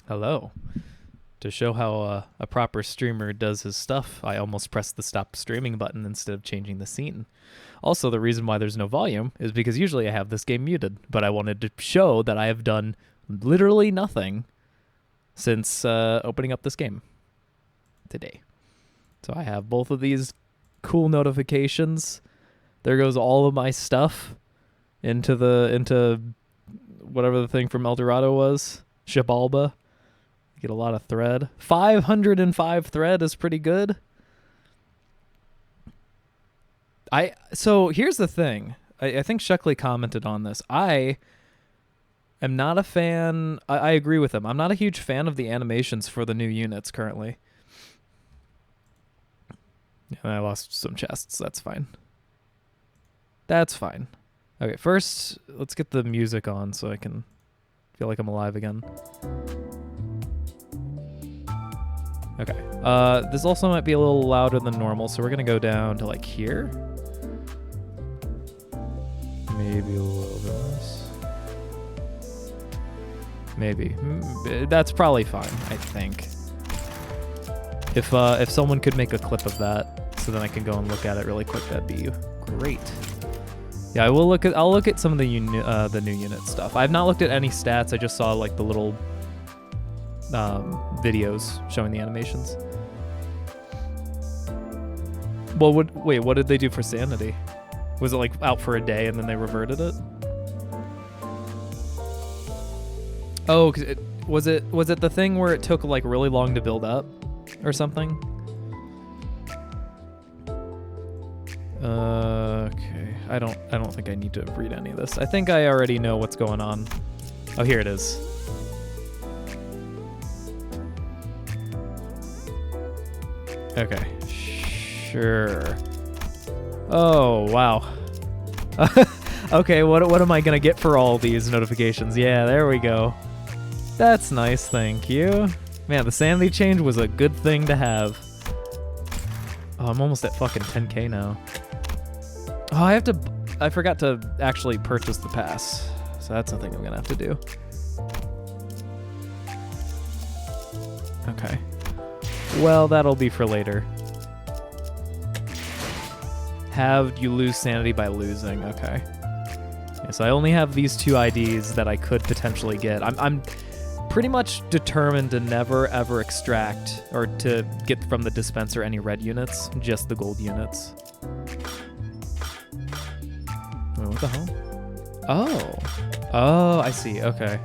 Hello. To show how a proper streamer does his stuff, I almost pressed the stop streaming button instead of changing the scene. Also, the reason why there's no volume is because usually I have this game muted, but I wanted to show that I have done literally nothing since opening up this game today. So I have both of these cool notifications. There goes all of my stuff into whatever the thing from El Dorado was, Shibalba. Get a lot of thread. 505 thread is pretty good. So here's the thing. I think Shuckley commented on this. I am not a fan. I agree with him. I'm not a huge fan of the animations for the new units currently. And I lost some chests. That's fine. That's fine. Okay, first, let's get the music on so I can feel like I'm alive again. Okay. This also might be a little louder than normal, so we're going to go down to like here. Maybe a little bit less. Maybe. That's probably fine, I think. If someone could make a clip of that so then I can go and look at it really quick, that'd be great. Yeah, I'll look at some of the new unit stuff. I've not looked at any stats. I just saw like the little videos showing the animations. Well, wait, what did they do for sanity? Was it like out for a day and then they reverted it? Oh, was it the thing where it took like really long to build up or something? Okay. I don't think I need to read any of this. I think I already know what's going on. Oh, here it is. Okay, sure. Oh, wow. Okay, what am I gonna get for all these notifications? Yeah, there we go. That's nice, thank you. Man, the sanity change was a good thing to have. Oh, I'm almost at fucking 10k now. Oh, I forgot to actually purchase the pass. So that's something I'm gonna have to do. Okay. Well, that'll be for later. Have you lose sanity by losing? Okay. Yeah, so I only have these two IDs that I could potentially get. I'm pretty much determined to never ever extract or to get from the dispenser any red units, just the gold units. Wait, what the hell? Oh, I see. Okay.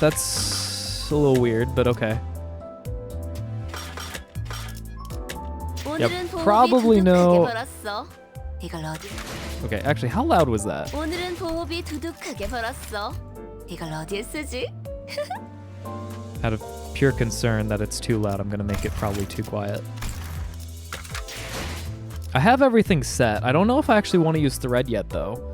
That's a little weird, but okay. Yep, probably no. Okay, actually, how loud was that? Out of pure concern that it's too loud, I'm gonna make it probably too quiet. I have everything set. I don't know if I actually want to use thread yet, though.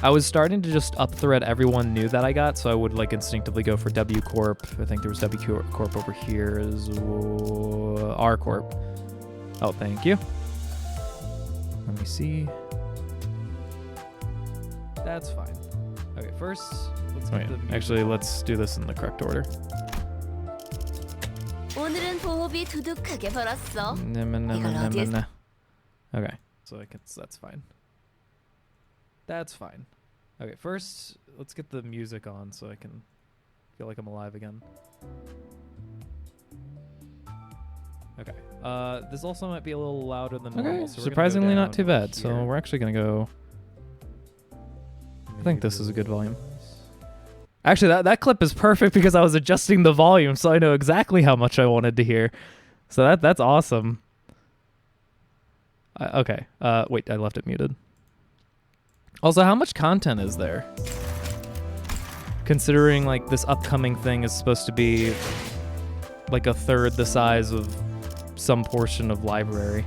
I was starting to just up thread everyone new that I got, so I would like instinctively go for W Corp. I think there was W Corp over here as well. R Corp. Oh, thank you. Let me see. That's fine. Okay, first, let's get the music. Actually, let's do this in the correct order. Okay, so that's fine. That's fine. Okay, first, let's get the music on so I can feel like I'm alive again. Okay. This also might be a little louder than normal. Okay, so surprisingly not too bad. Here. So we're actually gonna go. I think this is a good volume. Actually, that clip is perfect because I was adjusting the volume, so I know exactly how much I wanted to hear. So that's awesome. Okay. Wait, I left it muted. Also, how much content is there? Considering like this upcoming thing is supposed to be like a third the size of some portion of library.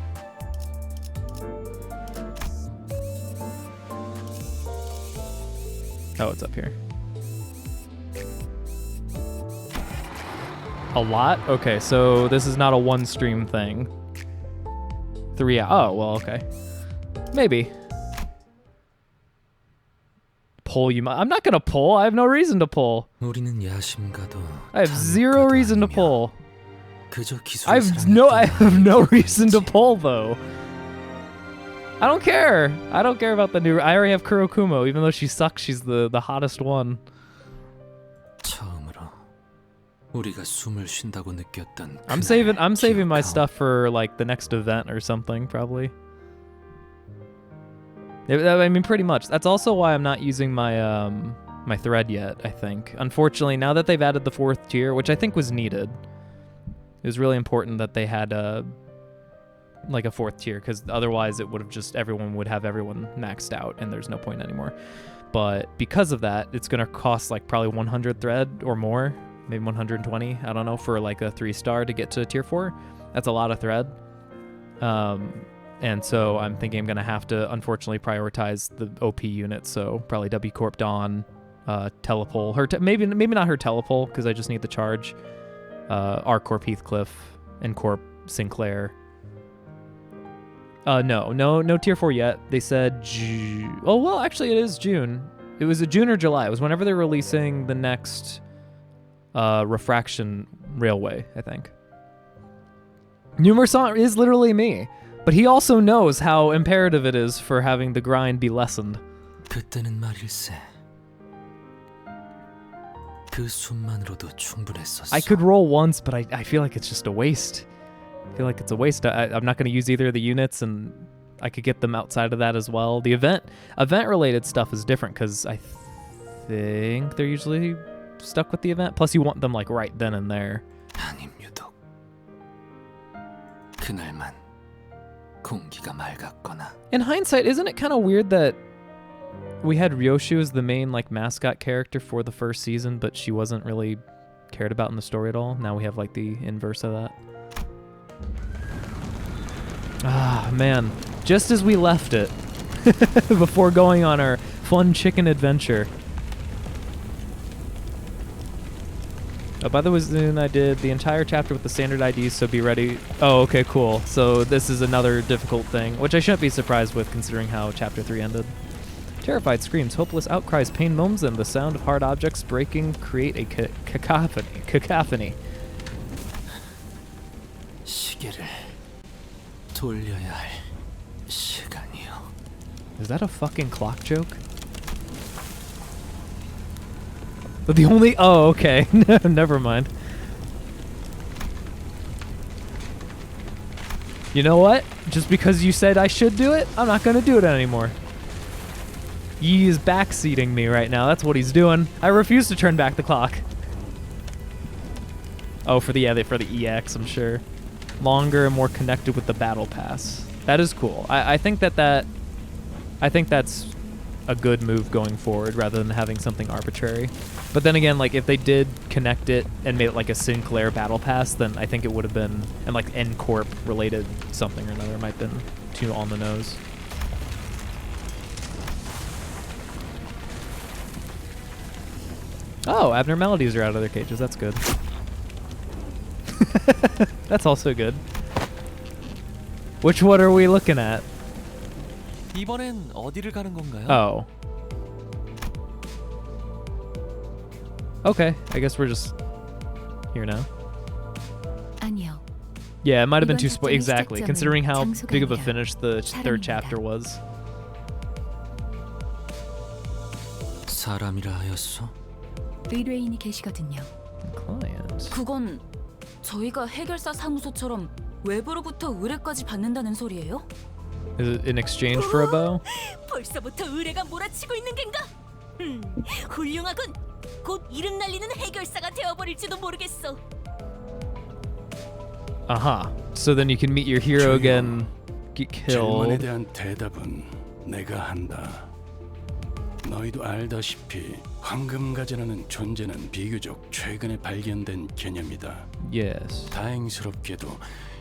Oh, it's up here. A lot? Okay, so this is not a one stream thing. 3 hours. Oh, well, okay. Maybe. pull you. I'm not gonna pull. I have no reason to pull. 우리는 야심가도 I have zero reason to pull. 그저 기술의 I have no reason to pull though. I don't care. I don't care about the new. I already have Kurokumo, even though she sucks. She's the hottest one. 처음으로 우리가 숨을 쉰다고 느꼈던 I'm saving my stuff for like the next event or something probably. I mean, pretty much. That's also why I'm not using my my thread yet. I think, unfortunately, now that they've added the 4th tier, which I think was needed, it was really important that they had like a 4th tier, because otherwise it would have just everyone would have everyone maxed out, and there's no point anymore. But because of that, it's gonna cost like probably 100 thread or more, maybe 120. I don't know, for like a 3-star to get to tier 4. That's a lot of thread. And so I'm thinking I'm going to have to, unfortunately, prioritize the OP units. So probably W Corp Dawn, Telepole. Maybe not her Telepole, because I just need the charge. R Corp Heathcliff, and Corp Sinclair. No tier 4 yet. They said oh, well, actually, it is June. It was June or July. It was whenever they're releasing the next Refraction Railway, I think. Numerson is literally me. But he also knows how imperative it is for having the grind be lessened. 그때는 말일세. 그 숨만으로도 충분했었어. I could roll once, but I feel like it's just a waste. I feel like it's a waste. I'm not going to use either of the units, and I could get them outside of that as well. The event-related stuff is different, because I think they're usually stuck with the event. Plus, you want them like right then and there. 아님 유독 그날만. 공기가 맑았거나. In hindsight, isn't it kind of weird that we had Ryoshu as the main like mascot character for the first season, but she wasn't really cared about in the story at all? Now we have like the inverse of that. Ah, man. Just as we left it, before going on our fun chicken adventure. Oh, by the way, I did the entire chapter with the standard IDs, so be ready. Oh, okay, cool. So this is another difficult thing, which I shouldn't be surprised with considering how Chapter 3 ended. Terrified screams, hopeless outcries, pain moans, and the sound of hard objects breaking create a cacophony. 시계를 돌려야 할 시간이요. Is that a fucking clock joke? But the only... Oh, okay. Never mind. You know what? Just because you said I should do it, I'm not going to do it anymore. He is backseating me right now. That's what he's doing. I refuse to turn back the clock. Oh, for the EX, I'm sure. Longer and more connected with the battle pass. That is cool. I think that's a good move going forward rather than having something arbitrary. But then again, like if they did connect it and made it like a Sinclair battle pass, then I think it would have been, and like N Corp related something or another, might have been too on the nose. Oh, abnormalities are out of their cages. That's good. That's also good. Which one are we looking at? 이번엔 어디를 가는 건가요? Oh. Okay, I guess we're just here now. 아니요. Yeah, it might have been too exactly, considering how big of a finish the 3rd chapter was. 사람이라 하였소? 의뢰인이 계시거든요. Client. 그건 저희가 해결사 사무소처럼 외부로부터 의뢰까지 받는다는 소리예요? Is it in exchange for a bow? 벌써부터 의뢰가 몰아치고 있는 겐가? 훌륭하군. 곧 이름 날리는 해결사가 되어버릴지도 모르겠어. Aha. So then you can meet your hero again, get 질문에 killed. 대한 대답은 내가 한다. 너희도 알다시피 황금가재라는 존재는 비교적 최근에 발견된 개념이다. Yes. 다행스럽게도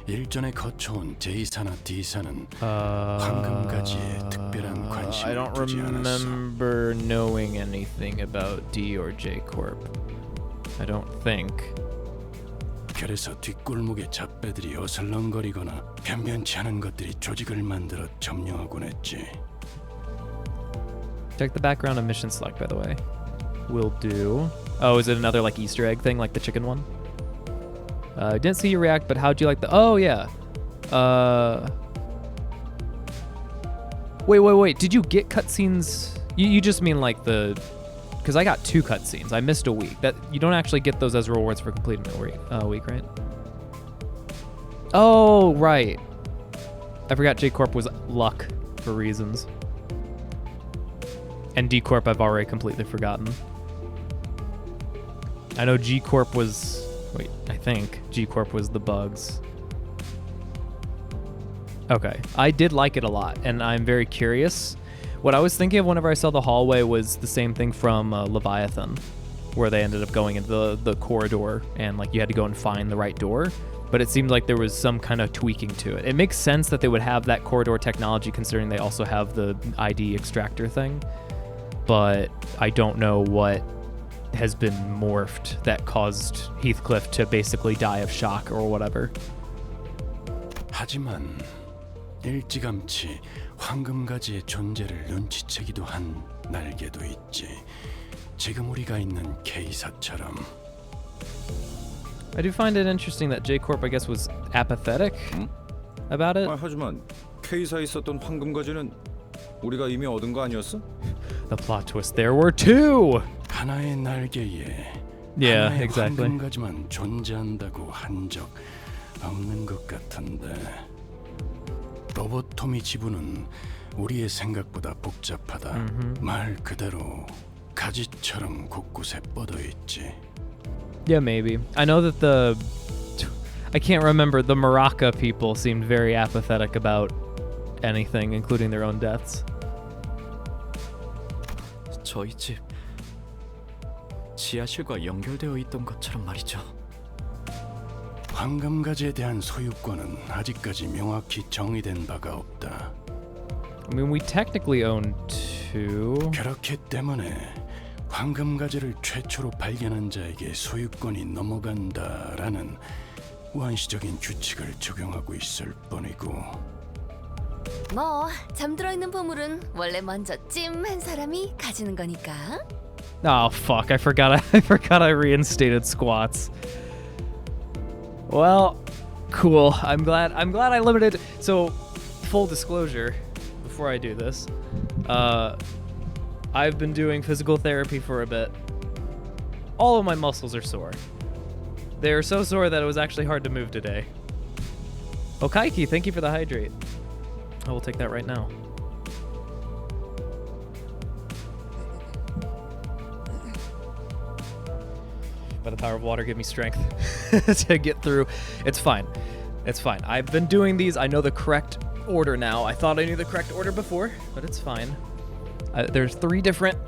일전에 거쳐온 제2사나 D사는 황금가지에 특별한 관심을 I don't 두지 않았어. remember knowing anything about D or J Corp. I don't think. 그래서 뒷골목의 잡배들이 어슬렁거리거나 변변치 않은 것들이 조직을 만들어 점령하곤 했지. Check the background of mission select, by the way. Will do. Oh, is it another like Easter egg thing, like the chicken one? Didn't see you react, but how'd you like the? Oh yeah. Wait. Did you get cutscenes? You just mean like the? Because I got 2 cutscenes. I missed a week. That you don't actually get those as rewards for completing a week, right? Oh right. I forgot J Corp was luck for reasons. And D Corp I've already completely forgotten. I know G Corp was. Wait, I think G Corp was the bugs. Okay, I did like it a lot, and I'm very curious. What I was thinking of whenever I saw the hallway was the same thing from Leviathan, where they ended up going into the corridor, and like you had to go and find the right door. But it seemed like there was some kind of tweaking to it. It makes sense that they would have that corridor technology, considering they also have the ID extractor thing. But I don't know what has been morphed that caused Heathcliff to basically die of shock or whatever. 하지만 일찌감치 황금가지의 존재를 눈치채기도 한 날개도 있지. 지금 우리가 있는 K사처럼. I do find it interesting that J Corp, I guess, was apathetic about it. 하지만 K사에 있었던 황금가지는 우리가 이미 얻은 거 아니었어? The plot twist. There were 2. 하나의 날개에 Yeah, 하나의 exactly. 황금가지만 존재한다고 한 적 없는 것 같은데. 로보토미 지부는 우리의 생각보다 복잡하다. 말 그대로 가지처럼 곳곳에 뻗어 있지. Yeah, maybe. I know that I can't remember, the Maraca people seemed very apathetic about anything, including their own deaths. 저희 집 지하실과 연결되어 있던 것처럼 말이죠. 황금가지에 대한 소유권은 아직까지 명확히 정의된 바가 없다. I mean, we technically own 2. 그렇기 때문에 황금가지를 최초로 발견한 자에게 소유권이 넘어간다라는 원시적인 규칙을 적용하고 있을 뿐이고. 뭐 잠들어 있는 보물은 원래 먼저 찜한 사람이 가지는 거니까. Oh fuck! I forgot I reinstated squats. Well, cool. I'm glad I limited. So, full disclosure, before I do this, I've been doing physical therapy for a bit. All of my muscles are sore. They're so sore that it was actually hard to move today. Okaiki, thank you for the hydrate. I will take that right now. By the power of water, give me strength to get through. It's fine. It's fine. I've been doing these. I know the correct order now. I thought I knew the correct order before, but it's fine. There's three different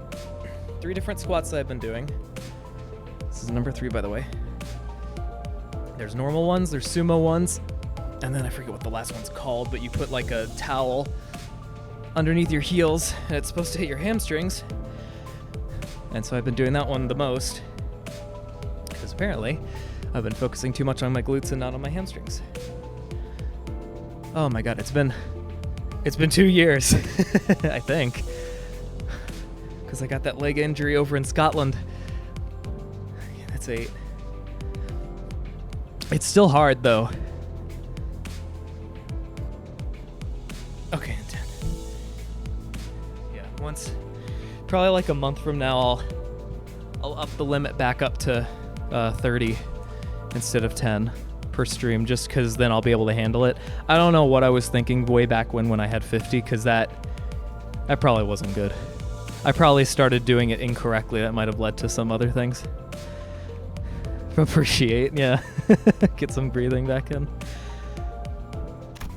squats that I've been doing. This is number 3, by the way. There's normal ones, there's sumo ones, and then I forget what the last one's called, but you put like a towel underneath your heels, and it's supposed to hit your hamstrings. And so I've been doing that one the most, because apparently I've been focusing too much on my glutes and not on my hamstrings. Oh my god, it's been 2 years, I think, because I got that leg injury over in Scotland. Yeah, that's 8. It's still hard though. Okay, 10. Yeah, probably like a month from now, I'll up the limit back up to 30 instead of 10 per stream, just because then I'll be able to handle it. I don't know what I was thinking way back when I had 50, because that probably wasn't good. I probably started doing it incorrectly. That might have led to some other things. Appreciate, yeah. Get some breathing back in.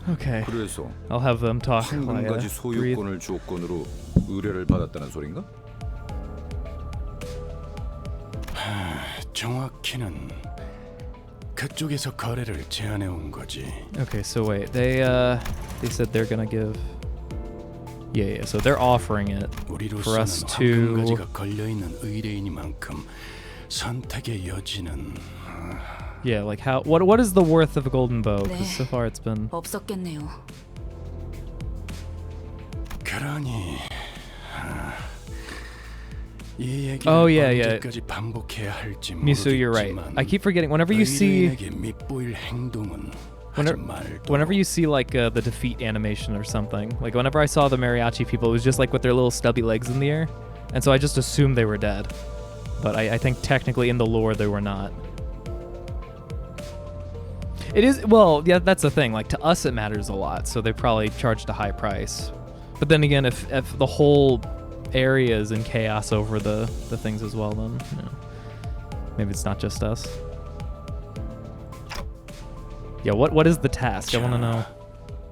Okay. 그래서 I'll have them talk. 황금가지 breathe. 소유권을 조건으로 의뢰를 받았다는 소린가? 정확히는 그쪽에서 거래를 제안해 온 거지. Okay, so wait. They said they're gonna give. Yeah. So they're offering it for us 우리로서는 to. 황금가지가 걸려 있는 의뢰이니만큼 선택의 여지는. Yeah, like how? What is the worth of a golden bow? Because so far it's been. 없었겠네요. 그러니 이 얘기를 Oh, yeah. 언제까지 반복해야 할지 Misu, you're right. 모르겠지만 I keep forgetting. Whenever you see, 의뢰인에게 밉보일 행동은 하지 말도록. whenever you see like the defeat animation or something, like whenever I saw the mariachi people, it was just like with their little stubby legs in the air, and so I just assumed they were dead. But I think technically in the lore they were not. It is, well, yeah, that's the thing. Like to us it matters a lot, so they probably charged a high price. But then again, if the whole area is in chaos over the things as well, then maybe it's not just us. Yeah, what is the task? I want to know.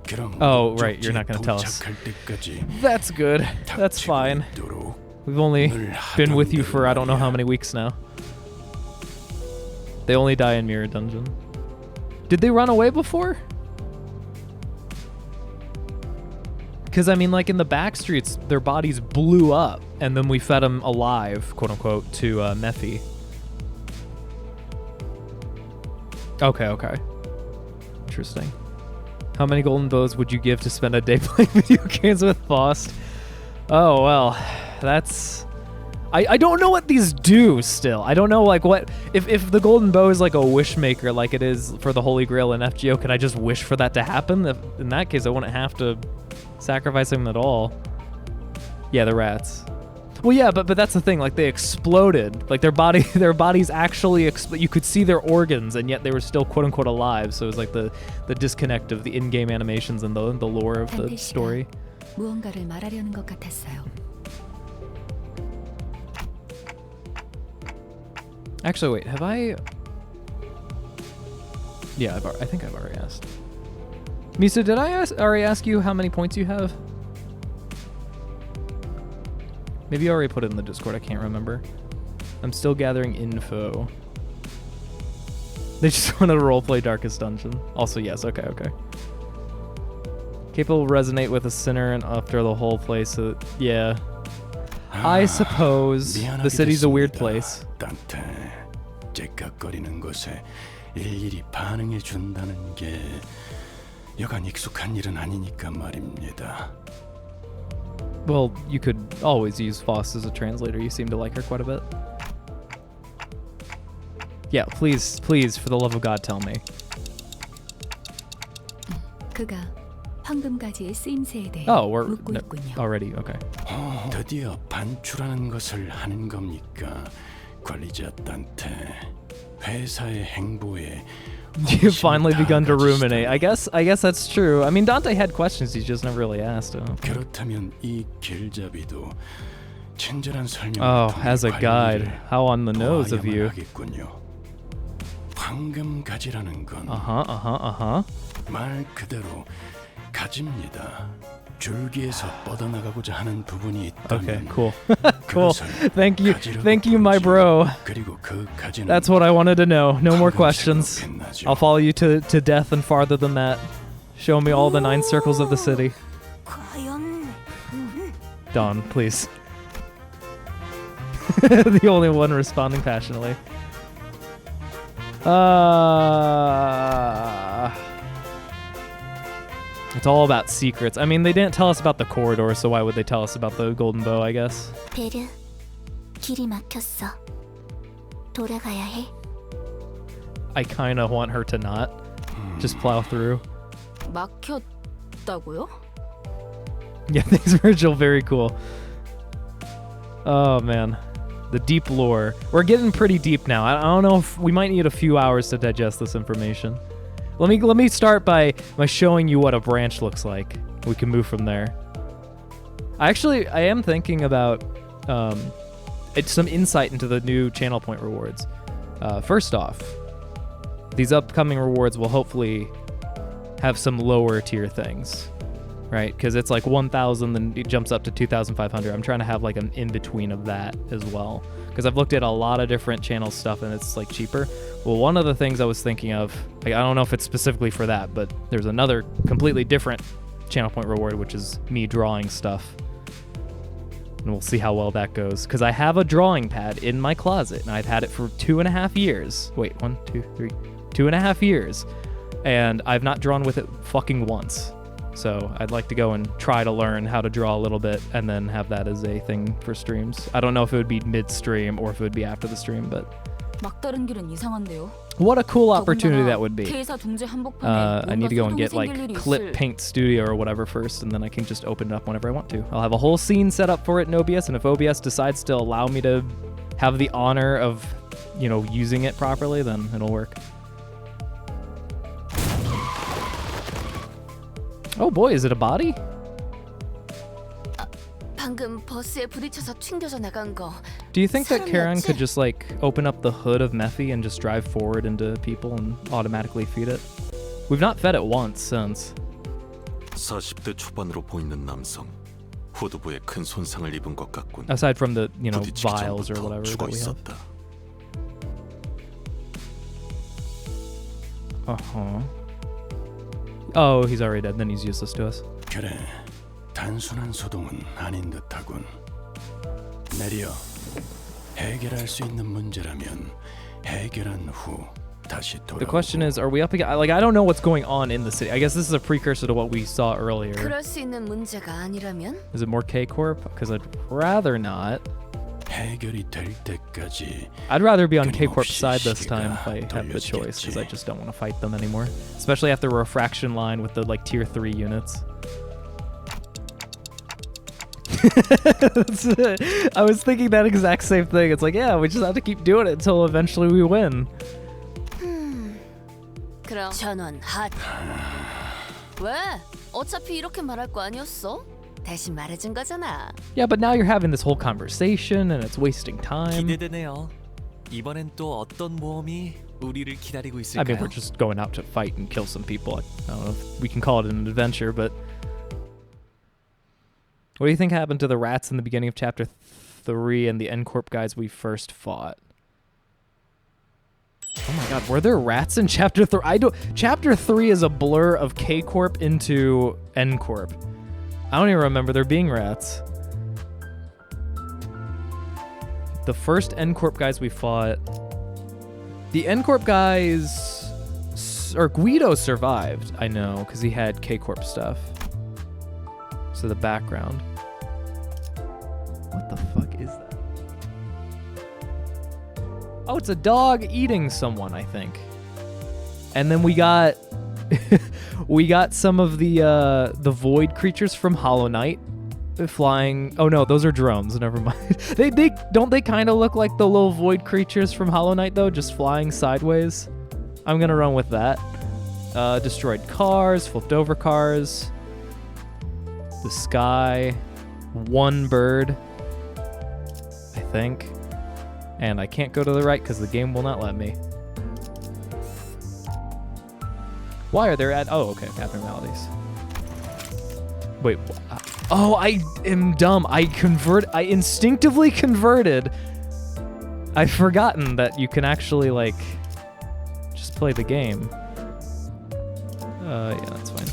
그럼 Oh, right, you're 목적지에 not gonna tell us. 도착할 때까지 That's good. That's 닥치고 fine. 있도록 We've only 늘 been 하던 with you 대로 for I don't know how 말이야. many weeks now. They only die in Mirror Dungeon. Did they run away before? Because, I mean, like in the back streets, their bodies blew up, and then we fed them alive, quote unquote, to Mephi. Okay. Interesting. How many golden bows would you give to spend a day playing video games with Faust? Oh, well, that's... I don't know what these do still. I don't know, like, what... If the golden bow is like a wish maker like it is for the Holy Grail in FGO, can I just wish for that to happen? In that case, I wouldn't have to sacrifice them at all. Yeah, the rats. Well, yeah, but that's the thing. Like, they exploded. Like, their bodies actually... You could see their organs, and yet they were still quote-unquote alive. So it was like the disconnect of the in-game animations and the lore of the story. 무언가를 말하려는 것 같았어요. Actually, wait, have I... Yeah, I think I've already asked. Misa, did I already ask you how many points you have? Maybe you already put it in the Discord, I can't remember. I'm still gathering info. They just wanted to roleplay Darkest Dungeon. Also, yes, okay. Capable resonate with a sinner and after the whole place, yeah. I suppose the city's a weird place. 딴테 째깍거리는 것에 일일이 반응해 준다는 게 여간 익숙한 일은 아니니까 말입니다. Well, you could always use Faust as a translator. You seem to like her quite a bit. Yeah, please, for the love of God, tell me. 그가 황금가지의 쓰임새에 대해 Oh, we're 묻고 있군요. already, okay. 드디어 반출하는 것을 하는 겁니까? 관리자 딴테 회사의 행보에 You've finally begun to ruminate. I guess that's true. I mean, Dante had questions, he just never really asked. 그렇다면 이 길잡이도 친절한 설명을 Oh, 통해 as a guide, 관리를 how on the nose of you. 도와야만 하겠군요. 황금가지라는 건 말 그대로 가지입니다. 줄기에서 뻗어나가고자 하는 부분이 있다면 Okay, cool. Cool. 그것을 Thank you, my bro. 그리고 그 가지는 That's what I wanted to know. No more questions. 빛나죠. I'll follow you to death and farther than that. Show me all the 9 circles of the city. 과연 Dawn, please. The only one responding passionately. It's all about secrets. I mean, they didn't tell us about the corridor, so why would they tell us about the golden bow, I guess? 베르, 길이 막혔어. 돌아가야 해. I kind of want her to not. Just plow through. 막혔다고요? Yeah, thanks, Virgil. Very cool. Oh, man. The deep lore. We're getting pretty deep now. I don't know if we might need a few hours to digest this information. Let me start by showing you what a branch looks like. We can move from there. I am thinking about it's some insight into the new channel point rewards. First off, these upcoming rewards will hopefully have some lower tier things, right? Because it's like 1,000, then it jumps up to 2,500. I'm trying to have like an in-between of that as well. Because I've looked at a lot of different channel stuff and it's like cheaper. Well, one of the things I was thinking of, like, I don't know if it's specifically for that, but there's another completely different channel point reward, which is me drawing stuff. And we'll see how well that goes. Because I have a drawing pad in my closet, and I've had it for 2.5 years. Wait, 2.5 years. And I've not drawn with it fucking once. So I'd like to go and try to learn how to draw a little bit and then have that as a thing for streams. I don't know if it would be mid-stream or if it would be after the stream, but 막다른 길은 이상한데요. what a cool opportunity that would be. K사 동제 한복판에 I need to go and get 뭔가 like 소동이 생길 일이 Clip 있을- Paint Studio or whatever first, and then I can just open it up whenever I want to. I'll have a whole scene set up for it in OBS, and if OBS decides to allow me to have the honor of, you know, using it properly, then it'll work. Oh boy, is it a body? 방금 버스에 부딪혀서 튕겨져 나간 거. Do you think that Karen 사람이었지? could just like open up the hood of Mephi and just drive forward into people and automatically feed it? We've not fed it once since. 40대 초반으로 보이는 남성. 후두부에 큰 손상을 입은 것 같군. Aside from the, you know, 부딪히기 vials or 전부터 whatever 죽어 that we have. 있었다. Uh-huh. Oh, he's already dead. Then he's useless to us. 그래, 단순한 소동은 아닌 듯하군. 내려 해결할 수 있는 문제라면 해결한 후 다시 돌아오고. The question is, are we up against... Like, I don't know what's going on in the city. I guess this is a precursor to what we saw earlier. 그럴 수 있는 문제가 아니라면? Is it more K-Corp? Because I'd rather not. 해결이 될 때까지 I'd rather be on 끊임없이 K-Corp's side this time if 시기가 I have the choice, because I 돌려지겠지. just don't want to fight them anymore. Especially after refraction line with the like tier 3 units. I was thinking that exact same thing. It's like, yeah, we just have to keep doing it until eventually we win. 그럼 전원 핫. 왜? 어차피 이렇게 말할 거 아니었어? 대신 말해준 거잖아. Yeah, but now you're having this whole conversation and it's wasting time. 기대되네요. 이번엔 또 어떤 모험이 우리를 기다리고 I 있을까요? mean, we're just going out to fight and kill some people. I don't know if we can call it an adventure, but... What do you think happened to the rats in the beginning of Chapter 3 and the N-Corp guys we first fought? Oh my god, were there rats in Chapter 3? Chapter 3 is a blur of K-Corp into N-Corp. I don't even remember there being rats. The first N-Corp guys we fought... The N-Corp guys... Or Guido survived, I know, because he had K-Corp stuff. So the background. What the fuck is that? Oh, it's a dog eating someone, I think. And then we got... we got some of the void creatures from Hollow Knight. They're flying... Oh no, those are drones, never mind. Don't they kind of look like the little void creatures from Hollow Knight though, just flying sideways? I'm gonna run with that. Destroyed cars, flipped over cars. The sky. One bird. I think. And I can't go to the right because the game will not let me. Why are there oh, okay, abnormalities. Wait, oh, I am dumb. I instinctively converted. I've forgotten that you can actually, like, just play the game. Yeah, that's fine.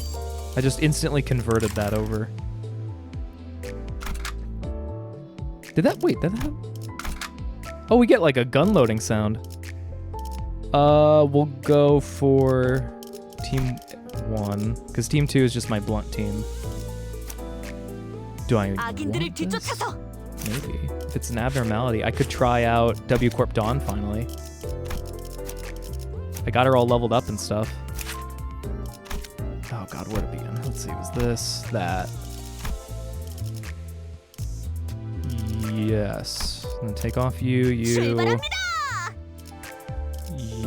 I just instantly converted that over. Did that Oh, we get like a gun loading sound. We'll go for team 1, because team 2 is just my blunt team. Do I 악인들을 want this? 뒤쫓아서 Maybe. If it's an abnormality, I could try out W Corp Dawn finally. I got her all leveled up and stuff. Oh god, where to begin? Let's see, was this, that? Yes. And then take off you. 출발합니다.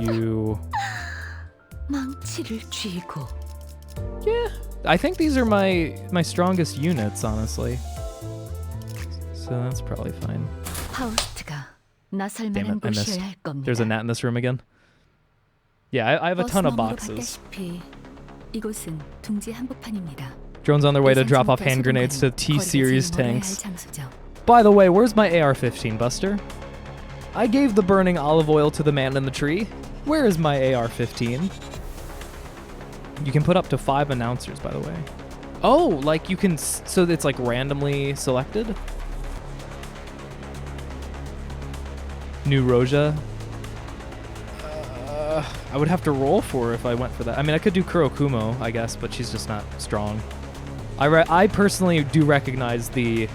You. 망치를 쥐고 Yeah. I think these are my strongest units, honestly. So that's probably fine. 파우스트가 나설 Damn 만한 it, I missed. 곳이어야 할 겁니다. There's a gnat in this room again. Yeah, I have a ton of 버스 너머로 boxes. 봤다시피 이곳은 둥지 한복판입니다. Drones on their way to drop off 예상치 hand 못한 grenades to 소동과는 거리가 T-series 제일 멀어야 할 tanks. 장소죠. By the way, where's my AR-15, Buster? I gave the burning olive oil to the man in the tree. Where is my AR-15? You can put up to 5 announcers, by the way. Oh, like you can... So it's like randomly selected? New Roja. I would have to roll for her if I went for that. I mean, I could do Kurokumo, I guess, but she's just not strong. I personally do recognize the,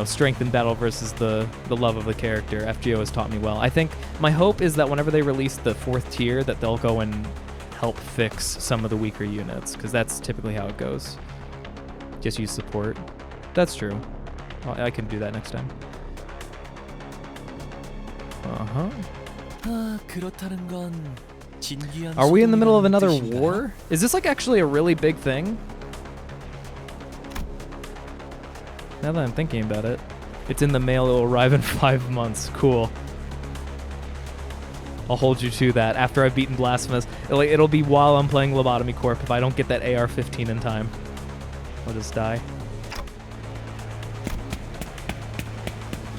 strength in battle versus the love of the character. FGO has taught me well. I think my hope is that whenever they release the 4th tier, that they'll go and help fix some of the weaker units, because that's typically how it goes. Just use support. That's true. I can do that next time. 그렇다는 건 진귀한 Are we in the middle of another 뜻인가요? war? Is this like actually a really big thing? Now that I'm thinking about it. It's in the mail, it'll arrive in 5 months. Cool. I'll hold you to that. After I've beaten Blasphemous, it'll be while I'm playing Lobotomy Corp. If I don't get that AR-15 in time, I'll just die.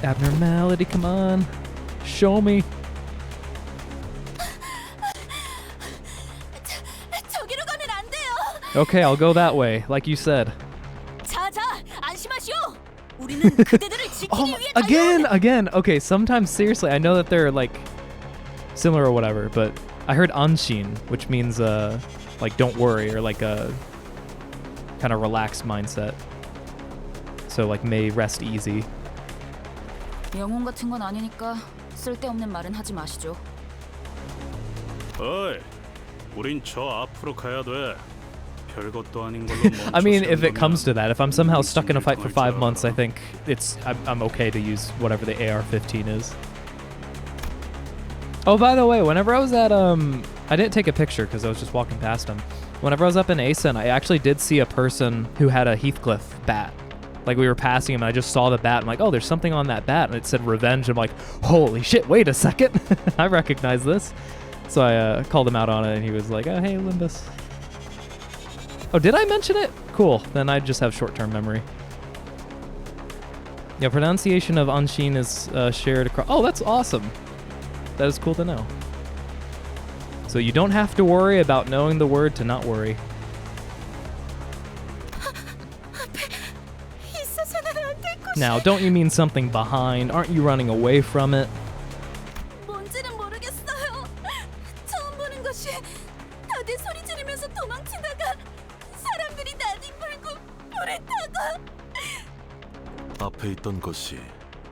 Abnormality, come on. Show me. 저기로 가면 안 돼요. Okay, I'll go that way, like you said. 자자, 안심하시오. 우리는 그대들을 지키기 위해 Again. Okay, sometimes seriously, I know that they're like similar or whatever, but I heard anshin, which means like don't worry, or like a kind of relaxed mindset. So like may rest easy. 영혼 같은 건 아니니까 쓸데없는 말은 하지 마시죠. 어이, 우린 저 앞으로 가야 돼. 별것도 아닌 걸로 I mean, if it comes to that, if I'm somehow stuck in a fight for 5 months, I think I'm okay to use whatever the AR-15 is. Oh, by the way, whenever I was at I didn't take a picture because I was just walking past him. Whenever I was up in Asen, I actually did see a person who had a Heathcliff bat. Like we were passing him and I just saw the bat. I'm like, oh, there's something on that bat. And it said revenge. I'm like, holy shit, wait a second. I recognize this. So I called him out on it and he was like, oh, hey, Limbus. Oh, did I mention it? Cool. Then I just have short-term memory. Yeah, pronunciation of anshin is shared across. Oh, that's awesome. That is cool to know. So you don't have to worry about knowing the word to not worry. Now, don't you mean something behind? Aren't you running away from it? 뭔지는 모르겠어요. 처음 보는 것이 다들 소리 지르면서 도망치다가 사람들이 나뒹굴고 불을 타고. 앞에 있던 것이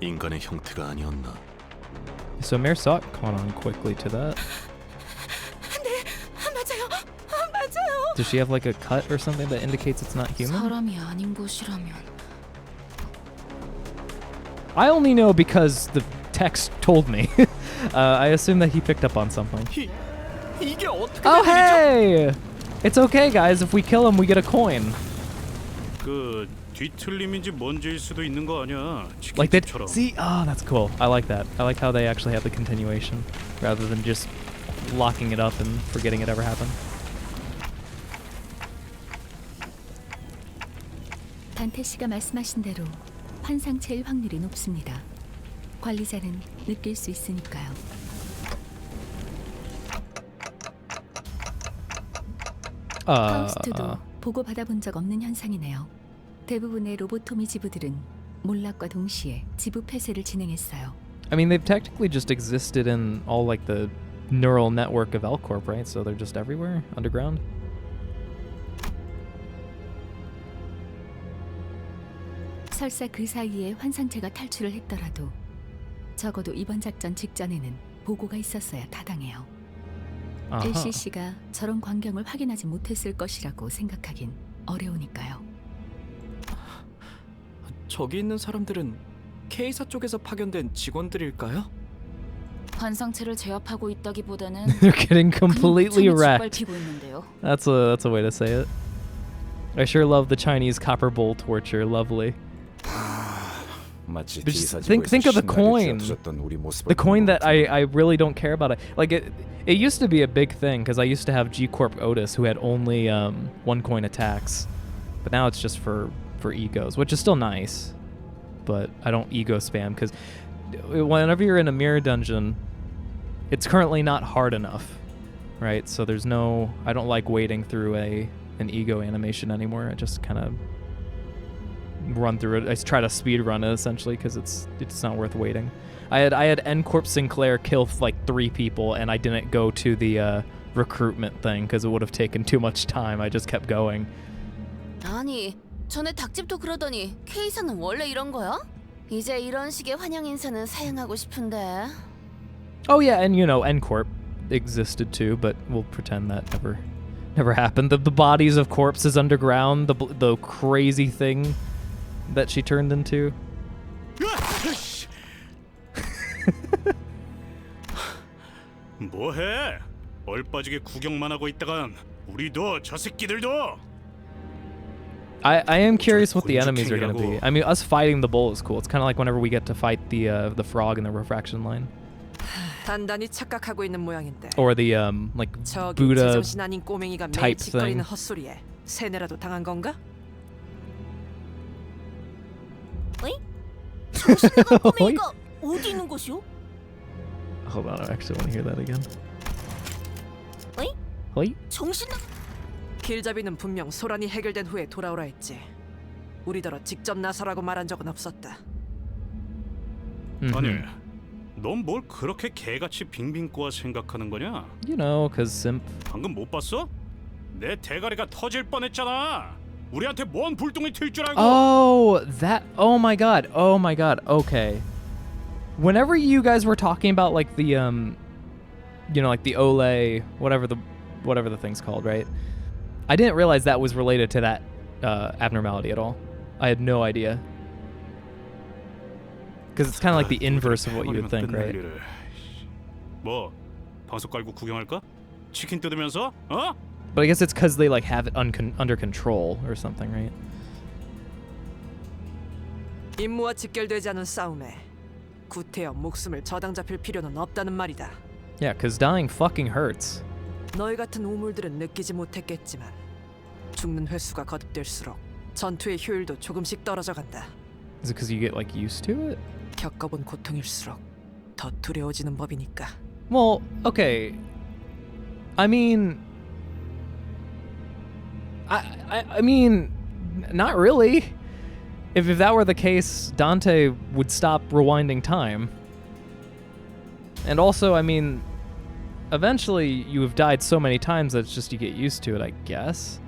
인간의 형태가 아니었나? So Mersok caught on quickly to that. 네, 맞아요. 맞아요. Does she have like a cut or something that indicates it's not human? 사람이 아닌 것이라면 I only know because the text told me. I assume that he picked up on something. 이게 어떻게 Oh, 된 일이죠? hey! It's okay, guys. If we kill him, we get a coin. 그 뒤틀림인지 뭔지일 수도 있는 거 아니야. Like that. 치킨집처럼. See? Oh, that's cool. I like that. I like how they actually have the continuation rather than just locking it up and forgetting it ever happened. 단테 씨가 말씀하신 대로 환상체일 확률이 높습니다. 관리자는 느낄 수 있으니까요. 파우스트도 보고 받아본 적 없는 현상이네요. 대부분의 로보토미 지부들은 몰락과 동시에 지부 폐쇄를 진행했어요. I mean, they've technically just existed in all like the neural network of L-Corp, right? So they're just everywhere underground. 설사 그 사이에 환상체가 탈출을 했더라도 적어도 이번 작전 직전에는 보고가 있었어야 타당해요. LCC가 저런 광경을 확인하지 못했을 것이라고 생각하긴 어려우니까요. 저기 있는 사람들은 K사 쪽에서 파견된 직원들일까요? 환상체를 제압하고 있다기보다는 They're getting completely 그냥 wrecked. 짓밟히고 있는데요. That's a way to say it. I sure love the Chinese copper bowl torture. Lovely. But just think of the coin. The coin that I really don't care about. Like it used to be a big thing because I used to have G Corp Otis who had only 1 coin attacks, but now it's just for egos, which is still nice. But I don't ego spam because whenever you're in a mirror dungeon, it's currently not hard enough, right? So there's no. I don't like waiting through an ego animation anymore. I just kind of run through it. I try to speed run it essentially because it's not worth waiting. I had N Corp Sinclair kill like 3 people and I didn't go to the recruitment thing because it would have taken too much time. I just kept going. 아니, 전에 닭집도 그러더니 K사는 원래 이런 거야? 이제 이런 식의 환영 인사는 사양하고 싶은데. Oh yeah, and you know, Corp existed too, but we'll pretend that never happened. The bodies of corpses underground, the crazy thing that she turned into. 뭐해? 얼빠지게 구경만 하고 있다간 우리도 저 새끼들도. I am curious what the enemies are going to be. I mean, us fighting the bull is cool. It's kind of like whenever we get to fight the frog in the refraction line. 단단히 착각하고 있는 모양인데. Or the like Buddha 제정신 아닌 꼬맹이가 매일 type 짓거리는 thing. 헛소리에 세뇌라도 당한 건가? 어이? 정신 나간 꼬맹이가 어디 있는 곳이오? Hold on, I actually want to hear that again. 어이? 어이? 정신 나. 길잡이는 분명 소란이 해결된 후에 돌아오라 했지. 우리더러 직접 나서라고 말한 적은 없었다. 아니, 넌 뭘 그렇게 개같이 빙빙 꼬아 생각하는 거냐? You know, cause simp. 방금 못 봤어? 내 대가리가 터질 뻔했잖아. 우리한테 뭔 불똥이 튈 줄 알고. Oh, that. Oh my god. Oh my god. Okay. Whenever you guys were talking about like the you know, like the Ole, whatever the thing's called, right? I didn't realize that was related to that abnormality at all. I had no idea. Because it's kind of like the inverse of what you would think, right? 뭐 방석 깔고 구경할까? 치킨 뜯으면서? 어? But I guess it's because they like have it under control or something, right? 임무와 직결되지 않은 싸움에 구태여 목숨을 저당 잡힐 필요는 없다는 말이다. Yeah, because dying fucking hurts. 너희 같은 우물들은 느끼지 못했겠지만 죽는 횟수가 거듭될수록 전투의 효율도 조금씩 떨어져 간다. Is it because you get like used to it? 겪어본 고통일수록 더 두려워지는 법이니까. Well, okay. I mean, I mean, not really. If that were the case, Dante would stop rewinding time. And also, I mean, eventually you have died so many times that it's just you get used to it, I guess.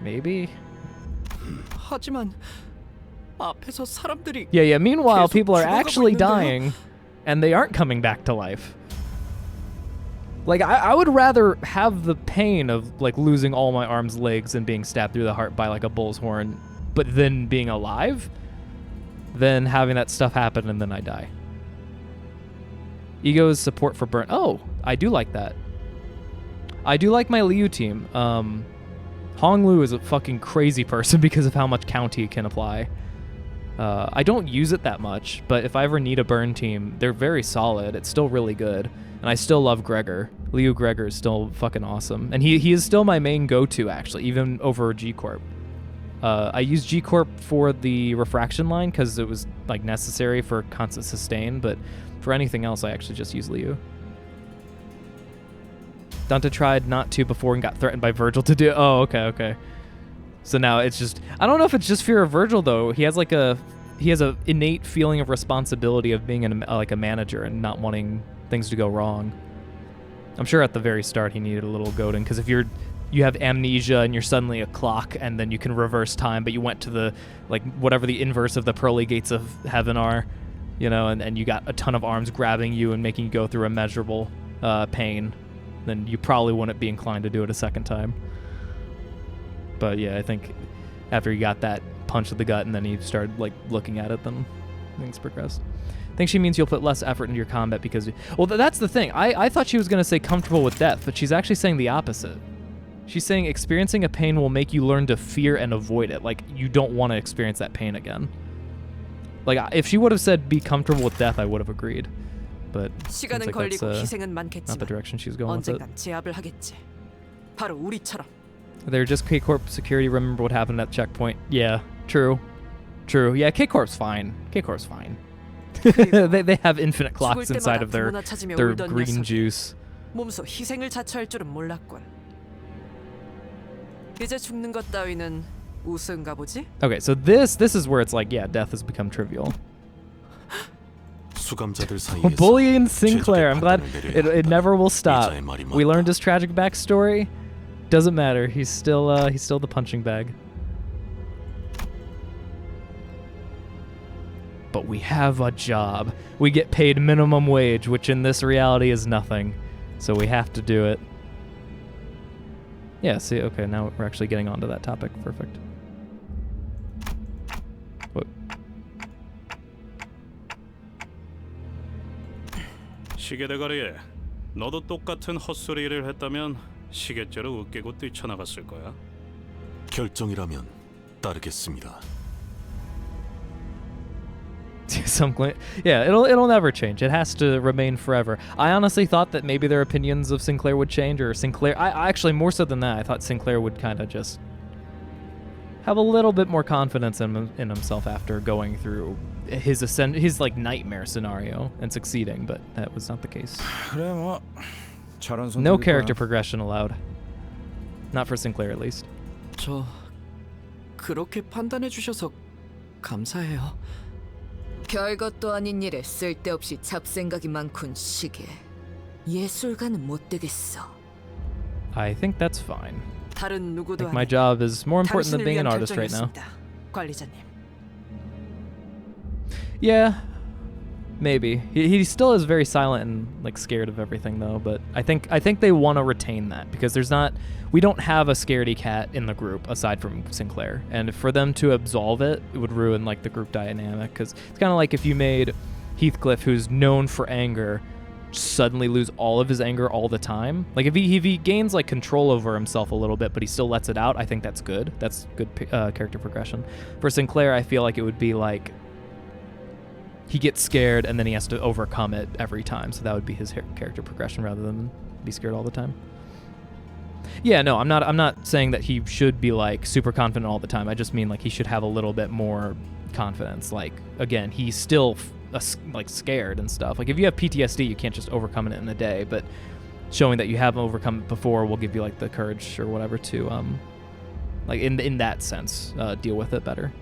Maybe. 하지만 앞에서 사람들이 Yeah. Meanwhile, 계속 people are 죽어가고 actually 있는데요? dying, and they aren't coming back to life. Like, I would rather have the pain of like losing all my arms, legs, and being stabbed through the heart by like a bull's horn, but then being alive, than having that stuff happen and then I die. Ego's support for burn. Oh, I do like that. I do like my Liu team. Hong Lu is a fucking crazy person because of how much count he can apply. I don't use it that much, but if I ever need a burn team, they're very solid. It's still really good. And I still love Gregor. Liu Gregor is still fucking awesome. And he is still my main go-to, actually, even over G-Corp. I use G-Corp for the refraction line because it was like necessary for constant sustain, but for anything else, I actually just use Liu. Dante tried not to before and got threatened by Virgil to do. Oh, okay. So now it's just, I don't know if it's just fear of Virgil though. He has a innate feeling of responsibility of being like a manager and not wanting things to go wrong. I'm sure at the very start he needed a little goading because if you have amnesia and you're suddenly a clock and then you can reverse time, but you went to the like whatever the inverse of the pearly gates of heaven are, you know, and you got a ton of arms grabbing you and making you go through immeasurable pain, then you probably wouldn't be inclined to do it a second time. But yeah, I think after he got that punch to the gut and then he started like looking at it, then things progressed. I think she means you'll put less effort into your combat because... Well, that's the thing. I thought she was going to say comfortable with death, but she's actually saying the opposite. She's saying experiencing a pain will make you learn to fear and avoid it. Like, you don't want to experience that pain again. Like, if she would have said be comfortable with death, I would have agreed. But seems 시간은 like 걸리고 that's 희생은 not the 많겠지만 direction she's going with it. 언젠간 제압을 하겠지. 바로 우리처럼. They're just K-Corp security. Remember what happened at checkpoint. Yeah, true. Yeah, K-Corp's fine. K-Corp's fine. they have infinite clocks inside of their green juice. 몸소 희생을 자처할 줄은 몰랐군. 이제 죽는 것 따위는 우스운가 보지? Okay, so this is where it's like, yeah, death has become trivial. 수감자들 사이에서 Bullying Sinclair. I'm glad it never will stop. We learned his tragic backstory. Doesn't matter. He's still the punching bag. but we have a job. We get paid minimum wage, which in this reality is nothing. So we have to do it. Yeah, see, okay, now we're actually getting onto that topic. Perfect. What? 시계 대가리에 너도 똑같은 헛소리를 했다면 시계째로 웃기고 뛰쳐나갔을 거야. 결정이라면 따르겠습니다. Yeah, it'll never change. It has to remain forever. I honestly thought that maybe their opinions of Sinclair would change, or Sinclair. I actually, more so than that, I thought Sinclair would kind of just have a little bit more confidence in himself after going through his like nightmare scenario and succeeding, but that was not the case. 그래 뭐 잘한 선택일 No 거야. character progression allowed. Not for Sinclair, at least. 저 그렇게 판단해 주셔서 감사해요. 별것도 아닌 일에 쓸데없이 잡생각이 많군 시계. 예술가는 못 되겠어. I think that's fine. 다른 I 누구도 think my 아닌 job is more important than 당신을 being an 위한 artist right now. 결정이었습니다. 관리자님. Yeah, maybe. He still is very silent and like scared of everything though, but I think they want to retain that because we don't have a scaredy cat in the group aside from Sinclair, and for them to absolve it would ruin like the group dynamic, because it's kind of like if you made Heathcliff, who's known for anger, suddenly lose all of his anger all the time. Like if he gains like control over himself a little bit but he still lets it out, I think that's good. That's good character progression. For Sinclair, I feel like it would be like he gets scared and then he has to overcome it every time, so that would be his character progression rather than be scared all the time. Yeah, no, I'm not saying that he should be like super confident all the time. I just mean like he should have a little bit more confidence. Like again, he's still like scared and stuff. Like if you have PTSD, you can't just overcome it in a day, but showing that you have overcome it before will give you like the courage or whatever to like in that sense deal with it better.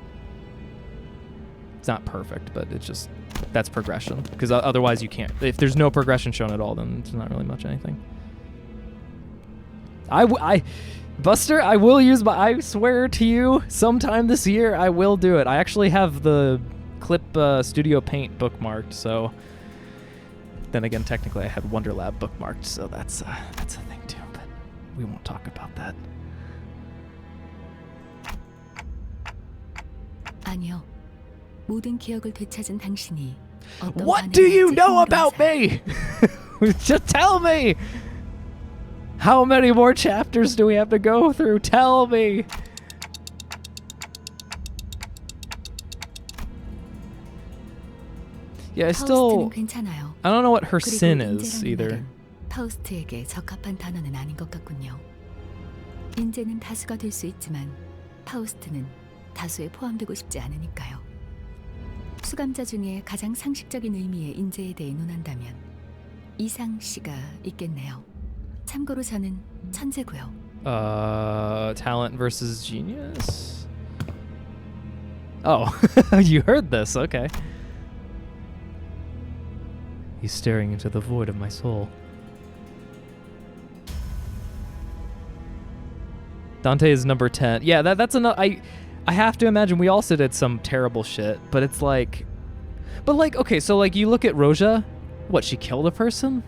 It's not perfect, but it's just that's progression, because otherwise you can't. If there's no progression shown at all, then it's not really much anything. Buster, I will use I swear to you, sometime this year I will do it. I actually have the Clip Studio Paint bookmarked, so then again, technically I had Wonderlab bookmarked, so that's a thing too, but we won't talk about that. 아니요. 모든 기억을 되찾은 당신이 어떤 What do you know about me? Just tell me! How many more chapters do we have to go through? Tell me! Yeah, I 파우스트는 괜찮아요. don't know what her 그리고 sin is 인재라는 either. 말은 파우스트에게 적합한 단어는 아닌 것 같군요. 인재는 다수가 될 수 있지만 파우스트는 다수에 포함되고 싶지 않으니까요. 수감자 중에 가장 상식적인 의미의 인재에 대해 논한다면 이상 씨가 있겠네요. 참고로 저는 천재고요. Talent versus genius? Oh, you heard this, okay. He's staring into the void of my soul. Dante is number 10. Yeah, that's enough. I have to imagine we also did some terrible shit, but it's like... But like, okay, so like you look at Roja, what, she killed a person?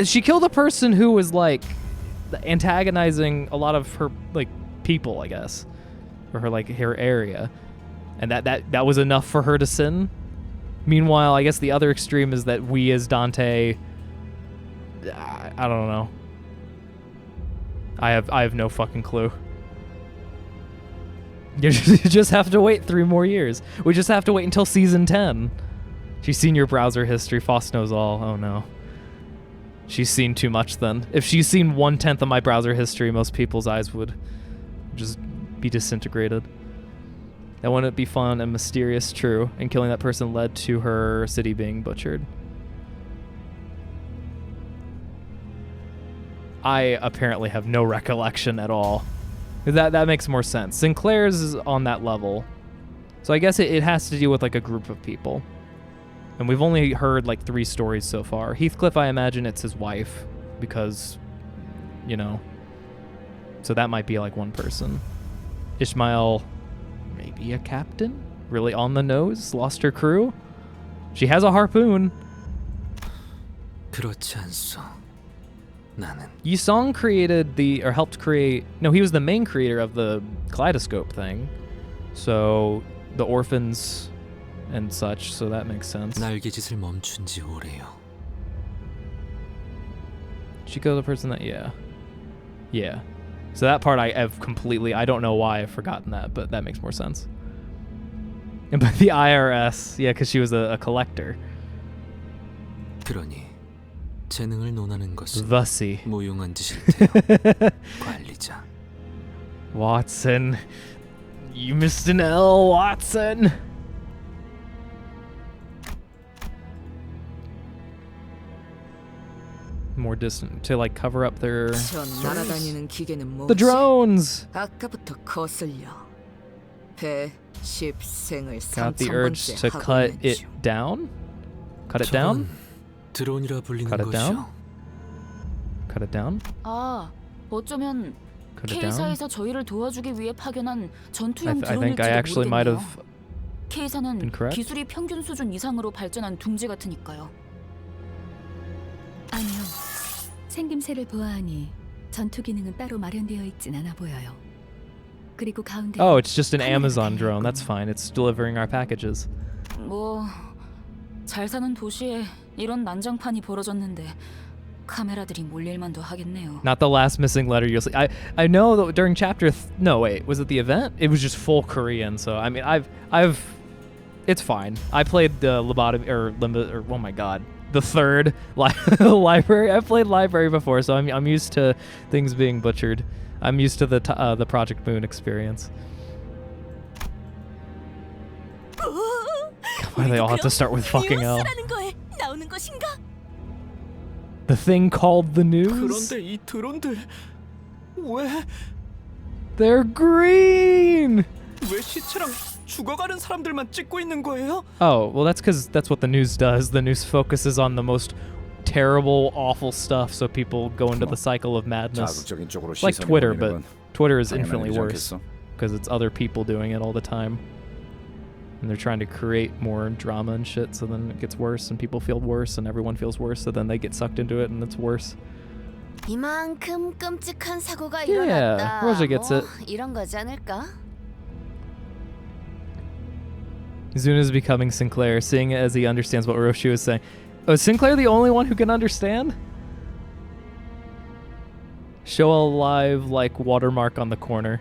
She killed a person who was like antagonizing a lot of her like people, I guess, or her area, and that was enough for her to sin. Meanwhile, I guess the other extreme is that we as Dante, I don't know. I have no fucking clue. You just have to wait 3 more years. We just have to wait until season 10. She's seen your browser history. Foss knows all. Oh no. She's seen too much then. If she's seen 1/10 of my browser history, most people's eyes would just be disintegrated. That wouldn't be fun and mysterious, true, and killing that person led to her city being butchered. I apparently have no recollection at all. That makes more sense. Sinclair's is on that level. So I guess it has to deal with like a group of people. And we've only heard like 3 stories so far. Heathcliff, I imagine it's his wife, because, you know, so that might be like one person. Ishmael, maybe a captain? really on the nose. Lost her crew. She has a harpoon. 그렇지 않소. 나는 Yisong created or helped create. No, he was the main creator of the kaleidoscope thing. So the orphans and such. So that makes sense. 날개짓을 멈춘 지 오래요. Chico, the person that, yeah. So that part I have completely, I don't know why I've forgotten that, but that makes more sense. And but the IRS, yeah, because she was a collector. 그러니 재능을 논하는 것은 Thusy. 무용한 짓일 테요. 관리자. Watson. You missed an L, Watson. More distant to like cover up their 저 날아다니는 기계는 뭐지? the drones. 아까부터 거슬려. 배 10생을 Got the urge to cut it down? Cut it down? 드론이라 불리는 Cut it down? 것이요. Cut it down? 아, 어쩌면 Cut it down? K사에서 저희를 도와주기 위해 파견한 전투용 I think I actually 드론일지도 might 모르겠네요. have K사는 been correct. 기술이 평균 수준 이상으로 발전한 둥지 같으니까요. 아니요. 생김새를 보아하니 전투 기능은 따로 마련되어 있진 않아 보여요. 그리고 가운데 Oh, it's just an Amazon drone. That's fine. It's delivering our packages. 뭐 잘 사는 도시에 이런 난장판이 벌어졌는데 카메라들이 몰릴만도 하겠네요. Not the last missing letter you'll see. I know that during chapter no wait, was it the event? It was just full Korean. So I mean, I've it's fine. I played the lobotomy or Limbus or oh my god, the third library. I've played library before, so I'm used to things being butchered. I'm used to the Project Moon experience. Why do they all have to start with fucking L? 뉴스라는 거에 나오는 것인가? The thing called the news? 그런데 이 드론들 왜 They're green! 왜 시체랑 죽어가는 사람들만 찍고 있는 거예요? Oh, well that's because that's what the news does. The news focuses on the most terrible, awful stuff, so people go into the cycle of madness. 자극적인 쪽으로 Like 시선이 Twitter, 몰리는 but 건 Twitter is 당연한 infinitely 일이지 worse 않겠어? because it's other people doing it all the time. And they're trying to create more drama and shit, so then it gets worse and people feel worse and everyone feels worse, so then they get sucked into it and it's worse. 이만큼 끔찍한 사고가 Yeah, 일어났다. Rosa gets it. 이런 거지 않을까? Zuna's becoming Sinclair, seeing it as he understands what Roshi was saying. Oh, is Sinclair the only one who can understand? Show a live, like, watermark on the corner.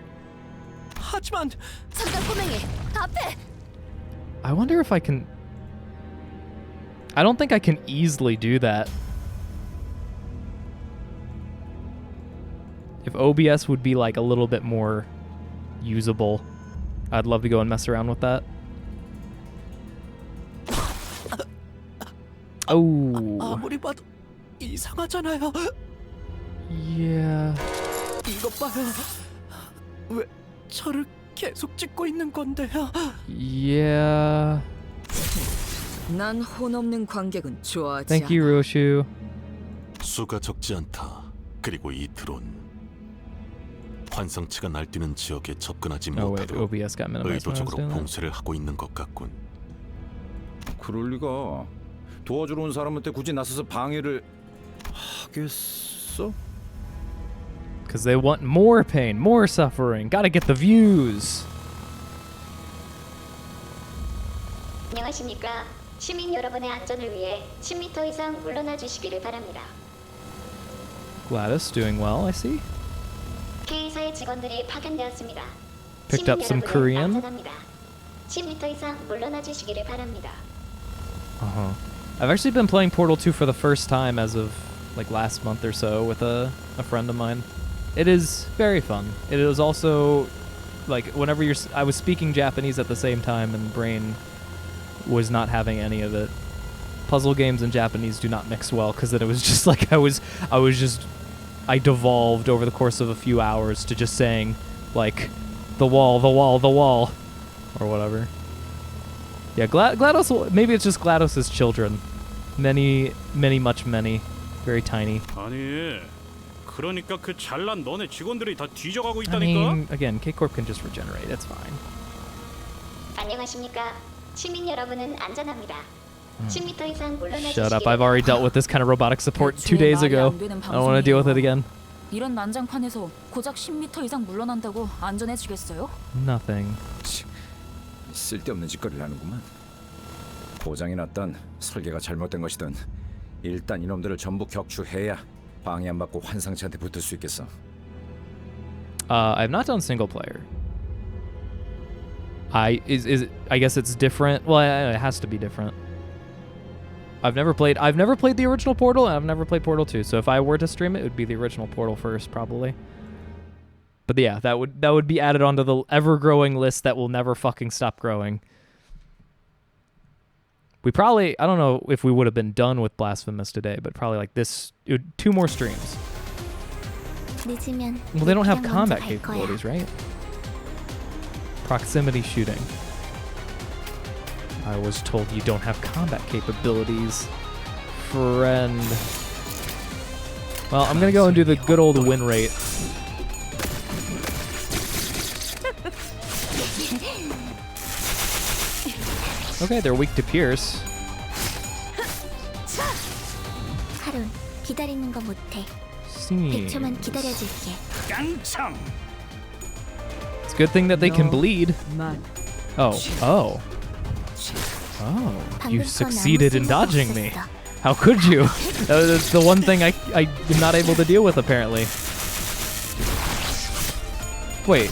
하지만 잠깐 꼬맹이 앞에. I wonder if I can... I don't think I can easily do that. If OBS would be, like, a little bit more usable, I'd love to go and mess around with that. Oh. 아무리 봐도 이상하잖아요. Yeah. 이것 봐요. 왜 저를 계속 찍고 있는 건데요? Yeah. 난 혼 없는 관객은 좋아하지 Thank you, 않아. Roshu. 수가 적지 않다. 그리고 이 드론 환상체가 날뛰는 지역에 접근하지 Oh wait, 못하도록 OBS got minimized when I was 의도적으로 doing that. 봉쇄를 하고 있는 것 같군. 그럴 리가. 도와주러 온 사람한테 굳이 나서서 방해를 하겠어? Because they want more pain, more suffering. Gotta get the views. 안녕하십니까. 시민 여러분의 안전을 위해 10m 이상 물러나 주시기를 바랍니다. Gladys doing well, I see. K사의 직원들이 파견되었습니다. Picked up some Korean. 안전합니다. 10m 이상 물러나 주시기를 바랍니다. Uh-huh. I've actually been playing Portal 2 for the first time as of like last month or so with a friend of mine. It is very fun. It is also like whenever I was speaking Japanese at the same time and brain was not having any of it. Puzzle games and Japanese do not mix well because then it was just like I devolved over the course of a few hours to just saying like the wall, the wall, the wall or whatever. Yeah, GLaDOS, maybe it's just GLaDOS's children. Many, very tiny. 아니, 그러니까 그 잘난 너네 직원들이 다 뒤져가고 I 있다니까. mean, again, K-Corp can just regenerate. It's fine. 안녕하십니까? 시민 여러분은 안전합니다. 10m 이상 물러나 Shut up. 주시기를 I've already dealt with this kind of robotic support 2 days ago. I don't want to deal with it again. 이런 난장판에서 고작 10m 이상 물러난다고 안전해지겠어요? Nothing. 쓸데없는 짓거리를 하는구만. 고장이 났던 설계가 잘못된 것이든 일단 이놈들을 전부 격추해야 방해 안 받고 환상체한테 붙을 수 있겠어. I've not done single player. I guess it's different. Well, it has to be different. I've never played the original Portal, and I've never played Portal 2. So if I were to stream it, it would be the original Portal first, probably. But yeah, that would be added onto the ever-growing list that will never fucking stop growing. We probably, I don't know if we would have been done with Blasphemous today, but probably like this, 2 more streams. Well, they don't have combat capabilities, right? Proximity shooting. I was told you don't have combat capabilities, friend. Well, I'm gonna go and do the good old win rate. Okay, they're weak to pierce. 하룬, 기다리는 거 못해. 100초만 기다려줄게. 깡총. It's a good thing that they can bleed. Oh. You succeeded in dodging me. How could you? That's the one thing I'm not able to deal with, apparently. Wait.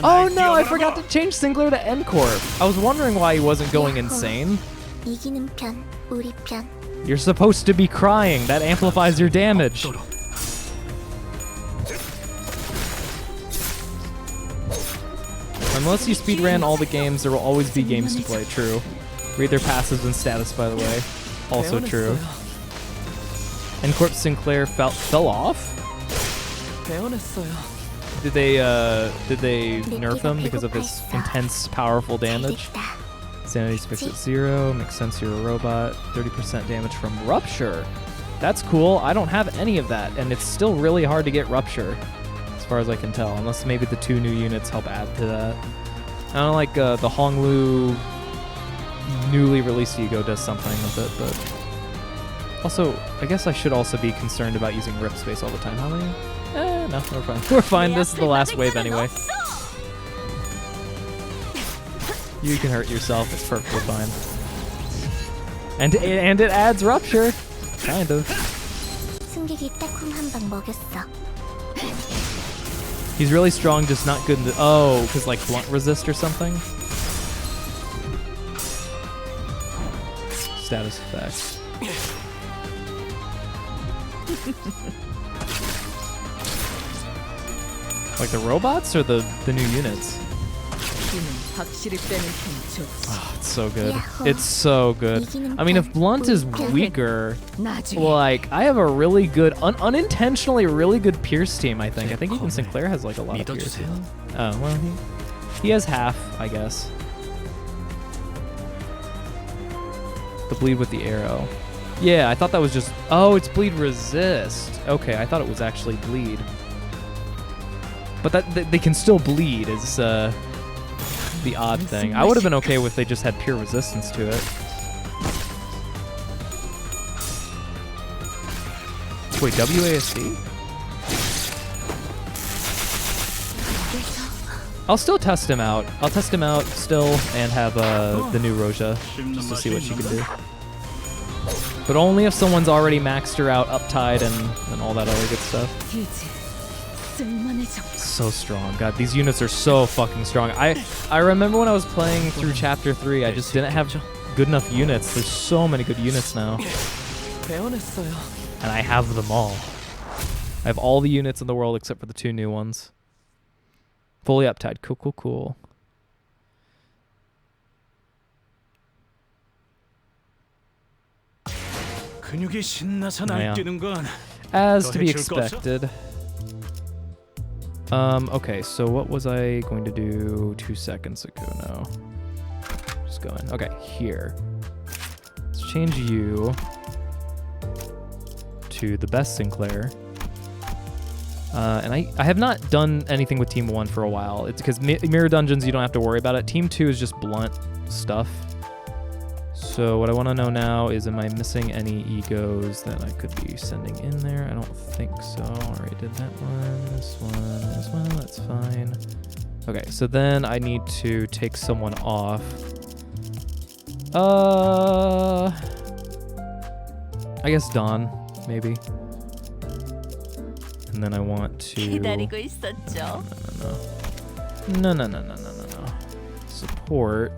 Oh no, I forgot to change Sinclair to N Corp. I was wondering why he wasn't going insane. 이기는 편, 우리 편. You're supposed to be crying. That amplifies your damage. Unless you speedran all the games, there will always be games to play. True. Read their passives and status, by the way. Also true. N-Corp Sinclair fell off? Did they nerf him because of his intense, powerful damage? Sanity's fixed at 0. Makes sense you're a robot. 30% damage from Rupture. That's cool. I don't have any of that, and it's still really hard to get Rupture, as far as I can tell, unless maybe the 2 new units help add to that. I don't know, like the Honglu newly released Ego does something with it, but also I guess I should also be concerned about using rip space all the time. How many? No, we're fine. We're fine. This is the last wave anyway. You can hurt yourself. It's perfectly fine. And it adds Rupture, kind of. 승객이 딱콩 한 방 먹였어. He's really strong, just not good in the... Oh, because like blunt resist or something? Status effects. Like the robots or the new units? Oh, it's so good. It's so good. I mean, if Blunt is weaker, like, I have a really good, unintentionally really good Pierce team, I think. I think even Sinclair has, like, a lot of Pierce team. Oh, well, he has half, I guess. The bleed with the arrow. Yeah, I thought that was just... Oh, it's bleed resist. Okay, I thought it was actually bleed. But that they can still bleed is the odd thing. I would have been okay if they just had pure resistance to it. Wait, WASD? I'll still test him out. I'll test him out still and have the new Roja just to see what she can do. But only if someone's already maxed her out, uptied, and all that other good stuff. So strong. God, these units are so fucking strong. I remember when I was playing through Chapter 3, I just didn't have good enough units. There's so many good units now. And I have them all. I have all the units in the world except for the 2 new ones. Fully uptied. Cool, cool, cool. Yeah. As to be expected. Okay, so what was I going to do 2 seconds ago now? Just going. Okay, here. Let's change you to the best Sinclair. And I have not done anything with Team 1 for a while. It's because Mirror Dungeons, you don't have to worry about it. Team 2 is just blunt stuff. So what I want to know now is, am I missing any egos that I could be sending in there? I don't think so. Already did that one, this one as well. That's fine. Okay, so then I need to take someone off. I guess Dawn, maybe. And then I want to... 기다리고 있었죠. No. Support.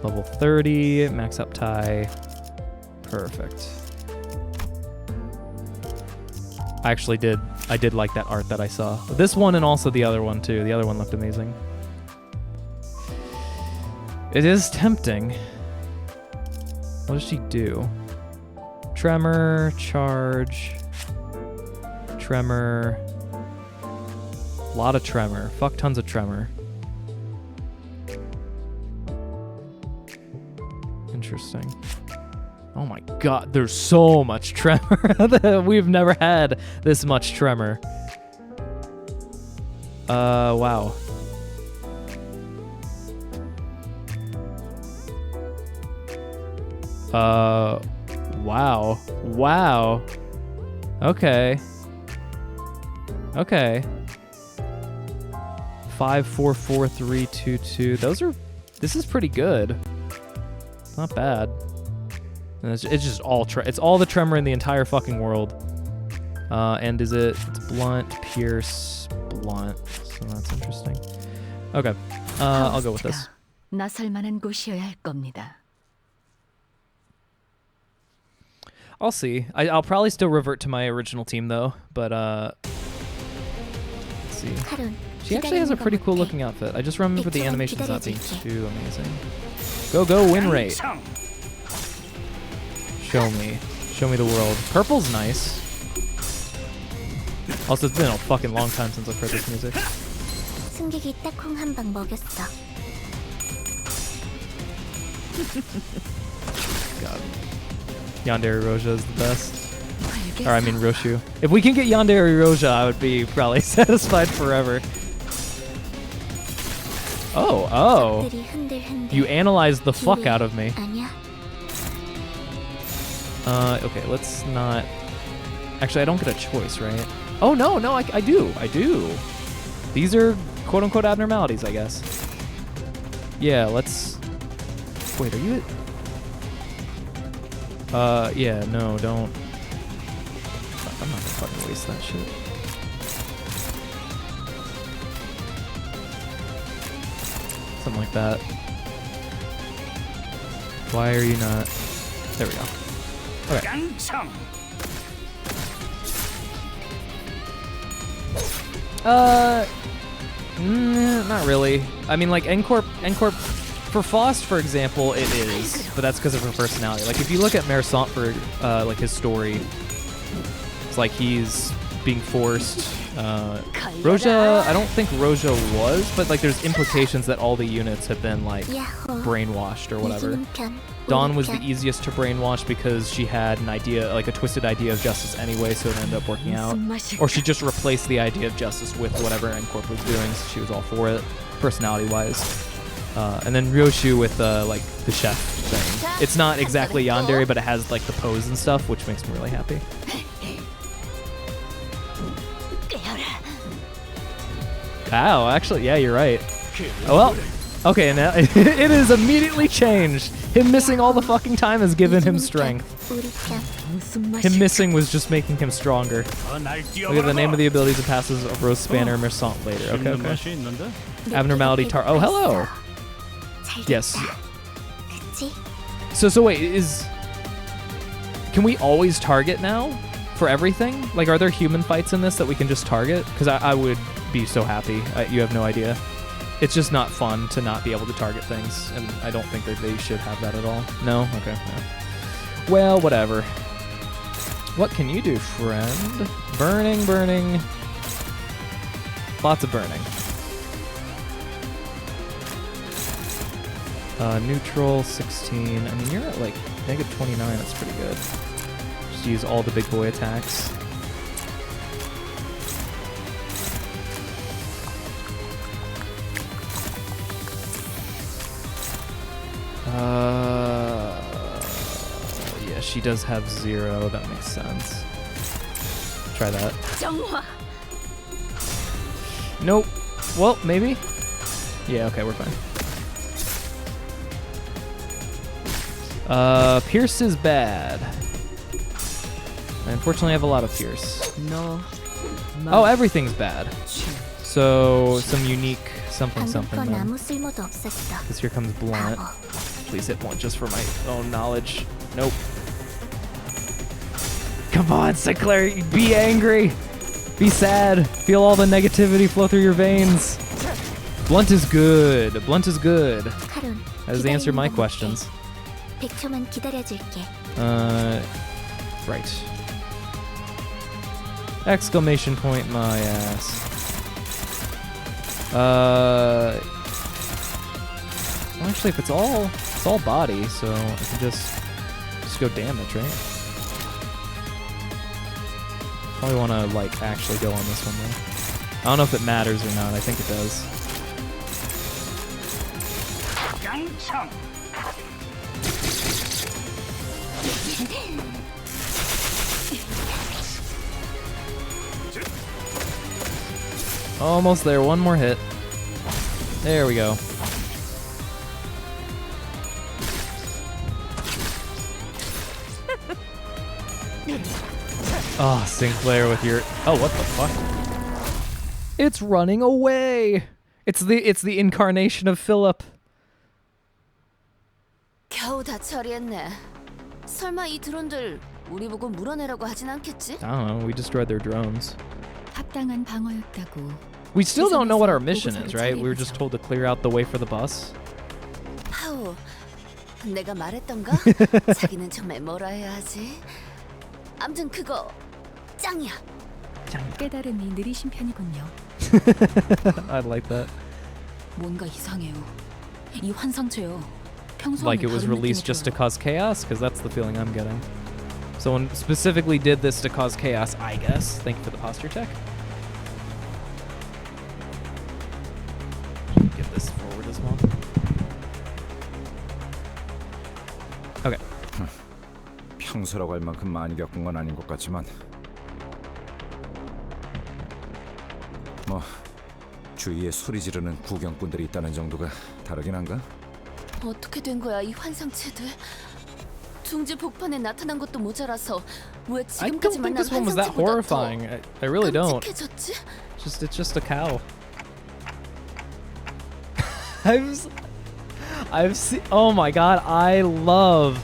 Level 30, max up tie. Perfect. I did like that art that I saw. This one and also the other one too. The other one looked amazing. It is tempting. What does she do? Tremor, charge, tremor. A lot of tremor. Fuck tons of tremor. Interesting. Oh my god, there's so much tremor. We've never had this much tremor. Wow. Wow. Okay. 5, 4, 4, 3, 2, 2. This is pretty good. Not bad. And it's just all it's all the tremor in the entire fucking world. And it's blunt, pierce, blunt. So that's interesting. Okay. I'll go with this. 나설 만한 곳이어야 할 겁니다. I'll see. I'll probably still revert to my original team though, but let's see. She actually has a pretty cool looking outfit. I just remember the animations not being too amazing. Go win rate. Show me the world. Purple's nice. Also, it's been a fucking long time since I've heard this music. 승객이 딱 콩 한 방 먹였어. God. Yandere Roja is the best. Or I mean Roshu. If we can get Yandere Roja, I would be probably satisfied forever. Oh. You analyzed the fuck out of me. Okay, let's not... Actually, I don't get a choice, right? Oh, no, I do. These are quote-unquote abnormalities, I guess. Yeah, let's... Wait, are you... yeah, no, don't... I'm not gonna fucking waste that shit. Something like that. Why are you not... There we go. Okay. Not really. I mean, like, N-Corp, for Faust, for example, it is, but that's because of her personality. Like, if you look at Mersant for, like, his story, it's like he's being forced. Roja, I don't think Roja was, but, like, there's implications that all the units have been, like, brainwashed or whatever. Dawn was the easiest to brainwash because she had an idea, like a twisted idea of justice anyway, so it ended up working out. Or she just replaced the idea of justice with whatever N-Corp was doing, so she was all for it, personality-wise. And then Ryoshu with, like, the chef thing. It's not exactly Yandere, but it has, like, the pose and stuff, which makes me really happy. Wow, actually, yeah, you're right. Oh, well. Okay, now it is immediately changed. Him missing all the fucking time has given him strength. Him missing was just making him stronger. Look at the name of the abilities and passes of Rose Spanner Mersant later. Okay. Abnormality tar. Oh, hello. Yes. So wait, can we always target now for everything? Like, are there human fights in this that we can just target? Because I would be so happy. You have no idea. It's just not fun to not be able to target things, and I don't think that they should have that at all. No? Okay. No. Well, whatever. What can you do, friend? Burning. Lots of burning. Neutral, 16. I mean, you're at like -29. That's pretty good. Just use all the big boy attacks. she does have 0. That makes sense. Try that. 정화. Nope. Well, maybe. Yeah, okay, we're fine. Pierce is bad. I unfortunately have a lot of Pierce. No. Oh, everything's bad. So, some unique something 방금 something 건 then. 아무 쓸모도 없었어. Because here comes Blunt. Please hit one just for my own knowledge. Nope. Come on, Sinclair, be angry. Be sad. Feel all the negativity flow through your veins. Blunt is good. Blunt is good. 카론, That does answer my 기다리는 거 questions. 100초만 기다려줄게. Right. Exclamation point my ass. Well, actually, if it's all body, so I can just go damage, right? Probably want to like actually go on this one though. I don't know if it matters or not. I think it does. Almost there. One more hit. There we go. Oh, Sinclair with your... Oh, what the fuck? It's running away! It's the incarnation of Philip. 겨우 다 처리했네. 설마 이 드론들 우리 보고 물어내라고 하진 않겠지? I don't know. We destroyed their drones. 합당한 방어였다고. We still don't know what our mission is, right? We were just told to clear out the way for the bus. 하우, 내가 말했던가? 자기는 정말 뭐라 해야 하지? 암튼 그거 짱이야. 깨달음이 느리신 편이군요. I like that. 뭔가 이상해요. 이 환상체요. Like it was released just to cause chaos? Because that's the feeling I'm getting. Someone specifically did this to cause chaos, I guess. Thank you for the posture check. Get this forward as well. Okay. 평소라고 할 만큼 많이 겪은 건 아닌 것 같지만 뭐 주위에 소리 지르는 구경꾼들이 있다는 정도가 다르긴 한가? 어떻게 된 거야 이 환상체들? 둥지 복판에 나타난 것도 모자라서 왜 I don't 지금까지 think 만난 this one was that 환상체보다 horrifying. I really 더 don't. 끔찍해졌지? It's just a cow. I've seen. Oh my god! I love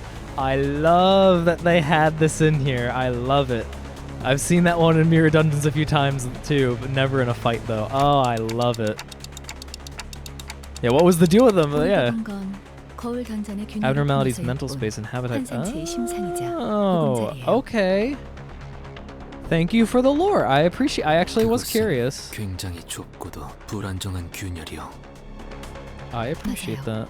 that they had this in here. I love it. I've seen that one in Mirror Dungeons a few times too, but never in a fight though. Oh, I love it. Yeah, what was the deal with them? Yeah. Abnormalities, mental space, and habitat. Oh, okay. Thank you for the lore. I appreciate. I actually was curious. 굉장히 좁고도 불안정한 균열이요. I appreciate that.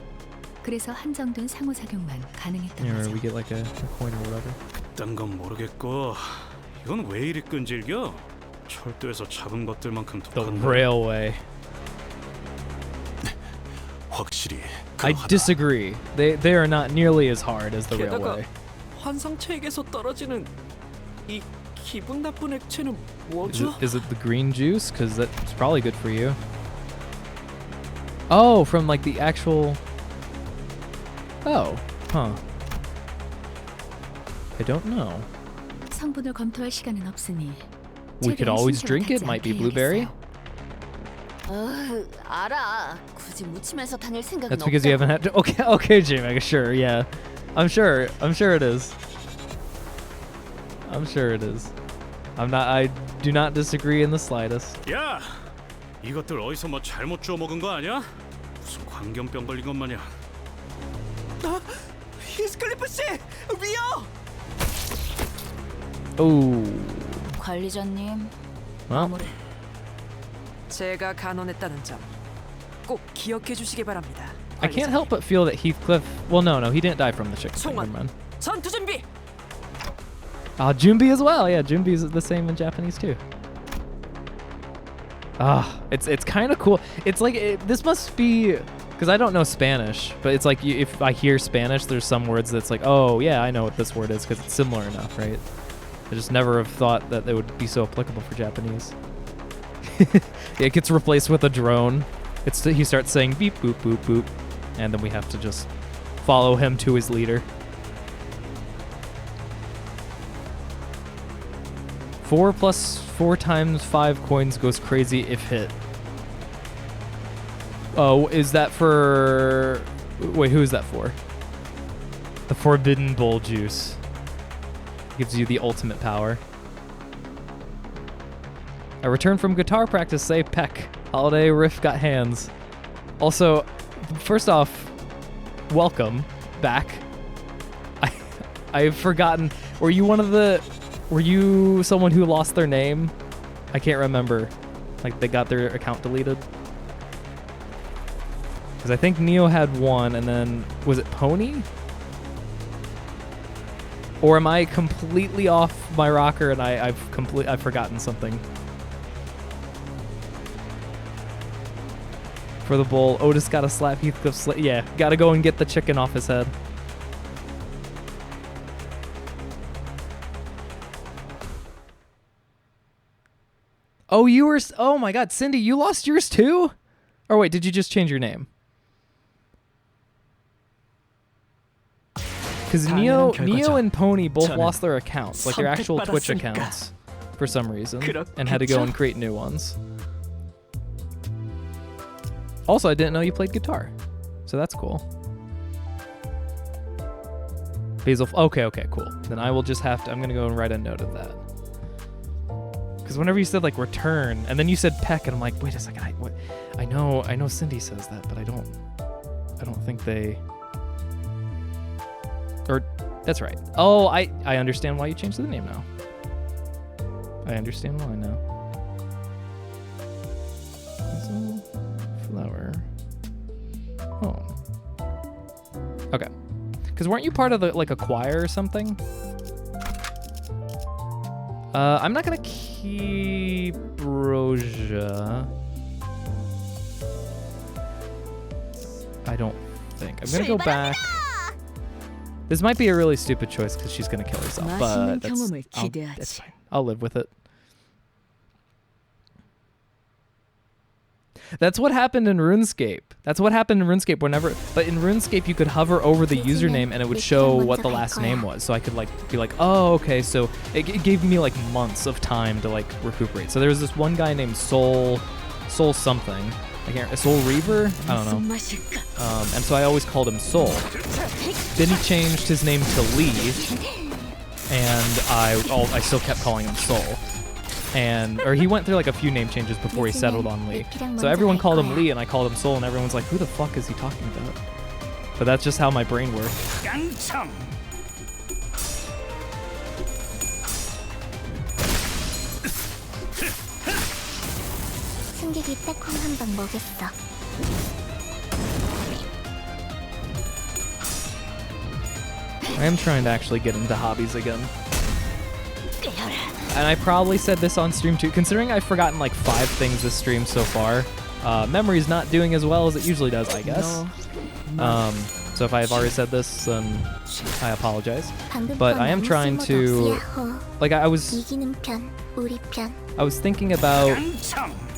그래서 한정된 상호작용만 가능했던 Here, 거죠. we get like a coin or whatever. 그딴 건 모르겠고 이건 왜 이리 끈질겨? 철도에서 잡은 것들만큼 The 독한데. railway. 확실히 I disagree. They are not nearly as hard as the 게다가 railway. 환상체에게서 떨어지는 이 기분 나쁜 액체는 뭐죠? Is it the green juice? Because that's probably good for you. Oh, from like the actual. Oh, huh. I don't know. 성분을 검토할 시간은 없으니. We could always drink it. Might be blueberry. 알아. 굳이 묻히면서 다닐 생각은 That's because you haven't had to. Okay, J-Mega. Sure, yeah. I'm sure it is. I'm sure it is. I do not disagree in the slightest. 야, 이것들 어디서 뭐 잘못 주워 먹은 거 아니야? 무슨 광견병 걸린 것 마냥. 히스클리프 씨, 위요! Oh. 관리자님. Well, 제가 간원했다는 점 꼭 기억해 주시기 바랍니다. I can't help but feel that Heathcliff. Well, no, he didn't die from the chicken. Never 송환, mind. 전투 준비. Junbi as well. Yeah, Junbi is the same in Japanese too. It's kind of cool. It's like this must be Because I don't know Spanish, but it's like if I hear Spanish, there's some words that's like, oh yeah, I know what this word is because it's similar enough, right? I just never have thought that they would be so applicable for Japanese. It gets replaced with a drone. He starts saying beep boop boop boop, and then we have to just follow him to his leader. 4 plus 4 times 5 coins goes crazy if hit. Oh, is that for... Wait, who is that for? The Forbidden Bowl Juice. Gives you the ultimate power. I returned from guitar practice, say Peck. Holiday Riff got hands. Also, first off, welcome back. I've forgotten. Were you someone who lost their name? I can't remember. Like they got their account deleted. Because I think Neo had one, and then was it Pony? Or am I completely off my rocker and I've forgotten something? For the bowl, Otis got to slap Heathcliff. Yeah, gotta go and get the chicken off his head. Oh, you were... Oh my god, Cindy, you lost yours too? Or wait, did you just change your name? Because Neo and Pony both lost their accounts, like their actual Twitch accounts, for some reason, and had to go and create new ones. Also, I didn't know you played guitar, so that's cool. Basil... Okay, cool. Then I will just have to... I'm going to go and write a note of that. Because whenever you said, like, return, and then you said peck, and I'm like, wait a second, I know Cindy says that, but I don't think they... Or, that's right. Oh, I understand why you changed the name now. I understand why now. Flower. Oh. Okay. Because weren't you part of a choir or something? I'm not gonna keep Roja. I don't think. I'm gonna go back. This might be a really stupid choice because she's gonna kill herself, but that's fine. I'll live with it. That's what happened in RuneScape. But in RuneScape you could hover over the username and it would show what the last name was. So I could be like, oh, okay. So it gave me like months of time to like recuperate. So there was this one guy named Soul something. Soul Reaver? I don't know. And so I always called him Soul. Then he changed his name to Lee, and I still kept calling him Soul. Or he went through like a few name changes before he settled on Lee. So everyone called him Lee, and I called him Soul, and everyone's like, who the fuck is he talking about? But that's just how my brain works. I am trying to actually get into hobbies again. And I probably said this on stream too, considering I've forgotten like 5 things this stream so far. Memory's not doing as well as it usually does, I guess. So if I've already said this, then I apologize. But I am trying to, like, I was thinking about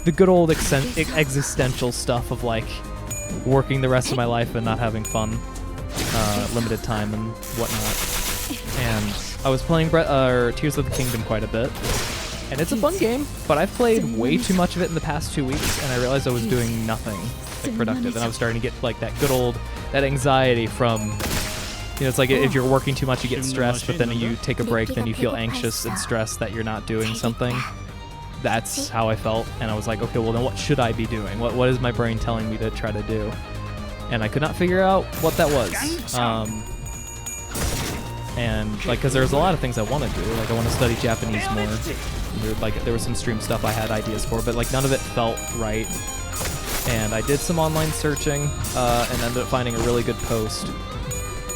the good old existential stuff of like working the rest of my life and not having fun, limited time and whatnot. And I was playing Tears of the Kingdom quite a bit, and it's a fun game, but I've played way too much of it in the past 2 weeks, and I realized I was doing nothing like productive, and I was starting to get like that anxiety from, it's like if you're working too much you get stressed, but then you take a break, then you feel anxious and stressed that you're not doing something. That's how I felt, and I was like, okay, well then what should I be doing? What is my brain telling me to try to do? And I could not figure out what that was. And like, because there's a lot of things I want to do. Like I want to study Japanese more. There was some stream stuff I had ideas for, but like none of it felt right. And I did some online searching and ended up finding a really good post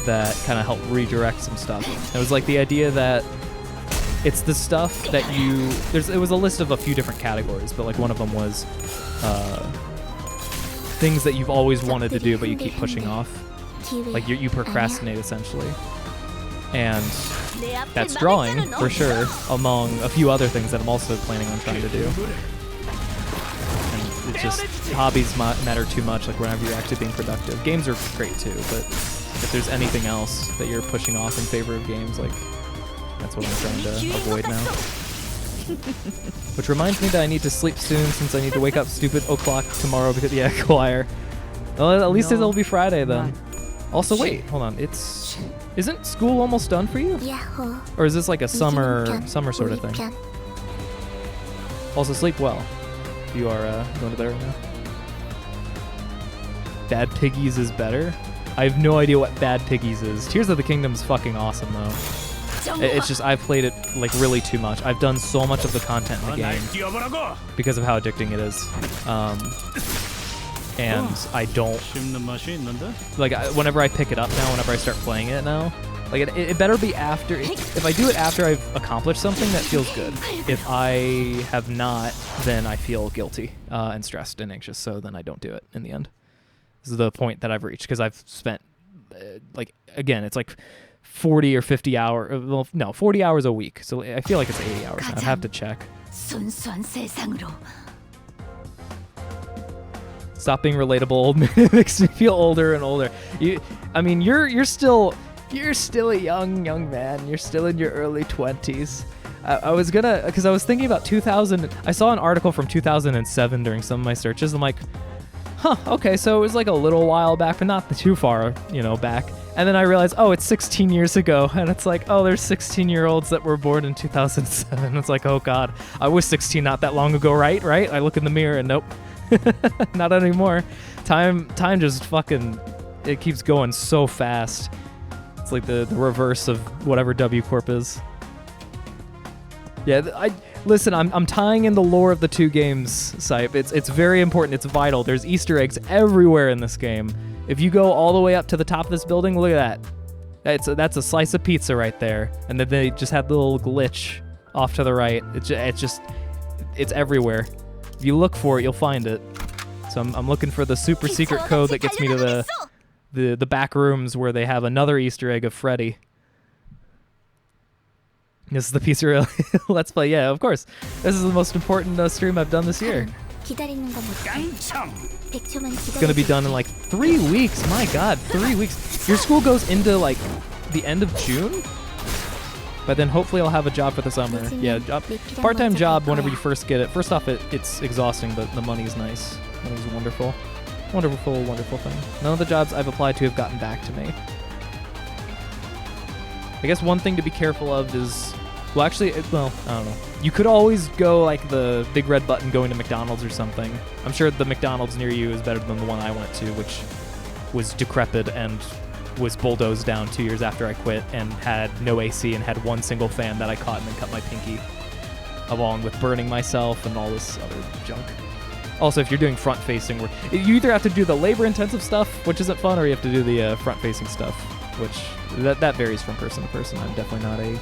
that kind of helped redirect some stuff. It was like the idea that it's the stuff that it was a list of a few different categories, but like one of them was things that you've always wanted to do but you keep pushing off. Like you procrastinate essentially. And that's drawing for sure, among a few other things that I'm also planning on trying to do. And it's just hobbies matter too much, like whenever you're actually being productive. Games are great too, but if there's anything else that you're pushing off in favor of games, like that's what I'm trying to avoid now. Which reminds me that I need to sleep soon since I need to wake up stupid o'clock tomorrow because, yeah, choir. Well, at least it'll be Friday then. Also, wait, hold on. Isn't school almost done for you? Or is this like a summer sort of thing? Also, sleep well. You are going to bed right now. Bad Piggies is better? I have no idea what Bad Piggies is. Tears of the Kingdom is fucking awesome though. It's just I've played it like really too much. I've done so much of the content in the game because of how addicting it is. And I don't like whenever I pick it up now, whenever I start playing it now, like it better be after. If I do it after I've accomplished something, that feels good. If I have not, then I feel guilty and stressed and anxious. So then I don't do it in the end. This is the point that I've reached because I've spent like again, it's like 40 or 50 hours. Well, no, 40 hours a week. So I feel like it's 80 hours. I'd have to check. Stop being relatable. It makes me feel older and older. I mean, you're still a young man. You're still in your early 20s. I was gonna, because I was thinking about 2000. I saw an article from 2007 during some of my searches. I'm like, huh, okay, so it was like a little while back, but not too far, back. And then I realized, oh, it's 16 years ago. And it's like, oh, there's 16-year-olds that were born in 2007. It's like, oh, God, I was 16 not that long ago, right? I look in the mirror and nope, not anymore. Time just fucking, it keeps going so fast. It's like the reverse of whatever W Corp is. Yeah, listen, I'm tying in the lore of the two games, Sype. It's very important. It's vital. There's Easter eggs everywhere in this game. If you go all the way up to the top of this building, look at that. That's a slice of pizza right there. And then they just had the little glitch off to the right. It's everywhere. If you look for it, you'll find it. So I'm looking for the super secret code that gets me to the back rooms where they have another Easter egg of Freddy. This is the pizzeria Let's Play. Yeah, of course. This is the most important stream I've done this year. It's gonna be done in like 3 weeks. My God, 3 weeks. Your school goes into like the end of June? But then hopefully I'll have a job for the summer. Yeah, part-time job whenever you first get it. First off, it's exhausting, but the money is nice. Money's wonderful. Wonderful, wonderful thing. None of the jobs I've applied to have gotten back to me. I guess one thing to be careful of is, well, actually, I don't know. You could always go like the big red button going to McDonald's or something. I'm sure the McDonald's near you is better than the one I went to, which was decrepit and was bulldozed down 2 years after I quit and had no AC and had one single fan that I caught and then cut my pinky, along with burning myself and all this other junk. Also, if you're doing front-facing work, you either have to do the labor-intensive stuff, which isn't fun, or you have to do the front-facing stuff, which that varies from person to person. I'm definitely not a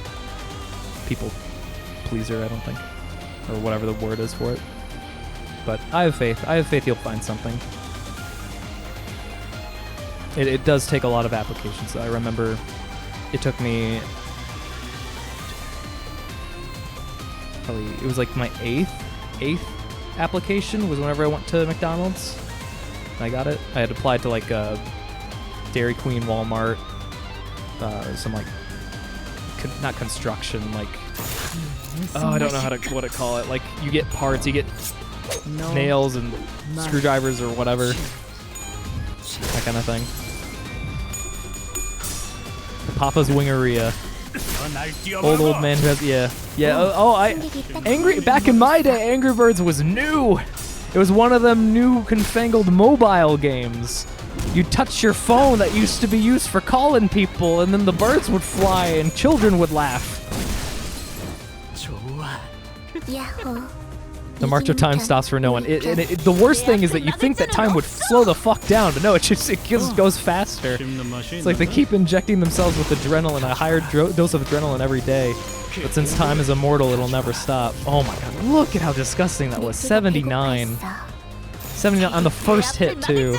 people pleaser, I don't think, or whatever the word is for it. But I have faith. I have faith you'll find something. It does take a lot of applications. I remember it took me probably, it was like my eighth application was whenever I went to McDonald's. I got it. I had applied to like Dairy Queen, Walmart, some like not construction, like I don't know what to call it. Like you get parts, you get nails and screwdrivers or whatever, that kind of thing. Papa's Wingeria. Old man who has back in my day, Angry Birds was new. It was one of them new confangled mobile games. You'd touch your phone that used to be used for calling people, and then the birds would fly and children would laugh. The march of time stops for no one. The worst thing is that you think that time would slow the fuck down, but no, it just goes faster. It's like they keep injecting themselves with adrenaline, a higher dose of adrenaline every day. But since time is immortal, it'll never stop. Oh my God, look at how disgusting that was. 79. 79 on the first hit too.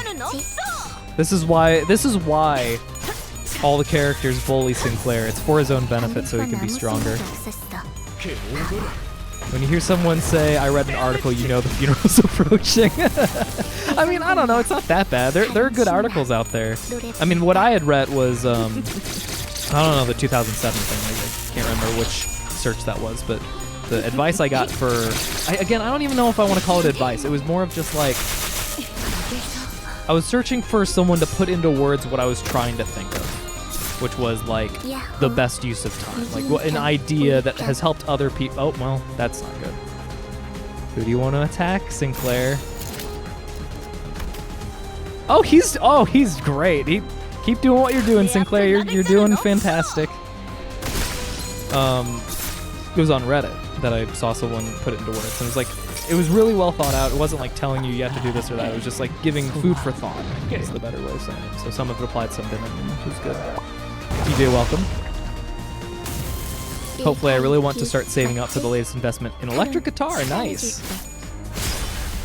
This is why all the characters bully Sinclair. It's for his own benefit so he can be stronger. When you hear someone say, I read an article, you know the funeral's approaching. I mean, I don't know, it's not that bad. There are good articles out there. I mean, what I had read was, I don't know, the 2007 thing. I can't remember which search that was, but the advice I got for... Again, I don't even know if I want to call it advice. It was more of just like... I was searching for someone to put into words what I was trying to think of, which was like the best use of time, like an idea that has helped other people. Oh, well, that's not good. Who do you want to attack? Sinclair. Oh, he's great. Keep doing what you're doing, Sinclair. You're doing fantastic. It was on Reddit that I saw someone put it into words, and it was like, it was really well thought out. It wasn't like telling you have to do this or that. It was just like giving food for thought, I think is the better way of saying it. So some of it applied, some didn't, which was good. DJ, welcome. Hopefully I really want to start saving up for the latest investment in electric guitar. Nice.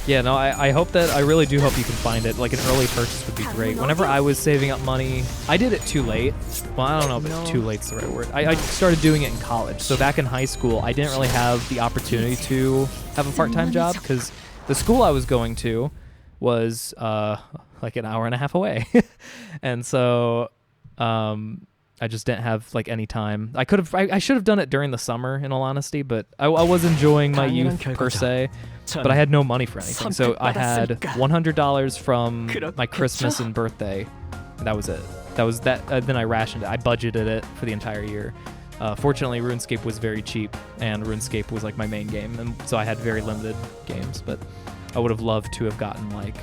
Yeah, no, I hope that, I really do hope you can find it. Like an early purchase would be great. Whenever I was saving up money, I did it too late. Well, I don't know if too late's the right word. I started doing it in college. So back in high school, I didn't really have the opportunity to have a part-time job because the school I was going to was like an hour and a half away. And so I just didn't have like any time. I should have done it during the summer, in all honesty, but I was enjoying my youth per se, but I had no money for anything. So I had $100 from my Christmas and birthday. And that was it. That was that. Then I rationed it. I budgeted it for the entire year. Fortunately, RuneScape was very cheap, and RuneScape was like my main game, and so I had very limited games. But I would have loved to have gotten like,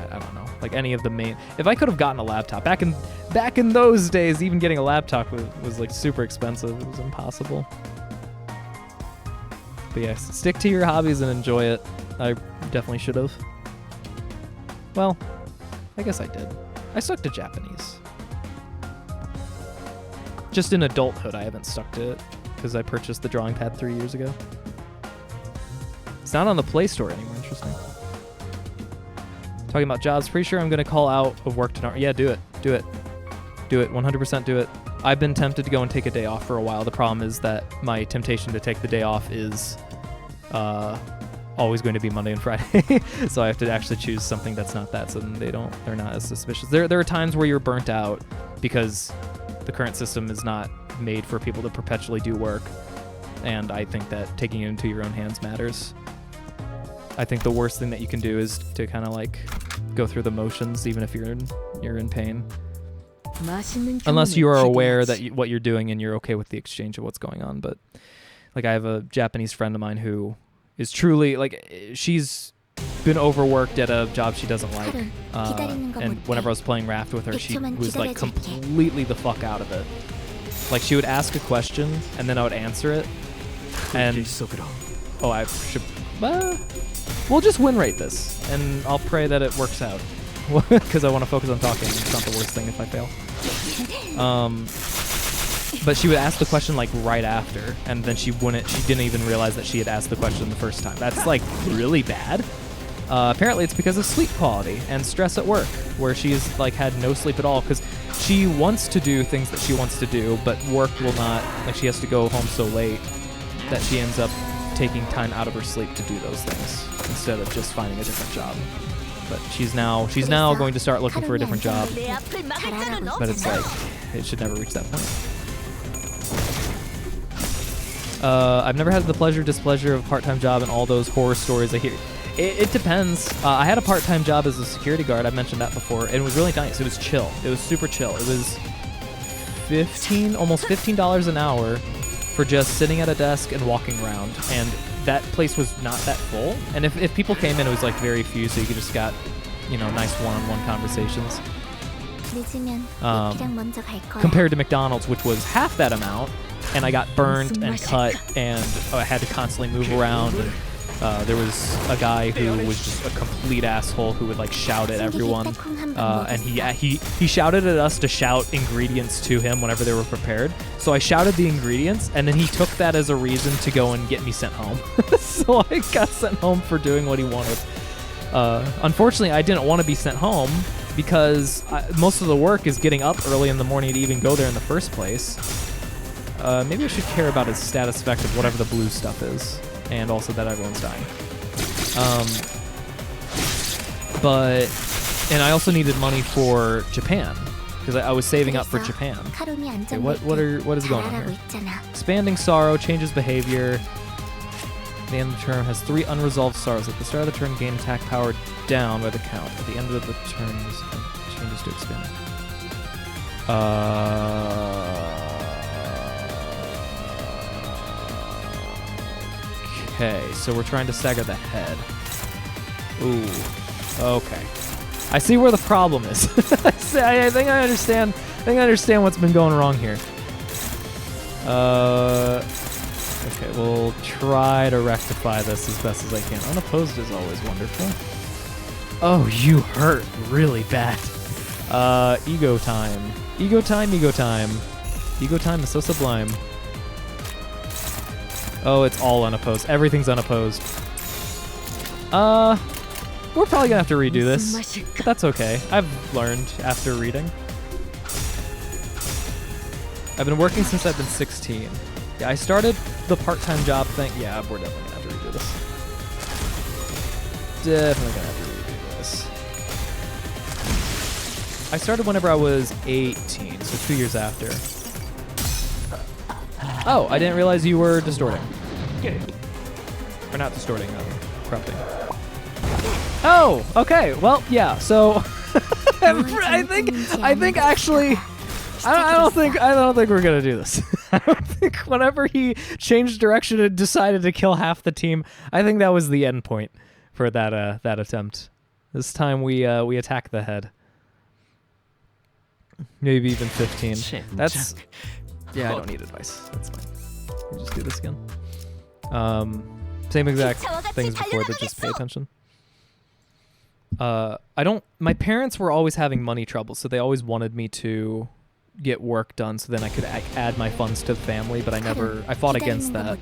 I don't know, like any of the main. If I could have gotten a laptop back in those days, even getting a laptop was like super expensive. It was impossible. But yes, stick to your hobbies and enjoy it. I definitely should have. Well, I guess I did. I stuck to Japanese. Just in adulthood, I haven't stuck to it because I purchased the drawing pad 3 years ago. It's not on the Play Store anymore. Interesting. Talking about jobs, pretty sure I'm going to call out of work tomorrow. Yeah, do it. Do it. Do it. 100% do it. I've been tempted to go and take a day off for a while. The problem is that my temptation to take the day off is always going to be Monday and Friday. So I have to actually choose something that's not that, so then they're not as suspicious. There are times where you're burnt out because the current system is not made for people to perpetually do work. And I think that taking it into your own hands matters. I think the worst thing that you can do is to kind of like go through the motions, even if you're in pain. Unless you are aware that what you're doing and you're okay with the exchange of what's going on. But like, I have a Japanese friend of mine who is truly like, she's been overworked at a job she doesn't like. And whenever I was playing Raft with her, she was like completely the fuck out of it. Like, she would ask a question and then I would answer it. And oh, I should. We'll just win rate this, and I'll pray that it works out. Because I want to focus on talking. It's not the worst thing if I fail. But she would ask the question like right after, and then she didn't even realize that she had asked the question the first time. That's like really bad. Apparently it's because of sleep quality and stress at work, where she's like had no sleep at all because she wants to do things that she wants to do, but work will not, like she has to go home so late that she ends up taking time out of her sleep to do those things instead of just finding a different job. But she's now going to start looking for a different job. But it's like, it should never reach that point. I've never had the pleasure, displeasure of a part-time job and all those horror stories I hear. It depends. I had a part-time job as a security guard. I mentioned that before. And it was really nice. It was chill. It was super chill. It was almost $15 an hour for just sitting at a desk and walking around. And that place was not that full. And if people came in, it was like very few, so you could just got, nice one-on-one conversations. Compared to McDonald's, which was half that amount, and I got burned and cut, and I had to constantly move around. And, There was a guy who was just a complete asshole who would like shout at everyone, and he shouted at us to shout ingredients to him whenever they were prepared. So I shouted the ingredients, and then he took that as a reason to go and get me sent home. So I got sent home for doing what he wanted. Unfortunately, I didn't want to be sent home because most of the work is getting up early in the morning to even go there in the first place. Maybe I should care about his status effect of whatever the blue stuff is, and also that everyone's dying. And I also needed money for Japan because I was saving up for Japan. Okay, what is going on here? Expanding sorrow changes behavior. The end of the turn has 3 unresolved sorrows. At the start of the turn, gain attack power down by the count. At the end of the turn, this changes to expand. Okay, so we're trying to stagger the head. Ooh, okay. I see where the problem is. I think I understand. I think I understand what's been going wrong here. Okay, we'll try to rectify this as best as I can. Unopposed is always wonderful. Oh, you hurt really bad. Ego time. Ego time, ego time. Ego time is so sublime. Oh, it's all unopposed. Everything's unopposed. We're probably gonna have to redo this. But that's okay. I've learned after reading. I've been working since I've been 16. Yeah, I started the part-time job thing. Yeah, we're definitely gonna have to redo this. Definitely gonna have to redo this. I started whenever I was 18, so 2 years after. Oh, I didn't realize you were distorting. Or not distorting, corrupting. Oh, okay. Well, yeah. So I think actually I don't think we're gonna do this. I don't think whenever he changed direction and decided to kill half the team, I think that was the end point for that attempt. This time we attack the head. Maybe even 15. That's yeah. I don't need advice. That's fine. We just do this again. Same exact things before, but just pay attention. My parents were always having money trouble, so they always wanted me to get work done so then I could add my funds to the family, but I fought against that.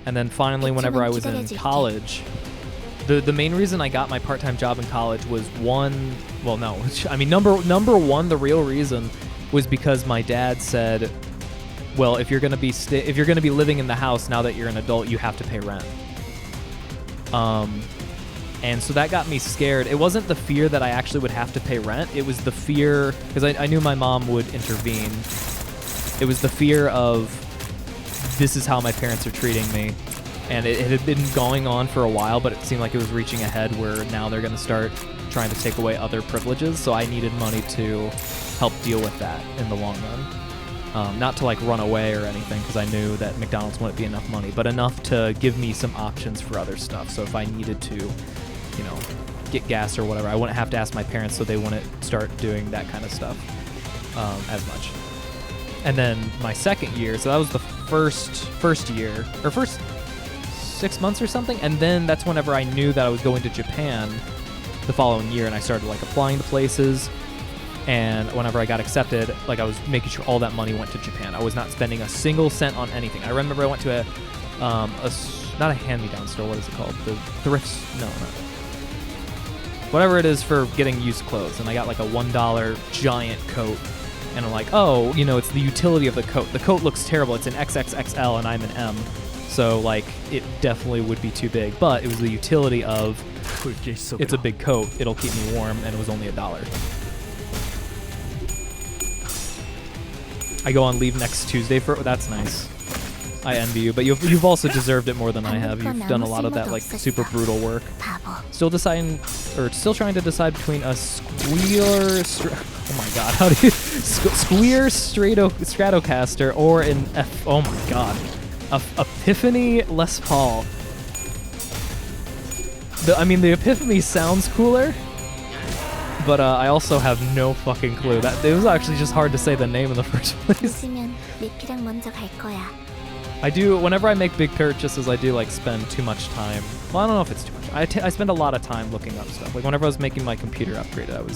And then finally, whenever I was in college, the main reason I got my part-time job in college was number one, the real reason was because my dad said, well, if you're gonna be living in the house now that you're an adult, you have to pay rent. And so that got me scared. It wasn't the fear that I actually would have to pay rent. It was the fear, because I knew my mom would intervene. It was the fear of, this is how my parents are treating me. And it had been going on for a while, but it seemed like it was reaching a head where now they're going to start trying to take away other privileges. So I needed money to help deal with that in the long run. Not to like run away or anything, because I knew that McDonald's wouldn't be enough money, but enough to give me some options for other stuff. So if I needed to, get gas or whatever, I wouldn't have to ask my parents, so they wouldn't start doing that kind of stuff as much. And then my second year, so that was the first year, or first 6 months or something, and then that's whenever I knew that I was going to Japan the following year, and I started like applying to places. And whenever I got accepted, like I was making sure all that money went to Japan. I was not spending a single cent on anything. I remember I went to not a hand-me-down store. What is it called? The thrifts? No, not. Whatever it is for getting used clothes. And I got like a $1 giant coat. And I'm like, oh, it's the utility of the coat. The coat looks terrible. It's an XXXL and I'm an M. So like it definitely would be too big. But it was the utility of, it's a big coat. It'll keep me warm. And it was only $1. I go on leave next Tuesday that's nice. I envy you, but you've also deserved it more than I have. You've done a lot of that like super brutal work. Still trying to decide between a Squeer Stratocaster or an Epiphany Les Paul. The Epiphany sounds cooler, but I also have no fucking clue. It was actually just hard to say the name in the first place. I do, whenever I make big purchases, I do like spend too much time. Well, I don't know if it's too much. I spend a lot of time looking up stuff. Like whenever I was making my computer upgrade, I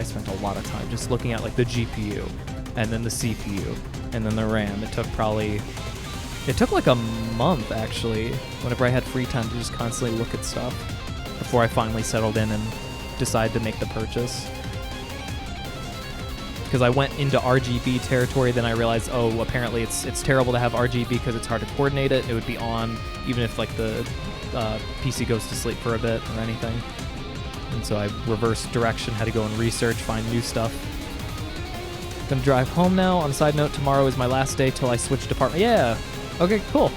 spent a lot of time just looking at like the GPU and then the CPU and then the RAM. It took like a month actually, whenever I had free time to just constantly look at stuff before I finally settled in and decided to make the purchase. Because I went into RGB territory, then I realized, oh, apparently it's terrible to have RGB because it's hard to coordinate it. It would be on even if like the PC goes to sleep for a bit or anything. And so I reversed direction, had to go and research, find new stuff. Gonna drive home now. On a side note, tomorrow is my last day till I switch department. Yeah. Okay, cool.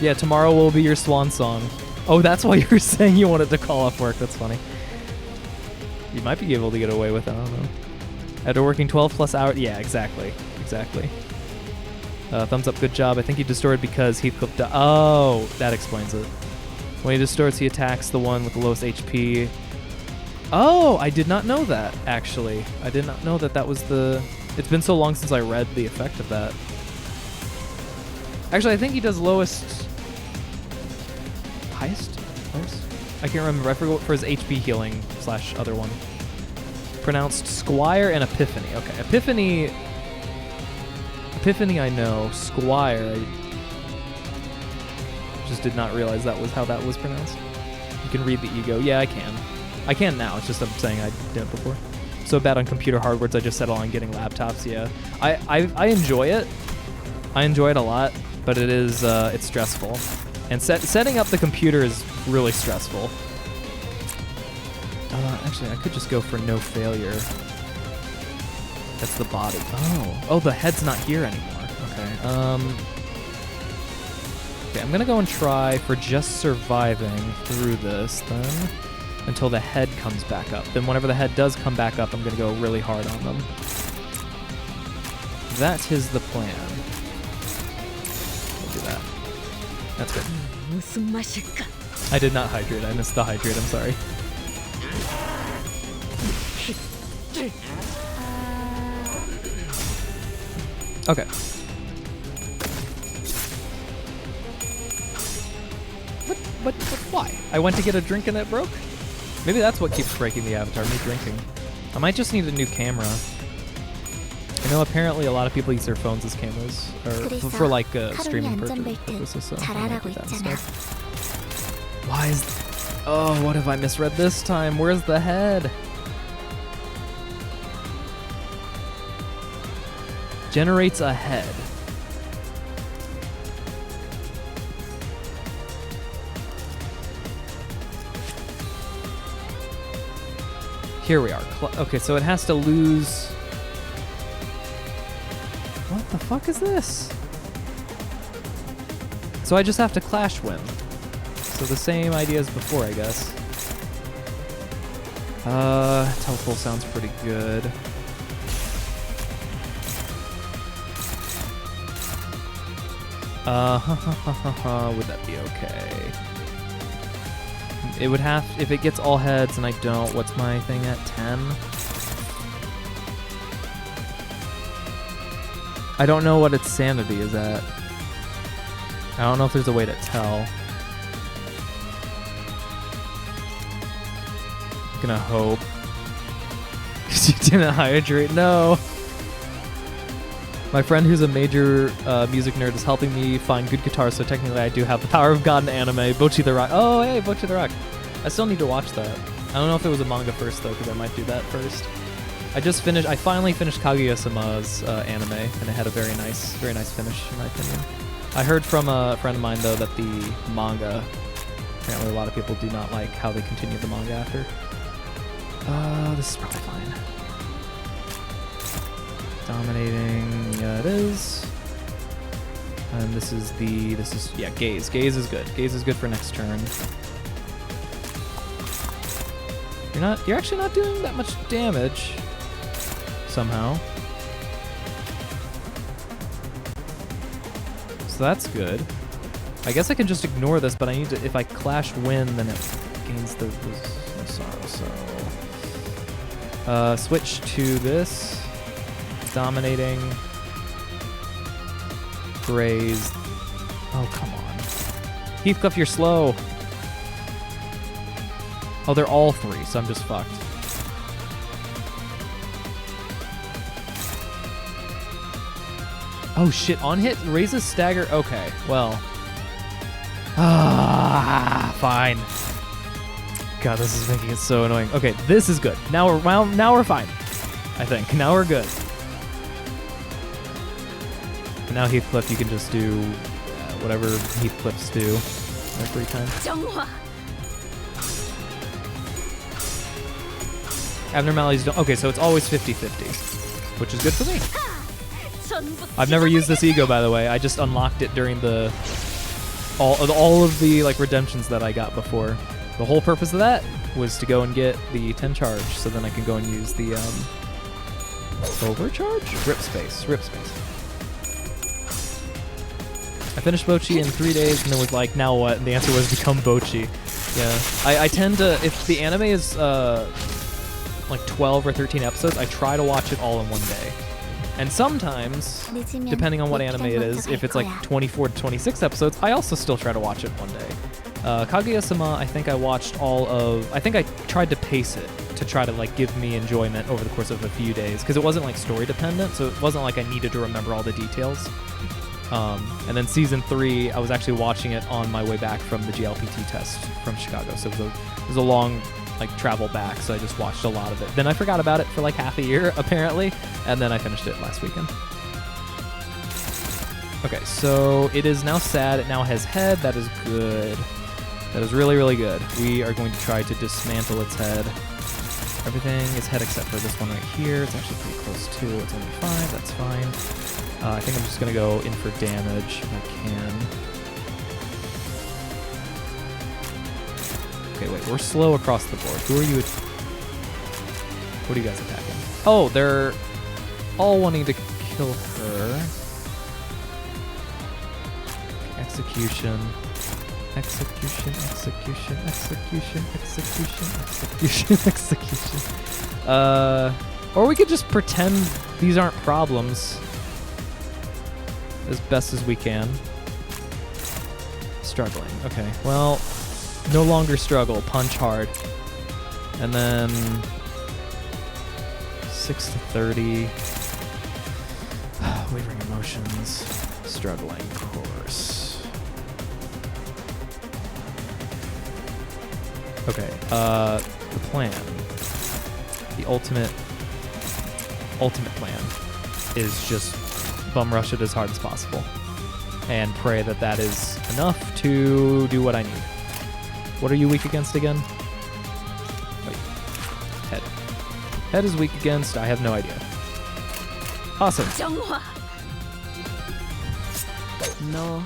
Yeah, tomorrow will be your swan song. Oh, that's why you were saying you wanted to call off work. That's funny. You might be able to get away with it. I don't know. After working 12 plus hours. Yeah, exactly. Exactly. Thumbs up, good job. I think he distorted because Heathcliff oh, that explains it. When he distorts, he attacks the one with the lowest HP. Oh, I did not know that, actually. I did not know that that was the... It's been so long since I read the effect of that. Actually, I think he does lowest... Highest? Lowest? I can't remember. I forgot for his HP healing / other one. Pronounced Squire and Epiphany. Okay, Epiphany I know. Squire, I just did not realize that was how that was pronounced. You can read the ego. Yeah, I can. I can now. It's just I'm saying I didn't before. So bad on computer hardwares, I just settle on getting laptops. Yeah, I enjoy it. I enjoy it a lot, but it is it's stressful, and setting up the computer is really stressful. Actually, I could just go for no failure. That's the body. Oh, the head's not here anymore. Okay. Okay, I'm gonna go and try for just surviving through this then, until the head comes back up. Then whenever the head does come back up, I'm gonna go really hard on them. That is the plan. We'll do that. That's good. I did not hydrate. I missed the hydrate. I'm sorry. Okay. What, why? I went to get a drink and it broke? Maybe that's what keeps breaking the avatar, me drinking. I might just need a new camera. I know apparently a lot of people use their phones as cameras, or for like streaming purposes, so I might do that instead. Why is... Oh, what have I misread this time? Where's the head? Generates a head. Here we are. Okay, so it has to lose... What the fuck is this? So I just have to clash win. So the same idea as before, I guess. Teleport sounds pretty good. Would that be okay? It would have, if it gets all heads and I don't, what's my thing at 10? I don't know what its sanity is at. I don't know if there's a way to tell. I'm gonna hope. Because you didn't hydrate, no! My friend who's a major music nerd is helping me find good guitars, so technically I do have the power of God in anime. Bocchi the Rock. Oh, hey, Bocchi the Rock. I still need to watch that. I don't know if it was a manga first, though, because I might do that first. I finally finished Kaguya-sama's anime, and it had a very nice finish, in my opinion. I heard from a friend of mine, though, that the manga, apparently a lot of people do not like how they continue the manga after. This is probably fine. Dominating, yeah, it is. And this is yeah, Gaze. Gaze is good. Gaze is good for next turn. You're actually not doing that much damage. Somehow. So that's good. I guess I can just ignore this, but I need to, if I clash win, then it gains the sorrow, so. Switch to this. Dominating. Graze. Oh, come on. Heathcliff, you're slow. Oh, they're all 3, so I'm just fucked. Oh shit, on hit raises stagger. Okay, well. Fine. God, this is making it so annoying. Okay, this is good. Now we're fine. I think. Now we're good. And now Heathcliff, you can just do whatever Heathcliffs do every time. Abnormalities don't. Okay, so it's always 50-50, which is good for me. I've never used this ego, by the way. I just unlocked it during all of the like redemptions that I got before. The whole purpose of that was to go and get the 10 charge, so then I can go and use the overcharge? Rip space. I finished Bochi in 3 days and then was like, now what? And the answer was become Bochi. Yeah. I tend to, if the anime is like 12 or 13 episodes, I try to watch it all in one day. And sometimes, depending on what anime it is, if it's like 24 to 26 episodes, I also still try to watch it one day. Kaguya-sama, I think I watched I think I tried to pace it to try to like give me enjoyment over the course of a few days, because it wasn't like story dependent, so it wasn't like I needed to remember all the details. And then season 3, I was actually watching it on my way back from the GLPT test from Chicago, so it was a long like travel back, so I just watched a lot of it. Then I forgot about it for like half a year apparently, and then I finished it last weekend. Okay, so it is now sad. It now has head. That is good. That is really, really good. We are going to try to dismantle its head. Everything is head except for this one right here. It's actually pretty close too. It's only 5. That's fine. I think I'm just going to go in for damage if I can. Okay, wait. We're slow across the board. Who are you? What are you guys attacking? Oh, they're all wanting to kill her. Okay, execution. Execution. Or we could just pretend these aren't problems as best as we can. Struggling. Okay, well, no longer struggle. Punch hard. And then 6 to 30. Wavering emotions. Struggling course. Okay, the plan. The ultimate plan is just bum rush it as hard as possible and pray that that is enough to do what I need. What are you weak against again? Wait. Head. Head is weak against, I have no idea. Awesome. No.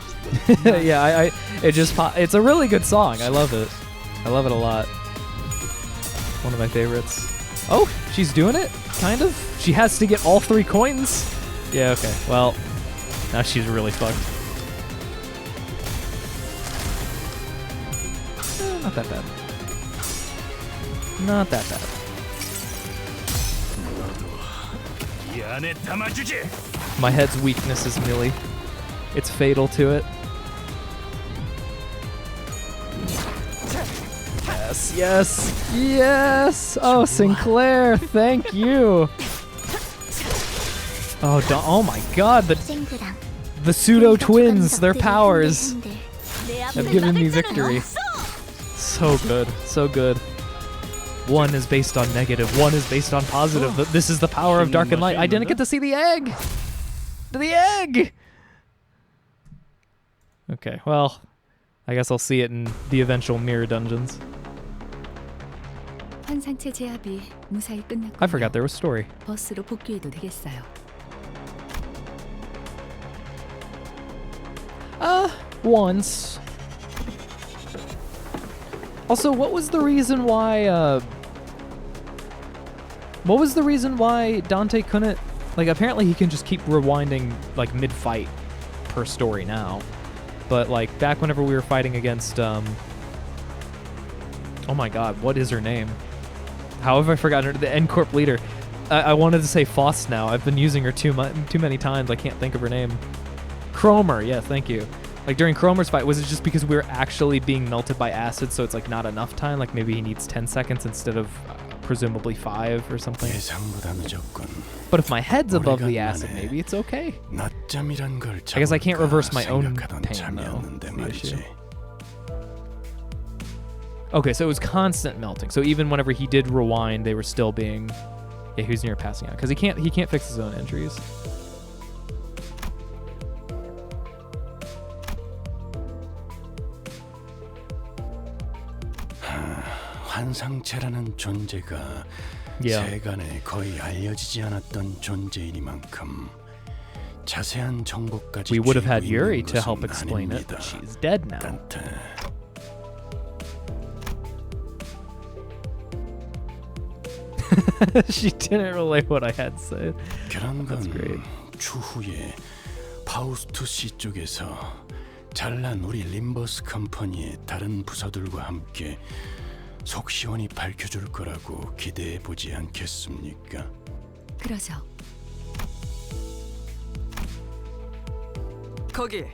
Yeah, it's a really good song. I love it. I love it a lot. One of my favorites. Oh, she's doing it? Kind of? She has to get all 3 coins? Yeah, okay. Well, now she's really fucked. Not that bad. Not that bad. My head's weakness is melee. It's fatal to it. Yes. Oh, Sinclair, thank you. Oh my God, the pseudo twins, their powers have given me victory. So good, so good. One is based on negative, one is based on positive. This is the power of dark and light. I didn't get to see the egg. The egg. Okay, well, I guess I'll see it in the eventual mirror dungeons. 환상체 제압이 무사히 끝났고 I forgot there was story. 버스로 복귀해도 되겠어요. Once. Also, what was the reason why Dante couldn't, like, apparently he can just keep rewinding like mid-fight per story now. But like back whenever we were fighting against oh my God, what is her name? How have I forgotten her? The N Corp leader. I wanted to say Faust now. I've been using her too many times. I can't think of her name. Cromer. Yeah, thank you. Like during Cromer's fight, was it just because we're actually being melted by acid, so it's like not enough time? Like maybe he needs 10 seconds instead of presumably 5 or something? But if my head's above the acid, maybe it's okay. I guess I can't reverse my own pain, though. That's the issue. Okay, so it was constant melting. So even whenever he did rewind, they were still being... Yeah, he was near passing out. Because he can't fix his own injuries. 환상체라는 존재가 세간에 거의 알려지지 않았던 존재이니만큼 자세한 정보까지 We would have had 쥐고 Yuri 있는 to help 것은 explain it, but she's dead now. She didn't relay what I had said. 그런 That's great. 건 추후에 파우스투시 쪽에서 잘난 우리 림버스 컴퍼니의 다른 부서들과 함께 속 시원히 밝혀줄 거라고 기대해 보지 않겠습니까? 그러죠. 거기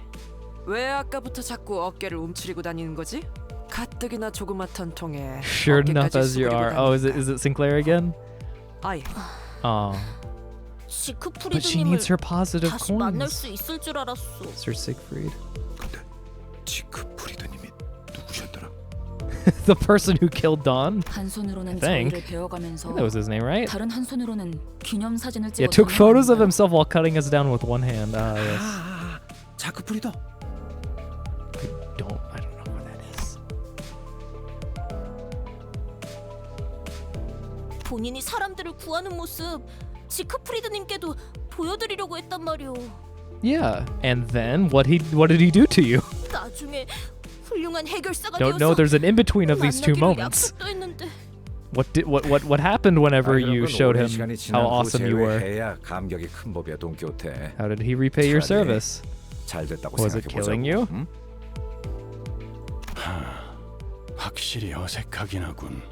왜 아까부터 자꾸 어깨를 움츠리고 다니는 거지? 가뜩이나 조그맣던 통에 Sure enough as you are. Oh, is it Sinclair again? 아이. Oh. But she needs her positive 다시 만날 coins. 수 있을 줄 알았어. Sir Siegfried. 근데 지크프리드님이 누구셨더라? The person who killed Dawn? 한 손으로는 I think. 저희를 베어가면서 That was his name, right? 다른 한 손으로는 기념 사진을 Yeah, 찍었던 took photos of himself while cutting us down with one hand. Ah, yes. 자크프리더. I don't know what that is. 본인이 사람들을 구하는 모습 지크프리드님께도 보여드리려고 했단 말이오. Yeah, and then what did he do to you? 나중에 훌륭한 해결사가 Don't know. There's an in between of these two moments. 약속도 했는데. What happened whenever you showed him how awesome you were? 해야 감격이 큰 법이야, 돈키호테. How did he repay your service? 잘 됐다고 Was it killing you? 응? 확실히 어색하긴 하군.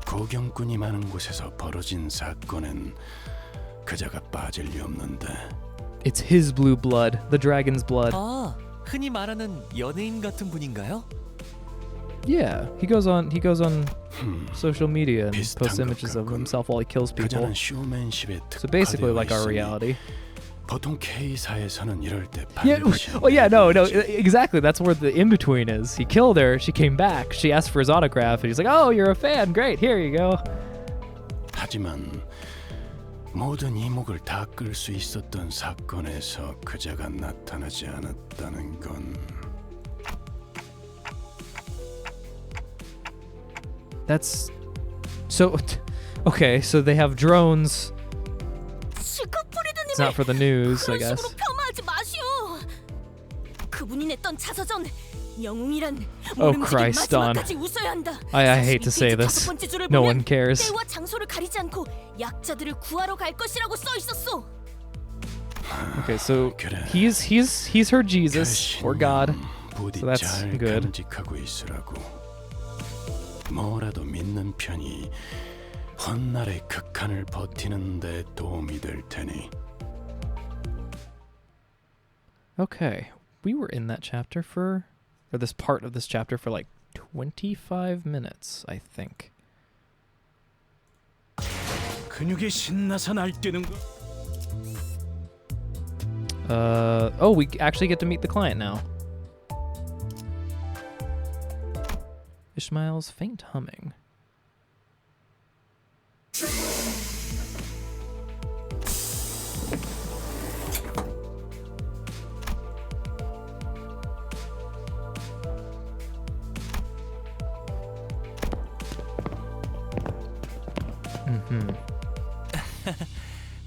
고경꾼이 많은 곳에서 벌어진 사건엔 그자가 빠질 리 없는데. It's his blue blood, the dragon's blood. 아, 흔히 말하는 연예인 같은 분인가요? Yeah, he goes on social media and posts images of himself while he kills people. So basically like our reality. 보통 K사에서는 이럴 때 Yeah, 반드시 well, yeah, no, exactly. That's where the in between is. He killed her. She came back. She asked for his autograph, and he's like, "Oh, you're a fan. Great. Here you go." 하지만 모든 이목을 다 끌 수 있었던 사건에서 그자가 나타나지 않았다는 건 That's so. Okay, so they have drones. It's not for the news, I guess. 폄하하지 마시오. 그분이 냈던 자서전 영웅이란 Oh 모름지기 Christ, Dawn. 마지막까지 웃어야 한다. I hate to say this. No one cares. 때와 장소를 가리지 않고 약자들을 구하러 갈 것이라고 써 있었어. Okay, so he's her Jesus or God. So that's good. 간직하고 있으라고. 뭐라도 믿는 편이 헛날의 극한을 버티는 데 도움이 될 테니. Okay, we were in that chapter or this part of this chapter for like 25 minutes, I think. 근육이 신나서 날뛰는 거. Oh, we actually get to meet the client now. Ishmael's faint humming.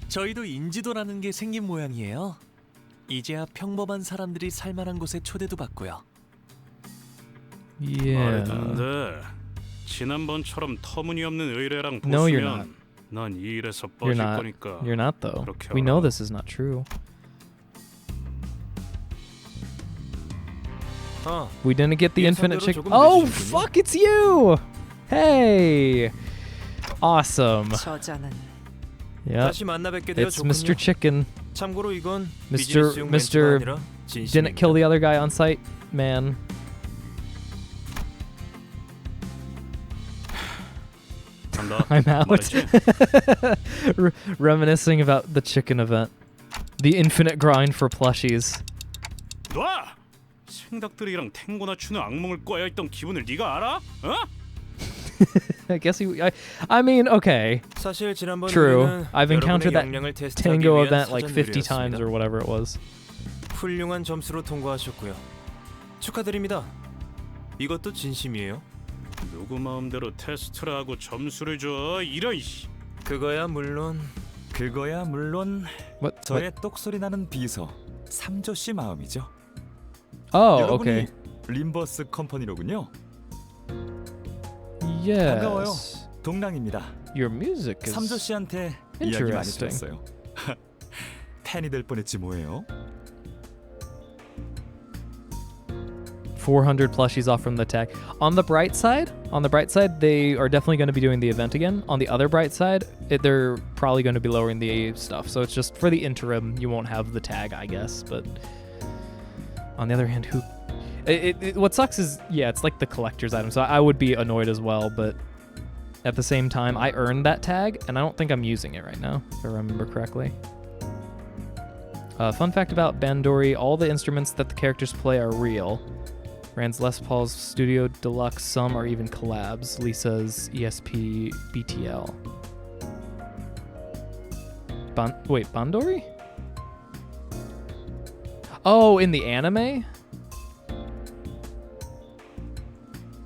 저희도 인지도라는 게 생긴 모양이에요. 이제야 평범한 사람들이 살만한 곳에 초대도 받고요. Yeah. 말했는데 지난번처럼 터무니없는 의뢰랑 No, you're not. 보수면 난 이 일에서 You're 빠질 not. 거니까. You're not though. 그렇게 We 알아. know this is not true. We didn't get the infinite chick. Oh, fuck, it's you! Hey! Awesome. 저자는 Yeah. 다시 만나 뵙게 되어 It's 좋군요. Mr. Chicken. 참고로 이건 Mr. 비즈니스용 멘트가 아니라 didn't kill the other guy on sight, man. I'm out. Reminiscing about the chicken event. The infinite grind for plushies. 놔! 생닭들이랑 탱고나 추는 악몽을 꿔야했던 기분을 네가 알아? 어? I guess I mean, okay. 사실 지난번 True. I've encountered that 역량을 테스트하기 tango 위한 event like 50 사전 times or whatever it was. 훌륭한 점수로 통과하셨고요. 축하드립니다. 이것도 진심이에요? 누구 마음대로 테스트를 하고 점수를 줘. 이런 씨. 그거야 물론 저의 똑소리 나는 비서 삼조 씨 마음이죠. Oh, 여러분이 okay. 림버스 컴퍼니로군요. Yes. 반가워요. 동랑입니다. Your music is 삼조 씨한테 이야기 많이 interesting. 들었어요. 팬이 될 뻔했지 뭐예요. 400 plushies off from the tag. On the bright side, they are definitely going to be doing the event again. On the other bright side, they're probably going to be lowering the stuff. So it's just for the interim, you won't have the tag, I guess. But on the other hand, what sucks is, yeah, it's like the collector's item. So I would be annoyed as well. But at the same time, I earned that tag, and I don't think I'm using it right now, if I remember correctly. Fun fact about Bandori, all the instruments that the characters play are real. Rand's Les Paul's Studio Deluxe, some are even collabs. Lisa's ESP BTL. Wait, Bandori? Oh, in the anime?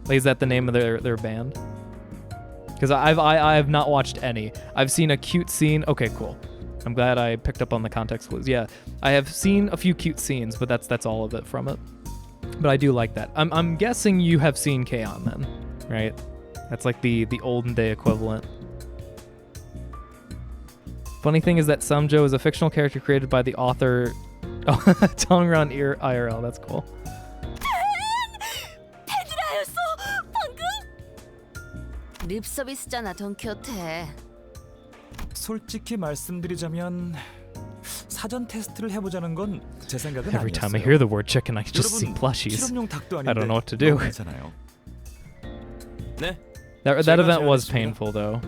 Like, is that the name of their band? Because I have not watched any. I've seen a cute scene. Okay, cool. I'm glad I picked up on the context clues. Yeah, I have seen a few cute scenes, but that's all of it from it. But I do like that. I'm guessing you have seen K-On! Then, right? That's like the olden day equivalent. Funny thing is that Samjo is a fictional character created by the author Tongran IRL. That's cool. 헤드라였어 방금? 립 서비스잖아, 돈키호테. 솔직히 말씀드리자면 사전 테스트를 해보자는 건 제 생각은 Every 아니었어요. time I hear the word chicken, I just see plushies. 실험용 닭도 아닌데 I don't know what to do. 네. That event was painful though.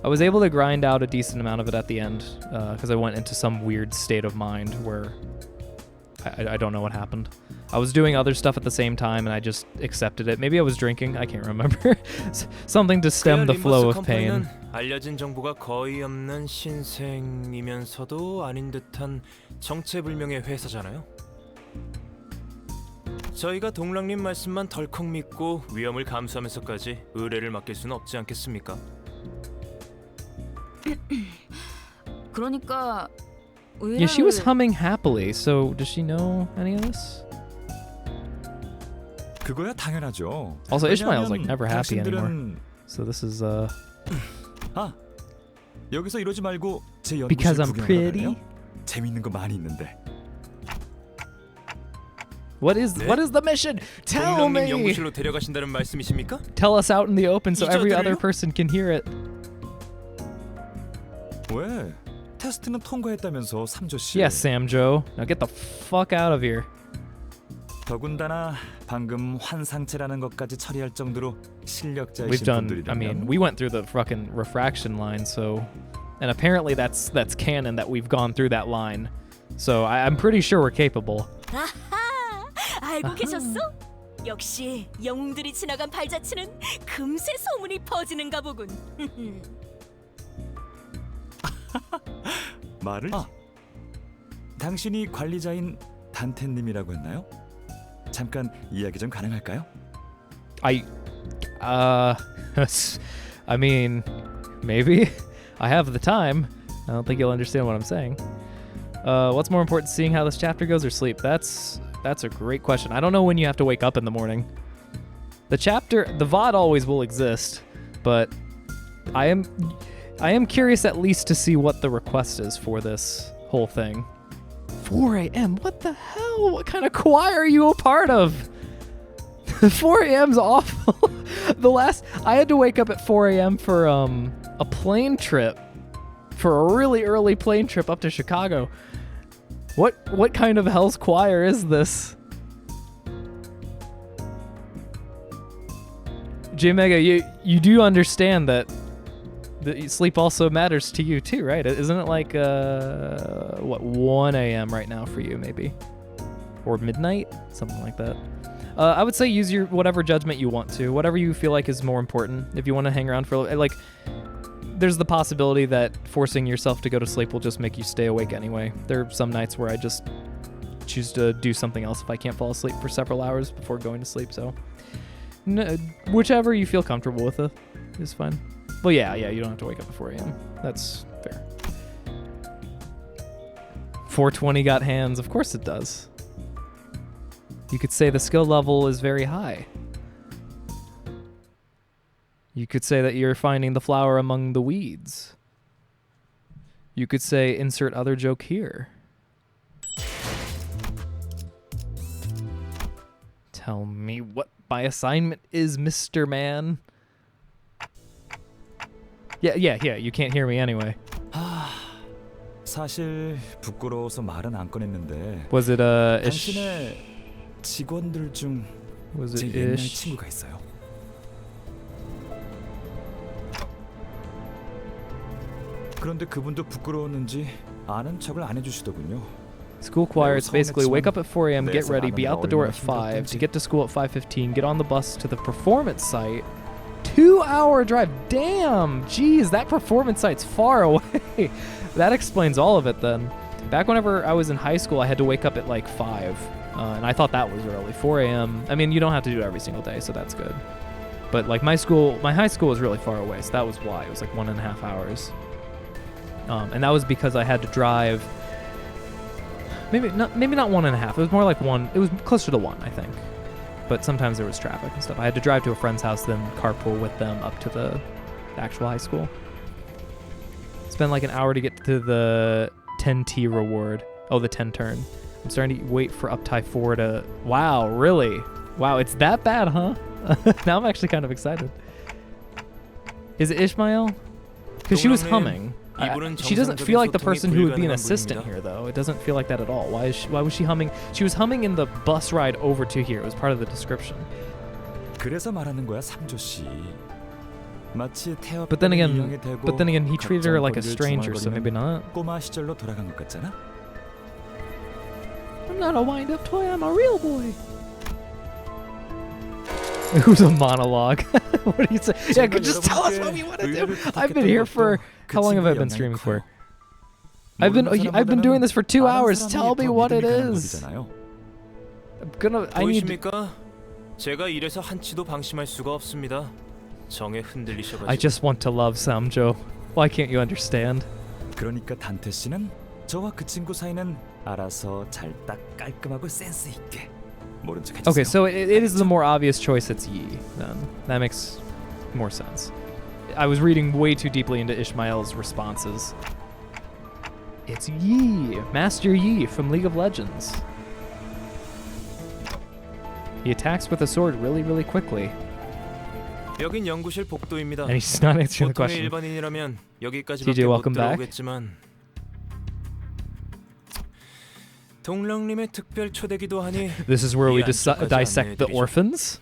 I was able to grind out a decent amount of it at the end because I went into some weird state of mind where I don't know what happened. I was doing other stuff at the same time and I just accepted it. Maybe I was drinking. I can't remember. Something to stem the flow of pain. 알려진 정보가 거의 없는 신생이면서도 아닌 듯한 정체불명의 회사잖아요. 저희가 동랑님 말씀만 덜컥 믿고 위험을 감수하면서까지 의뢰를 맡길 수는 없지 않겠습니까? 그러니까 Yeah, she was humming happily. So does she know any of this? 그거야 당연하죠. Also, Ishmael's like never happy 당신들은... anymore. So this is 여기서 이러지 말고 제 연구실 Because I'm 구경하러 pretty? 갈래요? 재밌는 거 많이 있는데. What is the mission? Tell me. 연구실로 데려가신다는 말씀이십니까? Tell us out in the open so every other person can hear it. 왜? 테스트는 통과했다면서 삼조 씨. Yes, Samjo. Now get the fuck out of here. 더군다나 방금 환상체라는 것까지 처리할 정도로 실력자이신 We've done. 분들이라면. I mean, we went through the fucking refraction line, so, and apparently that's canon that we've gone through that line. So I'm pretty sure we're capable. 아하, 알고 계셨어? 역시 영웅들이 지나간 발자취는 금세 소문이 퍼지는가 보군. 말을? 당신이 관리자인 단테님이라고 했나요? 잠깐 이야기 좀 가능할까요? I mean, maybe. I have the time. I don't think you'll understand what I'm saying. What's more important, seeing how this chapter goes or sleep? That's a great question. I don't know when you have to wake up in the morning. The VOD always will exist, but I am curious at least to see what the request is for this whole thing. 4 a.m. What the hell? What kind of choir are you a part of? 4 a.m.'s awful. I had to wake up at 4 a.m. for a plane trip, for a really early plane trip up to Chicago. What kind of hell's choir is this? J Mega, you do understand that sleep also matters to you too, right? Isn't it like 1 a.m. right now for you, maybe, or midnight, something like that? I would say use your whatever judgment you want to, whatever you feel like is more important. If you want to hang around for like, there's the possibility that forcing yourself to go to sleep will just make you stay awake anyway. There are some nights where I just choose to do something else if I can't fall asleep for several hours before going to sleep. So, whichever you feel comfortable with is fine. Well, yeah, you don't have to wake up at 4 a.m. That's fair. 420 got hands. Of course it does. You could say the skill level is very high. You could say that you're finding the flower among the weeds. You could say insert other joke here. Tell me what my assignment is, Mr. Man. Yeah, you can't hear me anyway. 사실 부끄러워서 말은 안 꺼냈는데. Was it 당신의 직원들 중 Was 제 it 옛날 ish? 친구가 있어요. 그런데 그분도 부끄러웠는지 아는 척을 안 해주시더군요. School choir, it's basically wake up at 4 a.m., get ready, be out the door at 5, to get to school at 5:15, get on the bus to the performance site. 2-hour drive. Damn, geez, that performance site's far away. That explains all of it then. Back whenever I was in high school, I had to wake up at like 5, and I thought that was early. 4 a.m. I mean, you don't have to do it every single day, so that's good. But like my high school was really far away, so that was why. It was like 1.5 hours. And that was because I had to drive. Maybe not 1.5. It was more like 1. It was closer to 1, I think. But sometimes there was traffic and stuff. I had to drive to a friend's house, then carpool with them up to the actual high school. Spend like an hour to get to the 10T reward. Oh, the 10 turn. I'm starting to wait for Uptie 4 to... Wow, really? Wow, it's that bad, huh? Now I'm actually kind of excited. Is it Ishmael? Because she was humming. She doesn't feel like the person who would be an assistant here, though. It doesn't feel like that at all. Why was she humming? She was humming in the bus ride over to here. It was part of the description. 그래서 말하는 거야, 삼조 씨. 마치 태엽 But then again, he treated her like a stranger, so maybe not. 꼬마 시절로 돌아간 것 같잖아. I'm not a wind-up toy. I'm a real boy. It was a monologue. What do you say? Yeah, just tell us what we want to do. I've been here for... How long have I been streaming for? I've been doing this for 2 hours. Tell me what it is. I need... 보이십니까? 제가 이래서 한치도 방심할 수가 없습니다. 정에 흔들리셔가지고. I just want to love Samjo. Why can't you understand? 그러니까 단테 씨는 저와 그 친구 사이는 알아서 잘 딱 깔끔하고 센스 있게. Okay, so it is the more obvious choice. It's Yi, then. That makes more sense. I was reading way too deeply into Ishmael's responses. It's Yi, Master Yi from League of Legends. He attacks with a sword really, really quickly. 여긴 연구실 복도입니다. And he's not answering the question. 일반인이라면 여기까지밖에 TJ, 못 welcome back. 들어오겠지만 동랑님의 특별 초대기도 하니 This is where we dissect the orphans?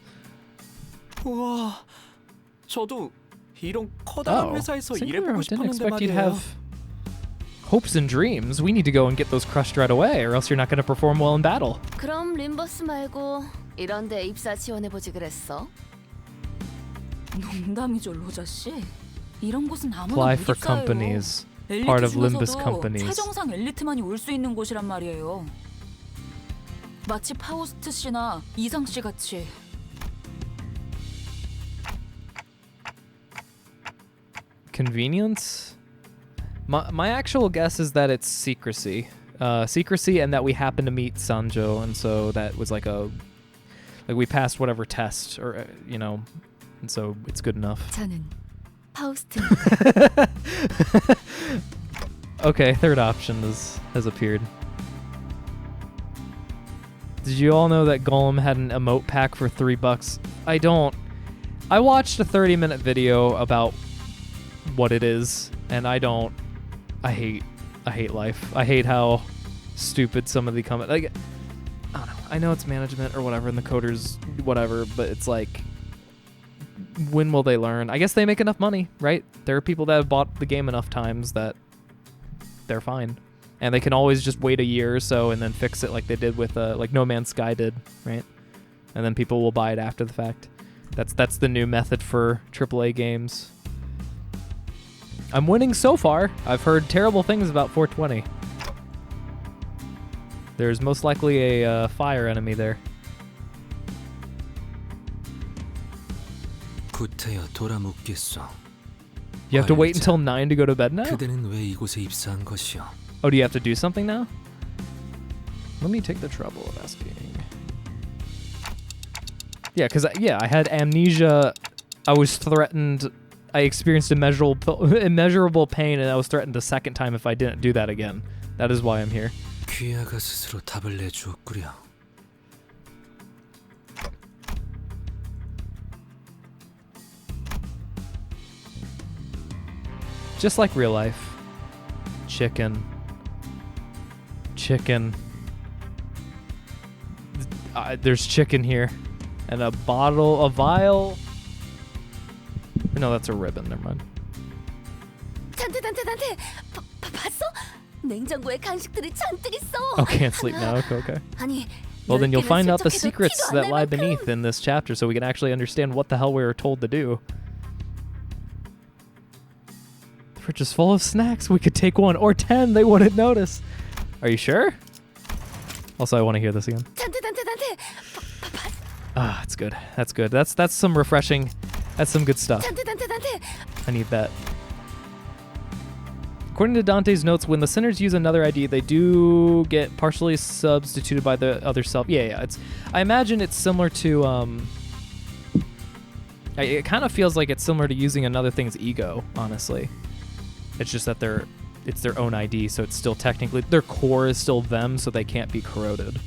우와, 저도 이런 커다란 회사에서 일해보고 didn't 싶었는데 expect you'd 말이에요. have hopes and dreams. We need to go and get those crushed right away, or else you're not going to perform well in battle. 그럼 림버스 말고 이런 데 입사 지원해보지 그랬어? 농담이죠, 로자 씨. 이런 곳은 아무나 Apply 못 for 입사해요. companies. Part of Limbus companies. 최정상 엘리트만이 올 수 있는 곳이란 말이에요. 마치 파우스트 씨나 이상 씨 같이. Convenience? My actual guess is that it's secrecy. Secrecy, and that we happen to meet Sanjo, and so that was like we passed whatever test, or and so it's good enough. 저는 파우스트. Okay, third option has appeared. Did you all know that Golem had an emote pack for $3? I don't. I watched a 30-minute video about what it is, and I hate life. I hate how stupid some of the comment. Like, I don't know. I know it's management or whatever, and the coders, whatever, but it's like, when will they learn? I guess they make enough money, right? There are people that have bought the game enough times that they're fine. And they can always just wait a year or so and then fix it like they did with, like No Man's Sky did, right? And then people will buy it after the fact. That's the new method for AAA games. I'm winning so far. I've heard terrible things about 420. There's most likely a fire enemy there. 구태여 돌아묻겠소. You have to wait until 9 to go to bed now? 그대는 왜 이곳에 입사한 것이오? Oh, do you have to do something now? Let me take the trouble of asking. Yeah, because I had amnesia. I was threatened. I experienced immeasurable pain, and I was threatened a second time if I didn't do that again. That is why I'm here. 귀하가 스스로 답을 내주었구려. Just like real life. Chicken. There's chicken here. And a vial. No, that's a ribbon. Never mind. 단테 봤어? 냉장고에 간식들이 잔뜩 있어. Oh, can't sleep now. Okay. 아니, Well, then you'll find out the secrets that lie beneath in this chapter, so we can actually understand what the hell we were told to do. The fridge is full of snacks. We could take 1 or 10. They wouldn't notice. Are you sure? Also, I want to hear this again. 단테 Ah, it's good. That's good. That's some refreshing. That's some good stuff. I need that. According to Dante's notes, when the sinners use another ID, they do get partially substituted by the other self. Yeah. I imagine it's similar to. It kind of feels like it's similar to using another thing's ego. Honestly, it's just that it's their own ID, so it's still technically their core is still them, so they can't be corroded.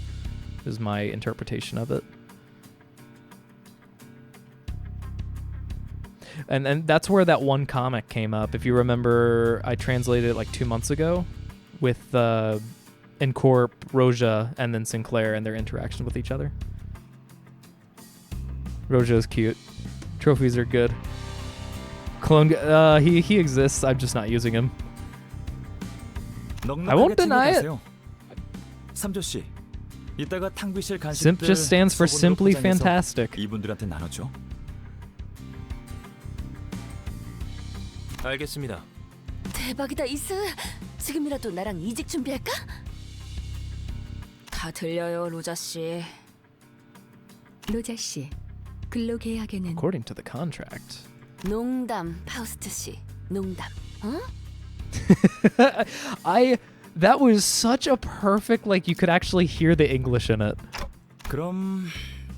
Is my interpretation of it. And that's where that one comic came up. If you remember, I translated it like 2 months ago with in Corp, Roja, and then Sinclair and their interaction with each other. Roja's cute. Trophies are good. Clone, he exists. I'm just not using him. I won't deny it. Simp just stands for simply fantastic. 이분들한테 나눠줘. 알겠습니다. 대박이다, 이스. 지금이라도 나랑 이직 준비할까? 다 들려요, 로자 씨. 로자 씨, 근로 계약에는 According to the contract. 농담, 파우스트 씨. 농담. 어? That was such a perfect, like, you could actually hear the English in it. 그럼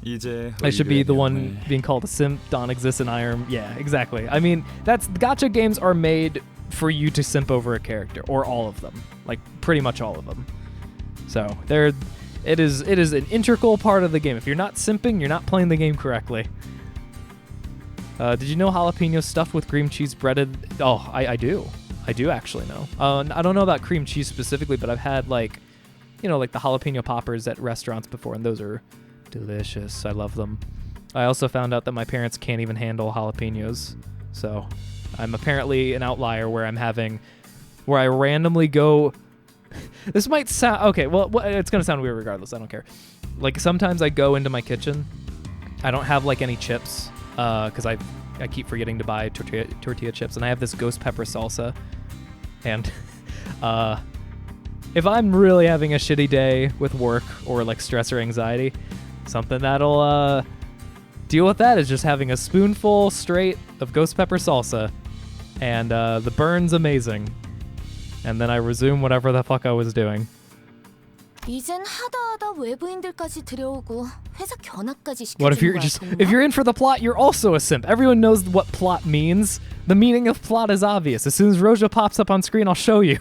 이제 I should be the one being called a simp. Don exists and I am. Yeah, exactly. I mean, gacha games are made for you to simp over a character, or all of them, like pretty much all of them. So it is an integral part of the game. If you're not simping, you're not playing the game correctly. Did you know jalapeno stuffed with cream cheese breaded? Oh, I do. I do actually know. I don't know about cream cheese specifically, but I've had like the jalapeno poppers at restaurants before, and those are delicious. I love them. I also found out that my parents can't even handle jalapenos, so I'm apparently an outlier where I randomly go. This might sound okay. Well, it's gonna sound weird regardless. I don't care. Like sometimes I go into my kitchen. I don't have like any chips because I keep forgetting to buy tortilla chips, and I have this ghost pepper salsa. And if I'm really having a shitty day with work or like stress or anxiety, something that'll deal with that is just having a spoonful straight of ghost pepper salsa, and the burn's amazing. And then I resume whatever the fuck I was doing. 이젠 하다 외부인들까지 들여오고 회사 견학까지 시켜주는 What if you're if you're in for the plot, you're also a simp. Everyone knows what plot means. The meaning of plot is obvious. As soon as Roja pops up on screen, I'll show you.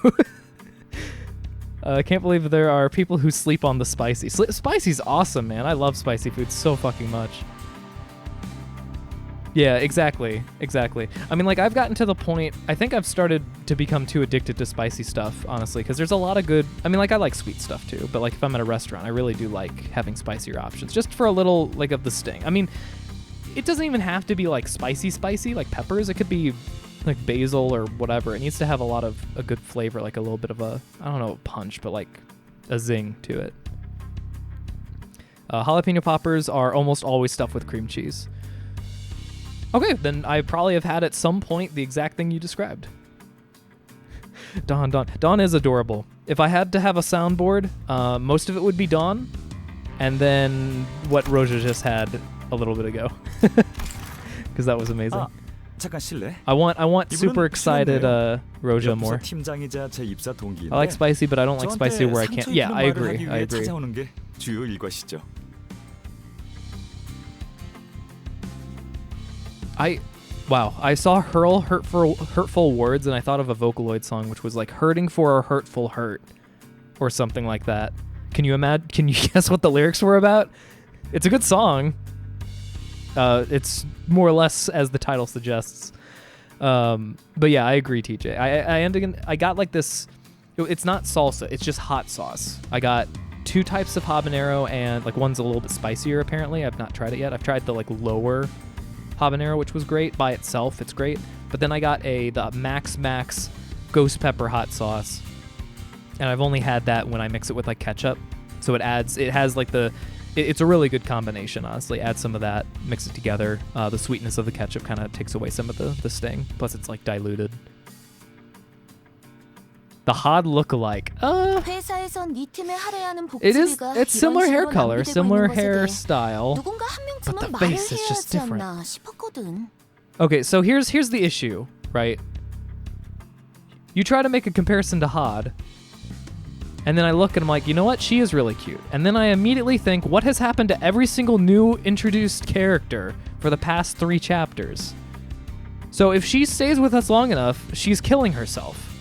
I can't believe there are people who sleep on the spicy. Spicy's awesome, man. I love spicy food so fucking much. Yeah, exactly. I mean, like, I've gotten to the point, I think I've started to become too addicted to spicy stuff, honestly, because there's a lot of good, I mean, like, I like sweet stuff too, but like if I'm at a restaurant, I really do like having spicier options, just for a little, like, of the sting. I mean, it doesn't even have to be like spicy, like peppers. It could be like basil or whatever. It needs to have a good flavor, like a little bit of a, I don't know, punch, but like a zing to it. Jalapeno poppers are almost always stuffed with cream cheese. Okay, then I probably have had at some point the exact thing you described. Dawn is adorable. If I had to have a soundboard, most of it would be Dawn, and then what Roja just had a little bit ago, because that was amazing. 잠깐 실례. I want super excited Roja more. 팀장이자 제 입사 동기인데. I like spicy, but I don't like spicy where I can't. Yeah, I agree. 찾아오는 게 주요 일과시죠. I saw Hurl hurtful words, and I thought of a Vocaloid song, which was like hurting for a hurtful hurt, or something like that. Can you guess what the lyrics were about? It's a good song. It's more or less as the title suggests. But yeah, I agree, TJ. I got like this. It's not salsa. It's just hot sauce. I got 2 types of habanero, and like one's a little bit spicier. Apparently, I've not tried it yet. I've tried the like lower habanero, which was great by itself. It's great. But then I got the Max ghost pepper hot sauce, and I've only had that when I mix it with like ketchup. So it has like it's a really good combination, honestly. Add some of that, mix it together. The sweetness of the ketchup kind of takes away some of the sting. Plus it's like diluted. The Hod lookalike. It's similar hair color, similar hairstyle, but the face is just different. Okay, so here's the issue, right? You try to make a comparison to Hod, and then I look and I'm like, you know what? She is really cute. And then I immediately think, what has happened to every single new introduced character for the past 3 chapters? So if she stays with us long enough, she's killing herself.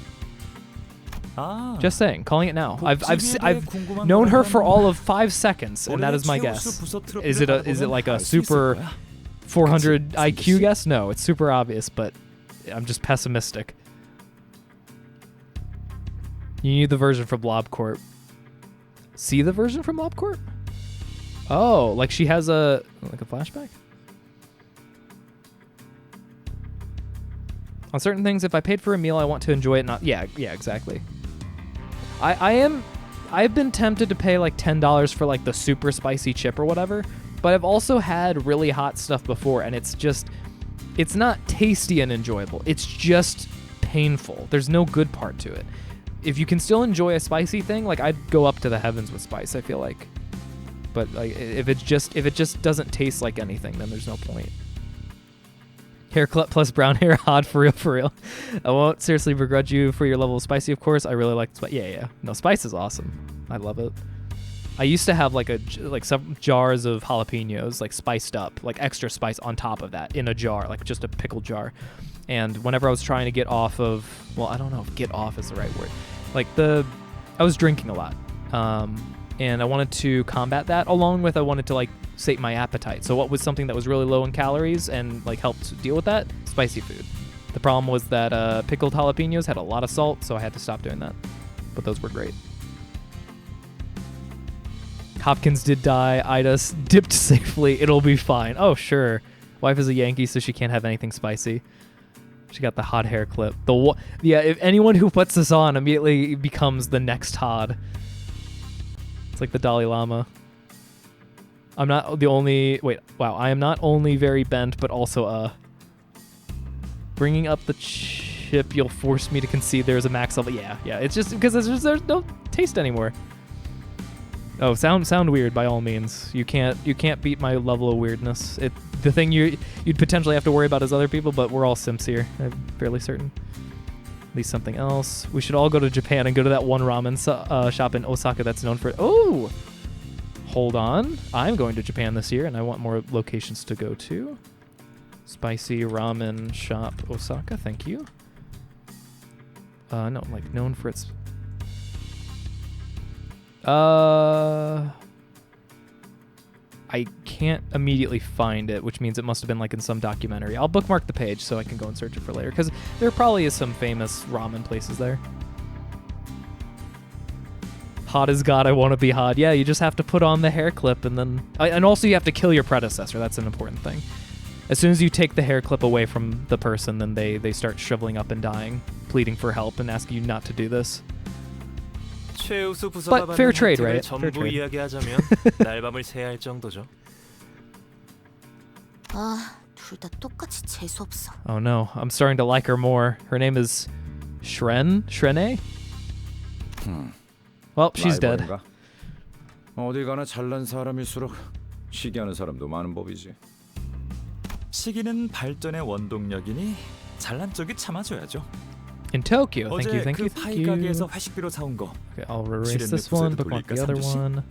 Just saying, calling it now. I've known her for all of 5 seconds, and that is my guess. Is it like a super 400 IQ guess? No, it's super obvious, but I'm just pessimistic. You need the version from Blob Corp. See the version from Blob Corp? Oh, like she has a flashback? On certain things, if I paid for a meal, I want to enjoy it. Yeah, exactly. I've been tempted to pay like $10 for like the super spicy chip or whatever, but I've also had really hot stuff before, and it's not tasty and enjoyable. It's just painful. There's no good part to it. If you can still enjoy a spicy thing, like I'd go up to the heavens with spice, I feel like. But like if it just doesn't taste like anything, then there's no point. Hair clip plus brown hair, Hod, for real. I won't seriously begrudge you for your level of spicy, of course. I really like spice. Yeah. No, spice is awesome. I love it. I used to have some jars of jalapenos, like spiced up, like extra spice on top of that in a jar, like just a pickle jar. And whenever I was trying to get off of, well, I don't know if get off is the right word. I was drinking a lot. And I wanted to combat that, along with I wanted to like sate my appetite. So what was something that was really low in calories and like helped deal with that? Spicy food. The problem was that pickled jalapenos had a lot of salt, so I had to stop doing that. But those were great. Hopkins did die. Ida dipped safely. It'll be fine. Oh, sure. Wife is a Yankee, so she can't have anything spicy. She got the hot hair clip. If anyone who puts this on immediately becomes the next Hod. It's like the Dalai Lama. I'm not the only... Wait, wow. I am not only very bent, but also, bringing up the chip, you'll force me to concede there's a max level. Yeah. It's just because there's no taste anymore. Oh, sound weird by all means. You can't beat my level of weirdness. The thing you'd potentially have to worry about is other people, but we're all simps here. I'm fairly certain. At least something else. We should all go to Japan and go to that one ramen shop in Osaka that's known for... Oh! Hold on. I'm going to Japan this year, and I want more locations to go to. Spicy ramen shop Osaka, thank you. No, like known for its... I can't immediately find it, which means it must have been like in some documentary. I'll bookmark the page so I can go and search it for later, because there probably is some famous ramen places there. Hot as God, I want to be hot. Yeah, you just have to put on the hair clip, and then... and also you have to kill your predecessor. That's an important thing. As soon as you take the hair clip away from the person, then they start shriveling up and dying, pleading for help and asking you not to do this. But fair trade, right? Fair 전부 trade. 이야기하자면 날밤을 새야 할 정도죠. 아, 둘 다 똑같이 재수 없어. Oh no, I'm starting to like her more. Her name is Shrene? Well, she's dead. 라이벌인가? 어디 가나 잘난 사람일수록 시기하는 사람도 많은 법이지. 시기는 발전의 원동력이니 잘난 쪽이 참아줘야죠. In Tokyo, thank you, 어제 thank 그 you, 파이 thank you. 가게에서 회식비로 사온 거. Okay, I'll erase 실은 this 내 one, 부서로 bookmark 돌릴까, the other 삼주씨? one.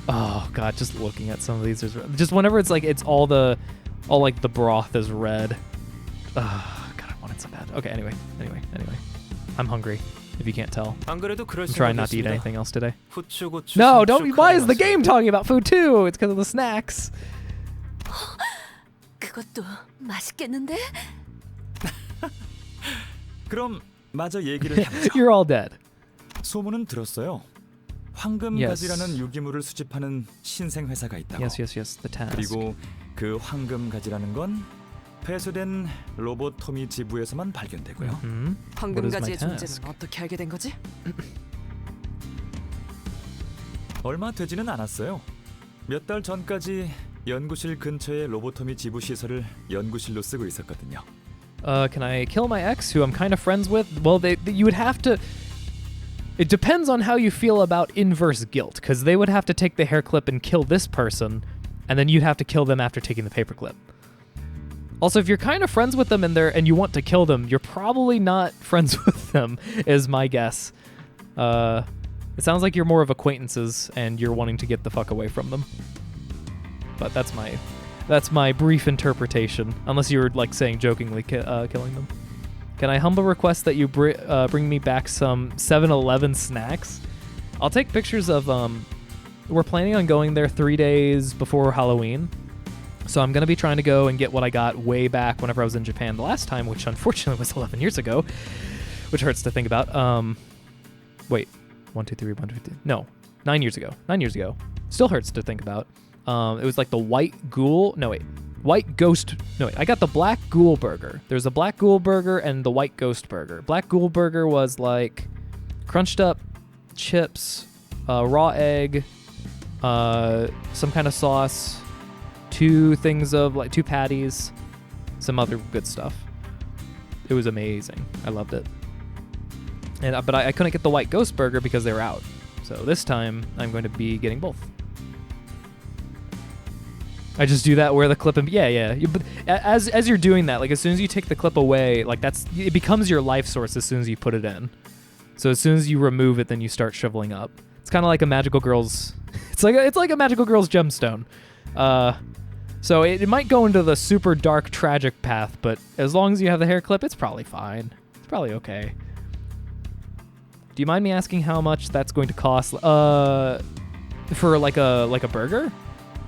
Oh god, just looking at some of these, just whenever it's like all like the broth is red. God, I want it so bad. Okay, anyway, I'm hungry. If you can't tell, 안 그래도 그럴 I'm trying not to eat 생각이었습니다. anything else today. 후추고추 No, 상추 don't. Why is the 카레 game talking about food too? It's because of the snacks. 그것도 맛있겠는데? 그럼 마저 얘기를 해보죠. You're all dead. 소문은 들었어요. 황금가지라는 유기물을 수집하는 신생 회사가 있다고. Yes, the task. 그리고 그 황금가지라는 건 폐쇄된 로봇 토미 지부에서만 발견되고요. 황금가지의 존재는 어떻게 알게 된 거지? 얼마 되지는 않았어요. 몇 달 전까지 연구실 근처의 로보토미 지부 시설을 연구실로 쓰고 있었거든요. Can I kill my ex, who I'm kind of friends with? Well, you would have to... It depends on how you feel about inverse guilt, because they would have to take the hair clip and kill this person, and then you'd have to kill them after taking the paperclip. Also, if you're kind of friends with them and you want to kill them, you're probably not friends with them, is my guess. It sounds like you're more of acquaintances, and you're wanting to get the fuck away from them. But that's my brief interpretation, unless you were like saying jokingly killing them. Can I humble request that you bring me back some 7-Eleven snacks? I'll take pictures of we're planning on going there 3 days before Halloween. So I'm going to be trying to go and get what I got way back whenever I was in Japan the last time, which unfortunately was 11 years ago, which hurts to think about. Wait, 1, 2, 3, 1, 2, 3. No, 9 years ago. 9 years ago. Still hurts to think about. It was like the white ghost. I got the black ghoul burger. There's a black ghoul burger and the white ghost burger. Black ghoul burger was like crunched up chips, raw egg, some kind of sauce, 2 things of like 2 patties, some other good stuff. It was amazing. I loved it. But I couldn't get the white ghost burger because they were out. So this time I'm going to be getting both. I just do that where the clip and but as you're doing that, like as soon as you take the clip away, like it becomes your life source as soon as you put it in. So as soon as you remove it, then you start shriveling up. It's kind of like a magical girl's. It's like a magical girl's gemstone. So it might go into the super dark tragic path, but as long as you have the hair clip, it's probably fine. It's probably okay. Do you mind me asking how much that's going to cost? For like a burger?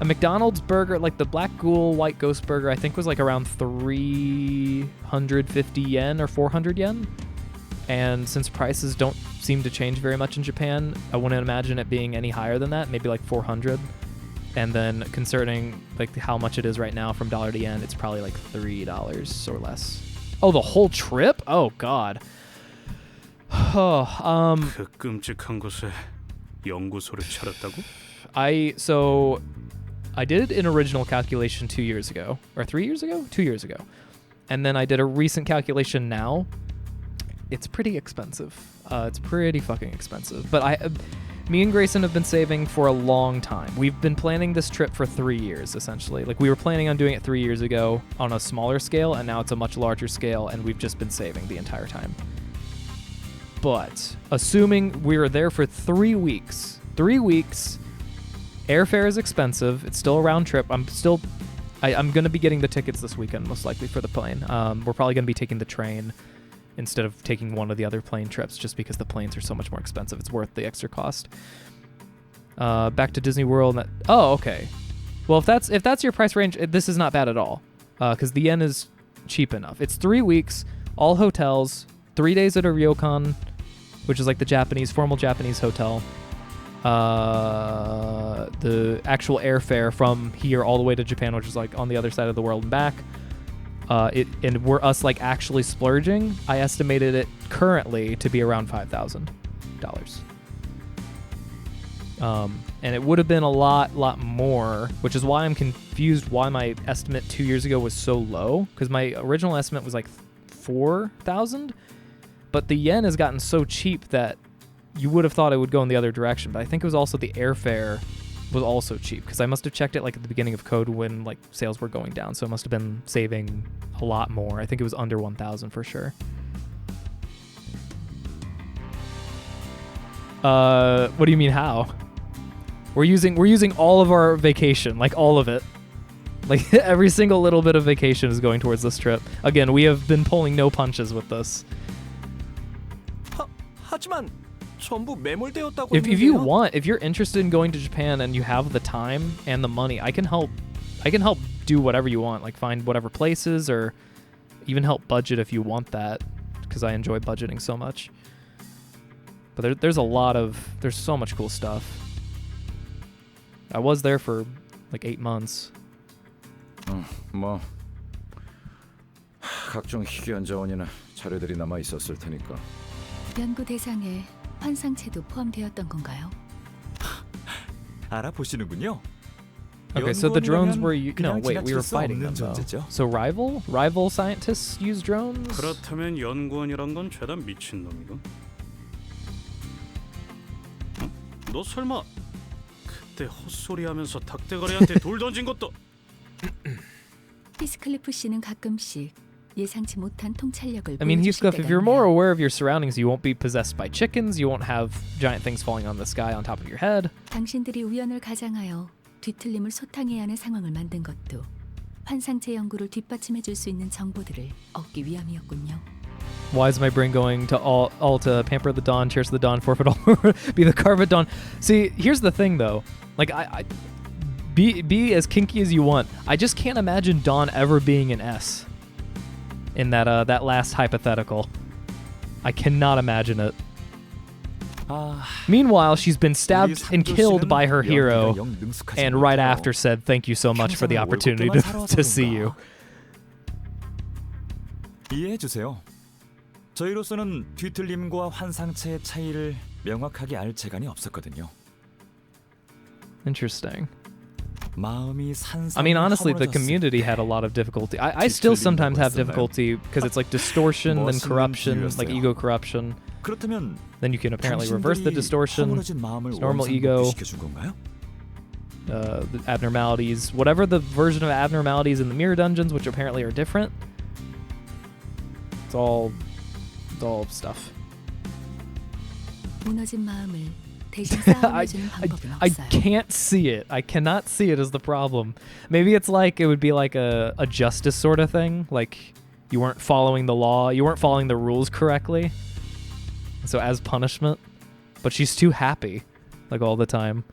A McDonald's burger, like the Black Ghoul White Ghost burger, I think was like around 350 yen or 400 yen. And since prices don't seem to change very much in Japan, I wouldn't imagine it being any higher than that, maybe like 400. And then concerning like how much it is right now from dollar to yen, it's probably like $3 or less. Oh, the whole trip? Oh God. 그 끔찍한 곳에 연구소를 차렸다고? I did an original calculation 2 years ago, or 3 years ago? 2 years ago. And then I did a recent calculation now. It's pretty expensive. It's pretty fucking expensive. But me and Grayson have been saving for a long time. We've been planning this trip for 3 years, essentially. Like, we were planning on doing it 3 years ago on a smaller scale, and now it's a much larger scale, and we've just been saving the entire time. But, assuming we were there for 3 weeks, airfare is expensive. It's still a round trip. I'm going to be getting the tickets this weekend, most likely, for the plane. We're probably going to be taking the train instead of taking one of the other plane trips, just because the planes are so much more expensive. It's worth the extra cost. Back to Disney World. Oh, okay. Well, if that's your price range, this is not bad at all. Because the yen is cheap enough. It's 3 weeks, all hotels, 3 days at a ryokan, which is like the formal Japanese hotel. The actual airfare from here all the way to Japan, which is like on the other side of the world and back. And we're us like actually splurging. I estimated it currently to be around $5,000. And it would have been a lot more, which is why I'm confused why my estimate 2 years ago was so low, because my original estimate was like 4,000, but the yen has gotten so cheap that you would have thought it would go in the other direction. But I think it was also the airfare was also cheap, because I must have checked it like at the beginning of code when like sales were going down, so it must have been saving a lot more. I think it was under 1,000 for sure. What do you mean how? We're using all of our vacation, like all of it. Like every single little bit of vacation is going towards this trip. Again, we have been pulling no punches with this. 하지만 전부 매몰되었다고 If you want, if you're interested in going to Japan and you have the time and the money, I can help do whatever you want, like find whatever places or even help budget if you want that, because I enjoy budgeting so much. But there's so much cool stuff. I was there for like 8 months. 뭐 각종 희귀한 자원이나 자료들이 남아 있었을 테니까. 연구 대상에 환상체도 포함되었던 건가요? 알아보시는군요. Okay, so the drones were we were fighting them though. So rival scientists use drones? 그렇다면 연구원이란 건 죄다 미친 놈이고. 너 설마 그때 헛소리하면서 닭대가리한테 돌 던진 것도? 히스클리프 씨는 가끔씩 예상치 못한 통찰력을 I mean, 보여주실 Heathcliff, if 때가 you're more 있네요. aware of your surroundings, you won't be possessed by chickens, you won't have giant things falling on the sky on top of your head. 당신들이 우연을 가장하여 뒤틀림을 소탕해야 하는 상황을 만든 것도 환상체 연구를 뒷받침해 줄 수 있는 정보들을 얻기 위함이었군요. Why is my brain going to all to pamper the dawn, cheers to the dawn, forfeit all, be the carpet dawn? See, here's the thing though. Like I be as kinky as you want. I just can't imagine Dawn ever being an S in that last hypothetical. I cannot imagine it. Meanwhile, she's been stabbed and killed by her hero, and right after said, "Thank you so much for the opportunity to see you." 이해해 주세요. 저희로서는 뒤틀림과 환상체의 차이를 명확하게 알 재간이 없었거든요. Interesting. 마음이 I mean, honestly, the community had a lot of difficulty. I still sometimes have difficulty because it's like distortion, then corruption, like ego corruption. 그렇다면 Then you can apparently reverse the distortion, normal ego, the abnormalities, whatever the version of abnormalities in the mirror dungeons, which apparently are different. It's all stuff. 무너진 마음을 대신 싸움해주는 방법은 I 없어요. can't see it. I cannot see it as the problem. Maybe it's like it would be like a justice sort of thing. Like you weren't following the law, you weren't following the rules correctly. So as punishment, but she's too happy, like all the time.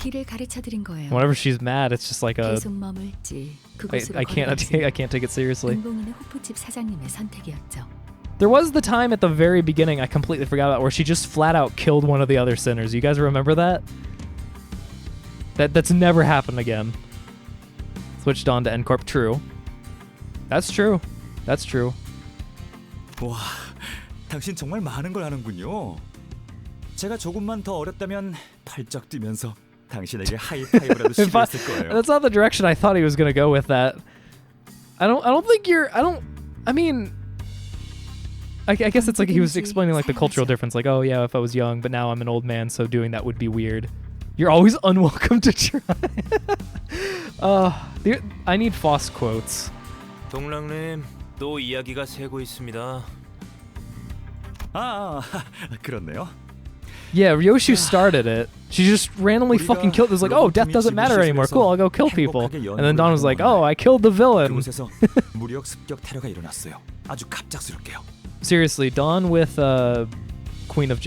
길을 가르쳐드린 거예요. Whenever she's mad, it's just like a. 계속 머물지. 그곳으로 I can't take it seriously. 은봉이는 호프집 사장님의 선택이었죠. There was the time at the very beginning I completely forgot about where she just flat out killed one of the other sinners. You guys remember that? That's never happened again. Switched on to Corp. True. That's true. That's true. 와, 당신 정말 많은 걸 아는군요. 제가 조금만 더 어렸다면 팔쩍 뛰면서 당신에게 하이파이브라도 시도했을 거예요. That's not the direction I thought he was gonna go with that. I mean, I guess it's like he was explaining like the cultural difference. Like, oh yeah, if I was young, but now I'm an old man, so doing that would be weird. You're always unwelcome to try. I need Foss quotes. 동랑님, 또 이야기가 새고 있습니다. 그렇네요. Yeah, Ryoshu started it. She just randomly fucking killed. It was like, oh, death doesn't matter anymore. Cool, I'll go kill people. And then Dawn was like, oh, I killed the villain. 그곳에서 무력 습격 테러가 일어났어요. 아주 갑작스럽게요. Seriously, Dawn with Queen of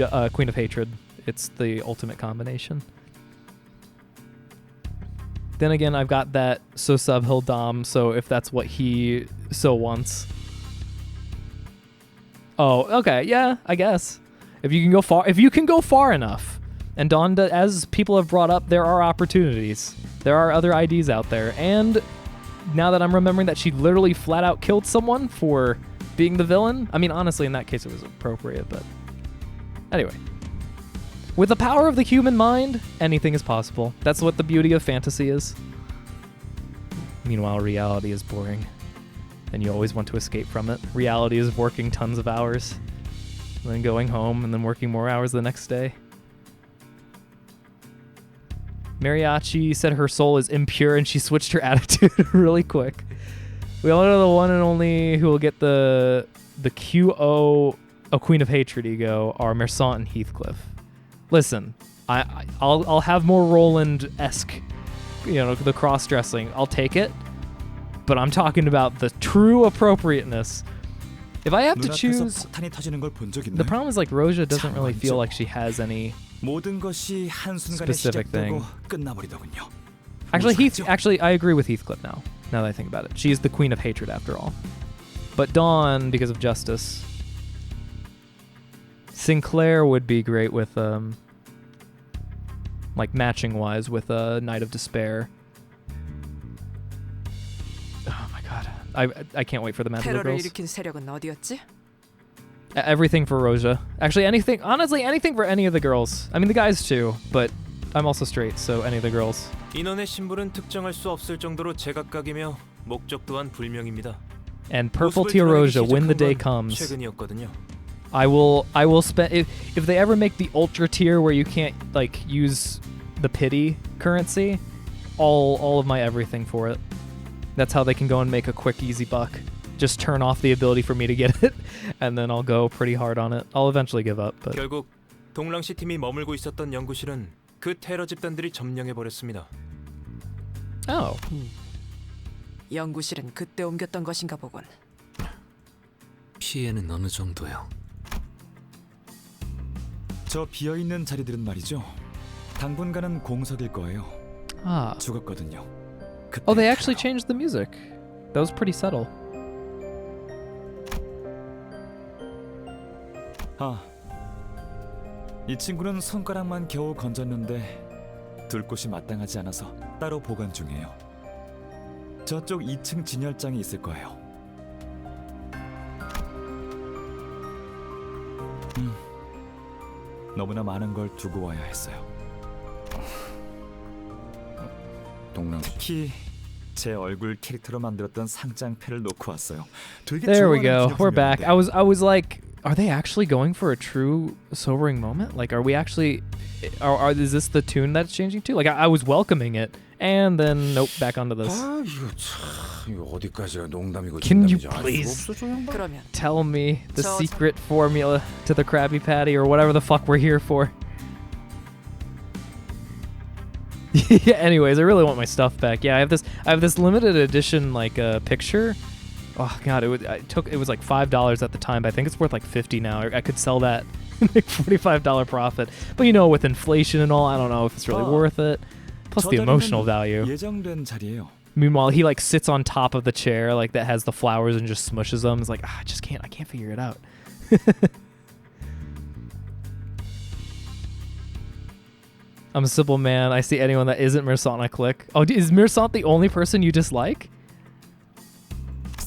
Hatred. It's the ultimate combination. Then again, I've got that so sub hill dom, so if that's what he so wants. Oh, okay, yeah, I guess. If you can go far enough. And Dawn, as people have brought up, there are opportunities. There are other IDs out there. And now that I'm remembering that she literally flat out killed someone for being the villain, I mean, honestly, in that case, it was appropriate, but anyway. With the power of the human mind, anything is possible. That's what the beauty of fantasy is. Meanwhile, reality is boring, and you always want to escape from it. Reality is working tons of hours, and then going home, and then working more hours the next day. Mariachi said her soul is impure, and she switched her attitude really quick. We all know the one and only who will get the QO, a Queen of Hatred ego, are Mersant and Heathcliff. Listen, I'll have more Roland-esque, the cross-dressing. I'll take it, but I'm talking about the true appropriateness. If I have to choose, the problem is like Roja doesn't really feel like she has any specific thing. Actually, I agree with Heathcliff now that I think about it. She's the Queen of Hatred after all. But Dawn, because of justice. Sinclair would be great with, like matching-wise with Knight of Despair. Oh my god, I can't wait for the Magical Girls. 일으킨 세력은 어디였지? Everything for Roja. Actually, honestly, anything for any of the girls. I mean, the guys too, but I'm also straight, so any of the girls. 인원의 신분은 특정할 수 없을 정도로 제각각이며 목적 또한 불명입니다. And Purple Tier Roja, when the day comes. 최근이었거든요. I will spend if they ever make the ultra tier where you can't like use the pity currency, all of my everything for it. That's how they can go and make a quick easy buck. Just turn off the ability for me to get it, and then I'll go pretty hard on it. I'll eventually give up. But 결국 동랑시 팀이 머물고 있었던 연구실은 그 테러 집단들이 점령해 버렸습니다. Oh. 연구실은 그때 옮겼던 것인가 보군. 피해는 어느 정도요? 저 비어있는 자리들은 말이죠. 당분간은 공석일 거예요. 죽었거든요. Oh, they actually changed the music. That was pretty subtle. 이 친구는 손가락만 겨우 건졌는데 둘 곳이 마땅하지 않아서 따로 보관 중이에요. 저쪽 2층 진열장이 있을 거예요. 너무나 많은 걸 두고 와야 했어요. 특히 제 얼굴 캐릭터로 만들었던 상장패를 놓고 왔어요. 되게 There we go. 좋아하는 We're back. 기념품이었는데. I was like, are they actually going for a true sobering moment? Like, are we actually? Is this the tune that's changing to? Like, I was welcoming it, and then nope, back onto this. Can you please tell me the secret formula to the Krabby Patty or whatever the fuck we're here for? Yeah, anyways, I really want my stuff back. Yeah, I have this limited edition like picture. Oh god, it was like $5 at the time, but I think it's worth like $50 now. I could sell that make $45 profit. But with inflation and all, I don't know if it's really worth it. Plus the emotional value. 예정된 자리예요. Meanwhile, he like sits on top of the chair like that has the flowers and just smushes them. It's like, I can't figure it out. I'm a simple man. I see anyone that isn't Mersant I click. Oh, is Mersant the only person you dislike?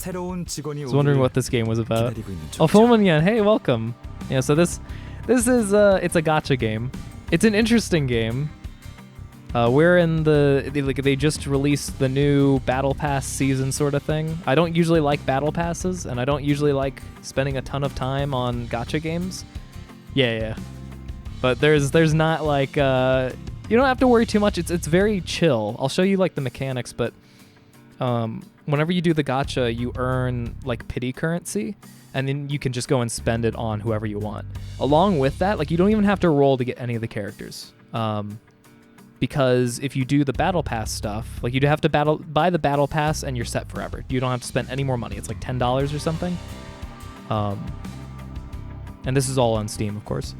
I was wondering what this game was about. Oh, Fomanyan, hey, welcome. Yeah, so this is it's a gacha game. It's an interesting game. We're in they just released the new Battle Pass season sort of thing. I don't usually like Battle Passes, and I don't usually like spending a ton of time on gacha games. Yeah. But there's not like you don't have to worry too much. It's very chill. I'll show you like the mechanics, but whenever you do the gacha, you earn like pity currency, and then you can just go and spend it on whoever you want. Along with that, like you don't even have to roll to get any of the characters. Because if you do the battle pass stuff, like you'd have to buy the battle pass and you're set forever. You don't have to spend any more money. It's like $10 or something. And this is all on Steam, of course.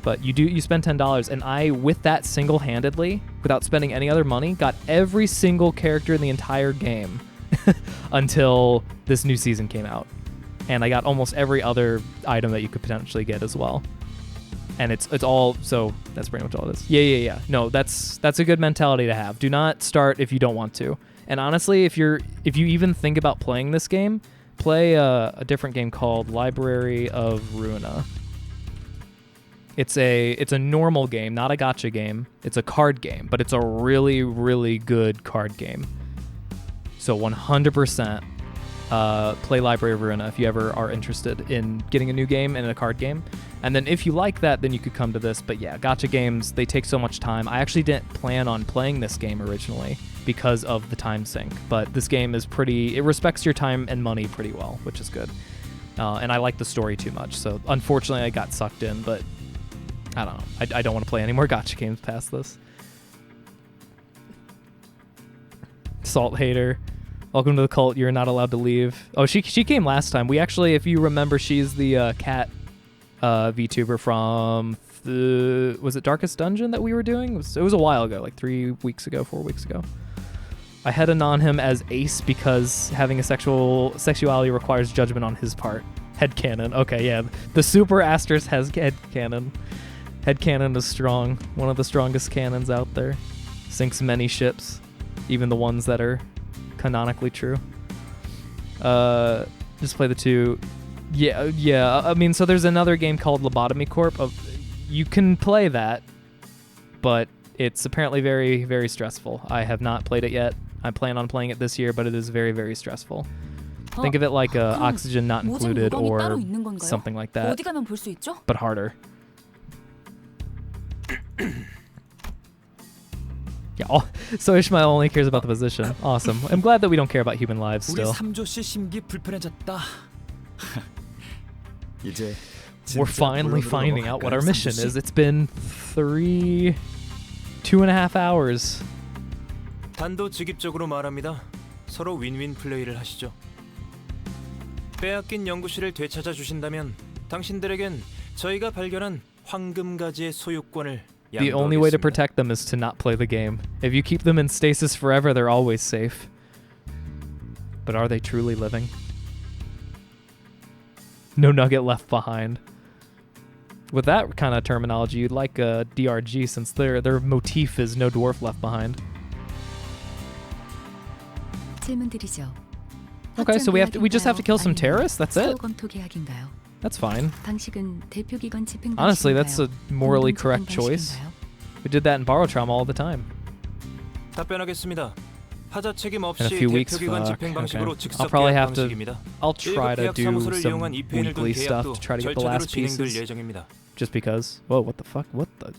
But you spend $10, and I, with that single-handedly, without spending any other money, got every single character in the entire game until this new season came out. And I got almost every other item that you could potentially get as well. And it's all, so that's pretty much all it is. Yeah. No, that's a good mentality to have. Do not start if you don't want to. And honestly, if you even think about playing this game, play a different game called Library of Ruina. It's a normal game, not a gacha game. It's a card game, but it's a really, really good card game. So 100% play Library of Ruina if you ever are interested in getting a new game and a card game. And then if you like that, then you could come to this. But yeah, gacha games, they take so much time. I actually didn't plan on playing this game originally because of the time sink. But this game is it respects your time and money pretty well, which is good. And I like the story too much. So unfortunately, I got sucked in, but I don't know. I don't want to play any more gacha games past this. Salt Hater. Welcome to the cult. You're not allowed to leave. Oh, she came last time. We actually, if you remember, she's the cat VTuber from was it Darkest Dungeon that we were doing? It was a while ago, like 4 weeks ago. I had anon him as Ace because having a sexuality requires judgment on his part. Headcanon. Okay, yeah. The super asterisk has headcanon. Headcanon is strong. One of the strongest cannons out there. Sinks many ships, even the ones that are canonically true. Just play the two. Yeah. I mean, so there's another game called Lobotomy Corp. You can play that, but it's apparently very, very stressful. I have not played it yet. I plan on playing it this year, but it is very, very stressful. Think of it like Oxygen Not Included or something like that, but harder. Yeah, so Ishmael only cares about the position. Awesome. I'm glad that we don't care about human lives still. We're finally finding out what our mission is. It's been 2.5 hours. 단도직입적으로 말합니다. 서로 윈윈 플레이를 하시죠. 빼앗긴 연구실을 되찾아 주신다면 당신들에겐 저희가 발견한 황금가지의 소유권을 The only way to protect them is to not play the game. If you keep them in stasis forever, they're always safe. But are they truly living? No nugget left behind. With that kind of terminology, you'd like a DRG since their motif is no dwarf left behind. Okay, so we just have to kill some terrorists? That's it? That's fine. Honestly, that's a morally correct choice. We did that in Barotrauma all the time. 답변하겠습니다. 하자 책임 In a 없이 few weeks, 대표기관 okay. 집행 방식으로 직접 I'll probably 계약 have to. 방식입니다. I'll try to do some weekly stuff to try to get the last 진행될 pieces. 예정입니다. Just because. Whoa, what the fuck? What the?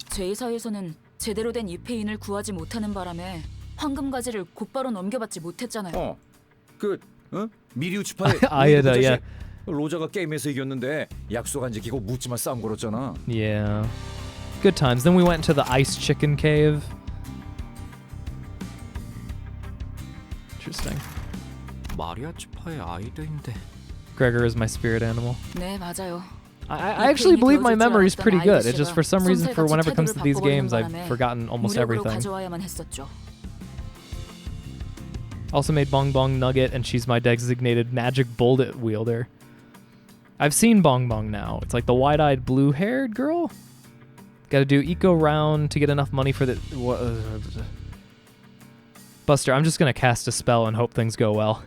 제2사에서는 제대로 된 입회인을 구하지 못하는 바람에 황금가지를 곧바로 넘겨받지 못했잖아요. 미리우치파의 아예다, yeah. 로저가 게임에서 이겼는데 약속 안 지키고 묻지마 싸움 걸었잖아. Yeah. Good times. Then we went to the ice chicken cave. Interesting. 마리아치파의 아이들인데. Gregor is my spirit animal. 네, 맞아요. I actually believe my memory is pretty good. It's just for some reason, for whenever it comes to these games, I've forgotten almost everything. Also made Bong Bong Nugget, and she's my designated magic bullet wielder. I've seen Bong Bong now. It's like the wide-eyed, blue-haired girl. Got to do eco round to get enough money for the. Buster, I'm just gonna cast a spell and hope things go well.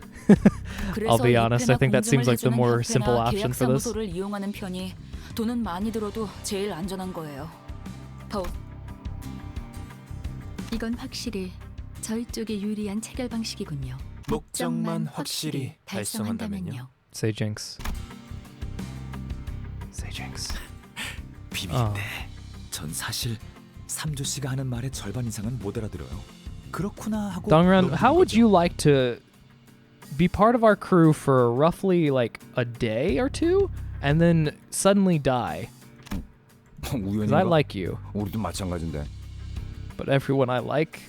I'll be honest. I think that seems like the more simple option for this. 돈은 많이 들어도 제일 안전한 거예요. 이건 확실히 저희 쪽에 유리한 체결 방식이군요. 목적만 확실히 달성한다면요. Say Jinx. Say Jinx. 비밀인데 전 사실 삼조 씨가 하는 말의 절반 이상은 못 알아들어요. 그렇구나 하고. Dongran, how would you like to be part of our crew for roughly like a day or two, and then suddenly die? Because I like you. 우리도 마찬가지인데. But everyone I like,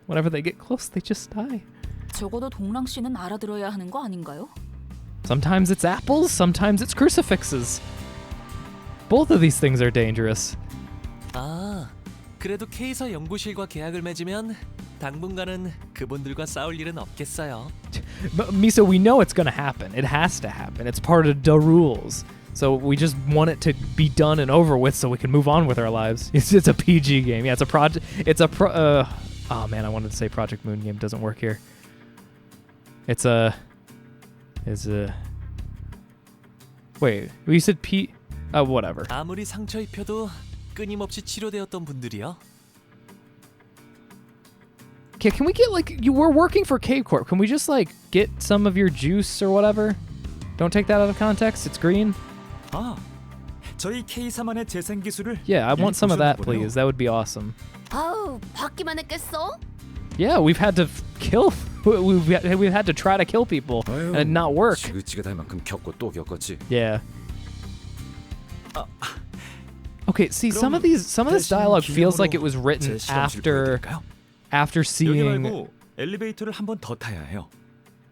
whenever they get close, they just die. 적어도 동랑 씨는 알아들어야 하는 거 아닌가요? Sometimes it's apples, sometimes it's crucifixes. Both of these things are dangerous. 아, 그래도 K사 연구실과 계약을 맺으면 당분간은 그분들과 싸울 일은 없겠어요. But Miso, we know it's gonna happen. It has to happen. It's part of the rules. So we just want it to be done and over with, so we can move on with our lives. It's a PG game. Yeah, it's a project. It's a oh man, I wanted to say Project Moon game. Doesn't work here. It's a. Wait, you said P. Whatever. 아무리 상처 입혀도 끊임없이 치료되었던 분들이요. Okay, can we get like you were working for K Corp? Can we just like get some of your juice or whatever? Don't take that out of context. It's green. 아, 저희 K3만의 재생 기술을 Yeah, I want some of that, please. That would be awesome. 아우, 받기만 했겠어? Yeah, we've had to kill. We've had to try to kill people and it not work. 지긋지긋할 만큼 겪고 또 겪었지. Yeah. Okay, see, some of this dialogue feels like it was written after seeing. 여기 말고 엘리베이터를 한 번 더 타야 해요.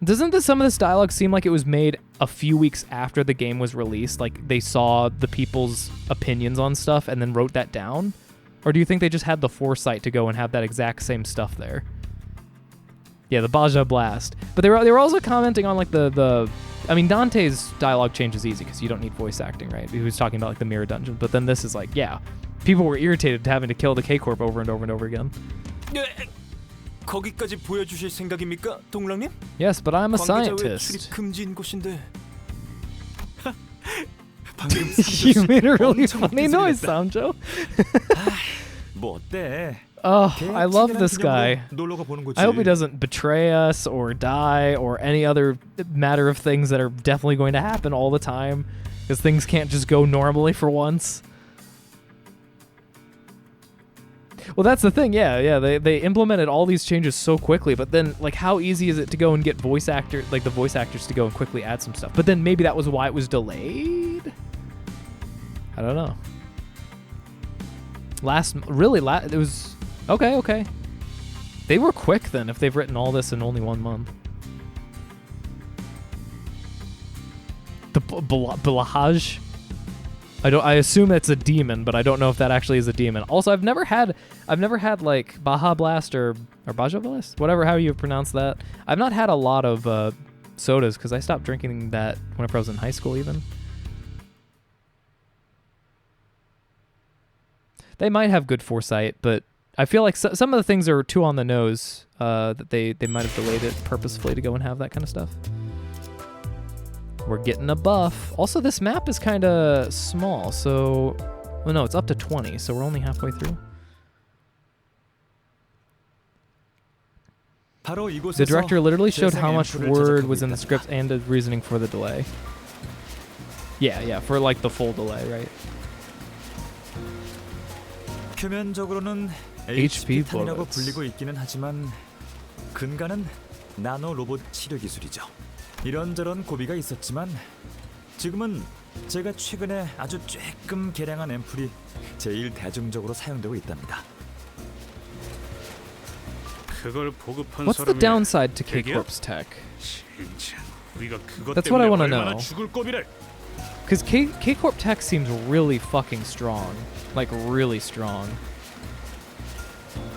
Doesn't some of this dialogue seem like it was made a few weeks after the game was released? Like they saw the people's opinions on stuff and then wrote that down? Or do you think they just had the foresight to go and have that exact same stuff there? Yeah, the Baja Blast. But they were also commenting on like the I mean, Dante's dialogue change is easy because you don't need voice acting, right? He was talking about like the mirror dungeon. But then this is like, yeah, people were irritated having to kill the K Corp over and over and over again. 거기까지 보여주실 생각입니까, 동랑님? Yes, but I'm a 관계자 외 scientist. 출입 금지인 곳인데. 방금 You made a really funny noise, Samjo. 뭐 어때? Oh, I love this guy. 놀러가 보는 거지. I hope he doesn't betray us or die or any other matter of things that are definitely going to happen all the time, because things can't just go normally for once. Well, that's the thing. Yeah. They implemented all these changes so quickly, but then like how easy is it to go and get the voice actors to go and quickly add some stuff? But then maybe that was why it was delayed. I don't know. It was okay. They were quick then if they've written all this in only 1 month. The Balahaj. I assume it's a demon, but I don't know if that actually is a demon. Also, I've never had like Baja Blast or Baja Blast, whatever how you pronounce that. I've not had a lot of sodas because I stopped drinking that whenever I was in high school even. They might have good foresight, but I feel like some of the things are too on the nose that they might have delayed it purposefully to go and have that kind of stuff. We're getting a buff. Also, this map is kind of small, so... Well, no, it's up to 20, so we're only halfway through. The director literally showed how much word was in the script and the reasoning for the delay. Yeah, for like the full delay, right? 표면적으로는 HP 탄이라고 불리고 있기는 하지만 근간은 나노 로봇 치료 기술이죠. 이런저런 고비가 있었지만 지금은 제가 최근에 아주 쬐끔 개량한 앰플이 제일 대중적으로 사용되고 있답니다. 그걸 보급한 What's the downside to K Corp's tech? That's what I want to know. Because K Corp tech seems really fucking strong, like really strong.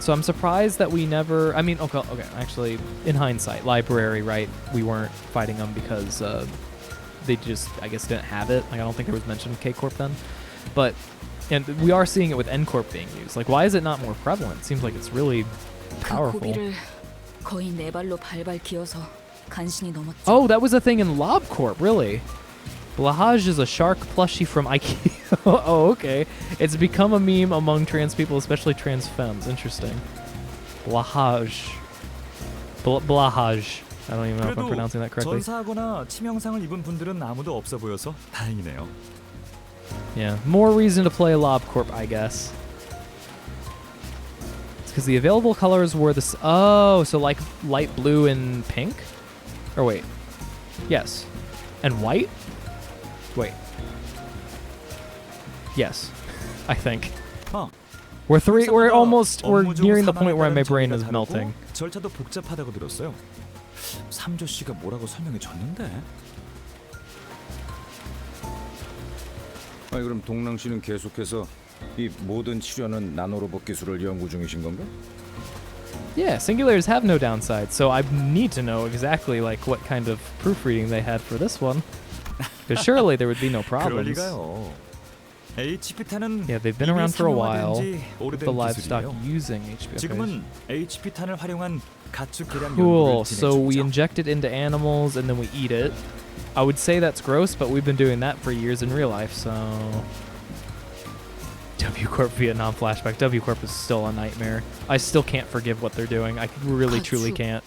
So I'm surprised that we never. I mean, okay. Actually, in hindsight, library, right? We weren't fighting them because they just, I guess, didn't have it. Like I don't think there was mention of K Corp then, and we are seeing it with N Corp being used. Like, why is it not more prevalent? It seems like it's really powerful. Oh, that was a thing in Lob Corp, really. Blahaj is a shark plushie from IKEA. Oh, okay. It's become a meme among trans people, especially trans femmes. Interesting. Blahaj. Blahaj. I don't even know if I'm pronouncing that correctly. 전사하거나 치명상을 입은 분들은 아무도 없어 보여서 다행이네요. Yeah, more reason to play Lob Corp, I guess. It's because the available colors were the... Oh, so like light blue and pink? Or wait. Yes. And white? Wait. Yes, I think. We're nearing the point where my brain is melting. 절차도 복잡하다고 들었어요. 삼조 씨가 뭐라고 설명해 줬는데? 아니 그럼 동랑 씨는 계속해서 이 모든 치료는 나노로봇 기술을 연구 중이신 건가? Yeah, singulators have no downsides, so I need to know exactly like what kind of proofreading they had for this one. Because surely there would be no 그럴 problems. 리가요. HP-탄은 Yeah, they've been around for a while 사용화된 지 with 오래된 the livestock 기술이에요. using HP. 지금은 HP-탄을 활용한 가축 개량 Cool. 연구를 진행 So we 중이죠. inject it into animals and then we eat it. I would say that's gross, but we've been doing that for years in real life, so... W Corp Vietnam flashback. W Corp is still a nightmare. I still can't forgive what they're doing. I really, truly can't.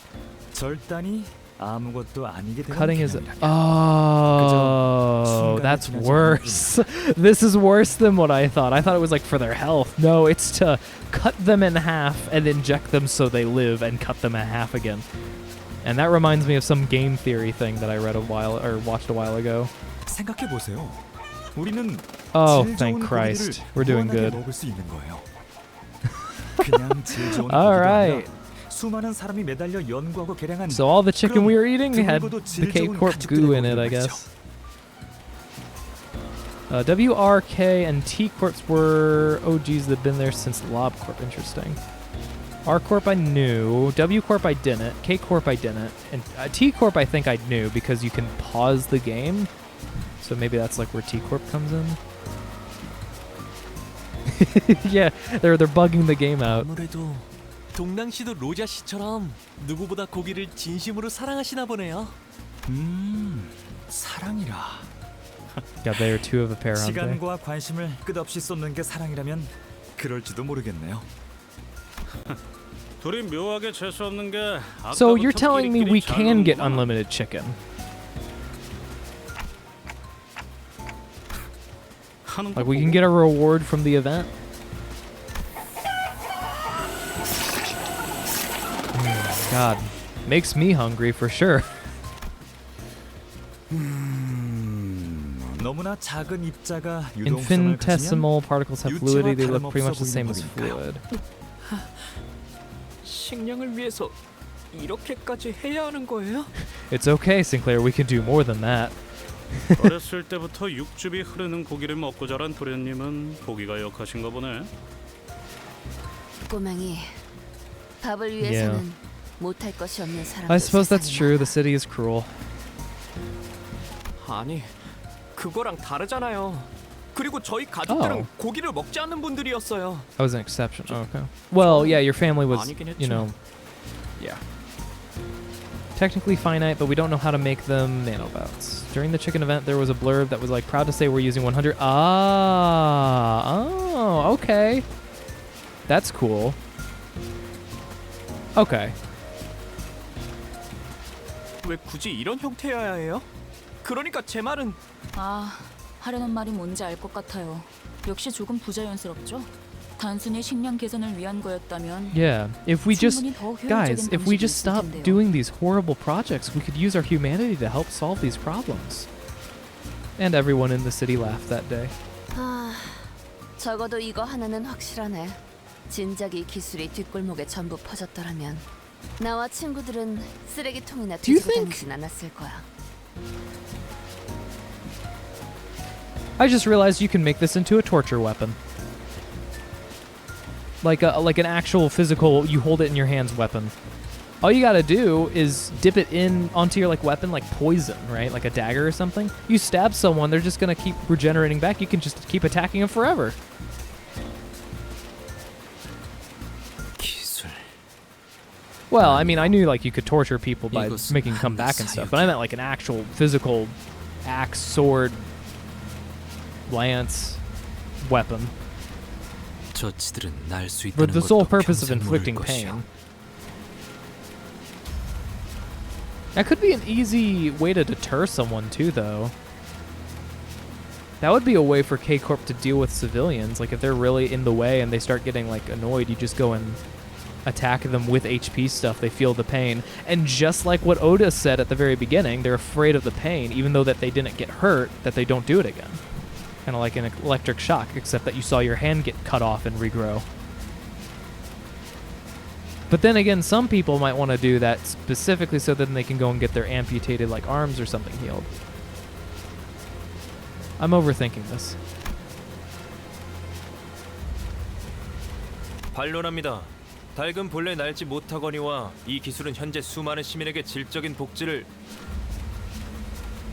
절단이 아무것도 아니게 되는 Cutting is... 개념이라면 Oh, that's worse. This is worse than what I thought. I thought it was like for their health. No, it's to cut them in half and inject them so they live and cut them in half again. And that reminds me of some game theory thing that I read watched a while ago. 생각해 보세요. 우리는 Oh, 질 thank 좋은 Christ. 고기를 We're doing 무한하게 good. 먹을 수 있는 거예요. 그냥 질 좋은 고기가 All right. 아니라 수많은 사람이 매달려 연구하고 개량한 So all the chicken we were eating had 드물고도 the 질 K 좋은 Corp goo in it, 가축들의 I 고기를 guess. WRK and T Corps were OGs that have been there since Lob Corp. Interesting. R Corp I knew. W Corp I didn't. K Corp I didn't. And T Corp I think I knew because you can pause the game. So maybe that's like where T Corp comes in. Yeah, they're bugging the game out. 아무래도 동랑 씨도 로자 씨처럼 누구보다 고기를 진심으로 사랑하시나 보네요. 사랑이라. Yeah, they are two of a pair, aren't they? 시간과 관심을 끝없이 쏟는 게 사랑이라면 그럴지도 모르겠네요. 둘이 묘하게 재수 없는 게 So you're telling me we 끼리끼리 잘 can get 노는구나. unlimited chicken? Like we can get a reward from the event? God, makes me hungry for sure. 너무나 작은 입자가 유동성을 가지면 Infinitesimal particles have fluidity. They look pretty much the same as 보이는 fluid. 식량을 위해서 이렇게까지 해야 하는 거예요? It's okay, Sinclair. We can do more than that. 어렸을 때부터 육즙이 흐르는 고기를 먹고 자란 도련님은 고기가 역하신가 보네. 꼬맹이, 밥을 위해서는 못할 것이 없는 사람. I suppose that's true. The city is cruel. 아니, 그거랑 다르잖아요. 그리고 저희 가족들은 Oh. 고기를 먹지 않는 분들이었어요. That was an exception. Oh, okay. Well, yeah, your family was, 아니긴 you know, 했지만. yeah. Technically finite, but we don't know how to make them nanobots. During the chicken event, there was a blurb that was like, proud to say we're using 100. Oh, okay. That's cool. Okay. 왜 굳이 이런 형태여야 해요? 그러니까 제 말은 아, 하려는 말이 뭔지 알 것 같아요. 역시 조금 부자연스럽죠? 단순히 식량 개선을 위한 거였다면 Yeah, if we just, 충분히 더 효율적인 guys, if we 방식이 just 있을 stop 텐데요. doing these horrible projects, we could use our humanity to help solve these problems. And everyone in the city laughed that day. 아, 적어도 이거 하나는 확실하네. 진작 이 기술이 뒷골목에 전부 퍼졌더라면 나와 친구들은 쓰레기통이나 Do you 뒤지고 think- 다니진 않았을 거야. I just realized you can make this into a torture weapon. Like an actual physical, you hold it in your hands weapon. All you gotta do is dip it in onto your like weapon, like poison, right? Like a dagger or something. You stab someone, they're just gonna keep regenerating back. You can just keep attacking them forever. 기술. Well, I mean, I knew like you could torture people by 이것은 making them come back and stuff, but I meant like an actual physical axe, sword, lance, weapon. 저치들은 날 수 For 있다는 the sole 것도 purpose of 평생 모를 inflicting 것이야. pain. That could be an easy way to deter someone too, though. That would be a way for K-Corp to deal with civilians. Like if they're really in the way and they start getting like annoyed, you just go and attack them with HP stuff. They feel the pain. And just like what Oda said at the very beginning, they're afraid of the pain, even though that they didn't get hurt, that they don't do it again. Kind of like an electric shock, except that you saw your hand get cut off and regrow. But then again, some people might want to do that specifically so that they can go and get their amputated like arms or something healed. I'm overthinking this. 반론합니다. 닭은 본래 날지 못하거니와 이 기술은 현재 수많은 시민에게 질적인 복지를.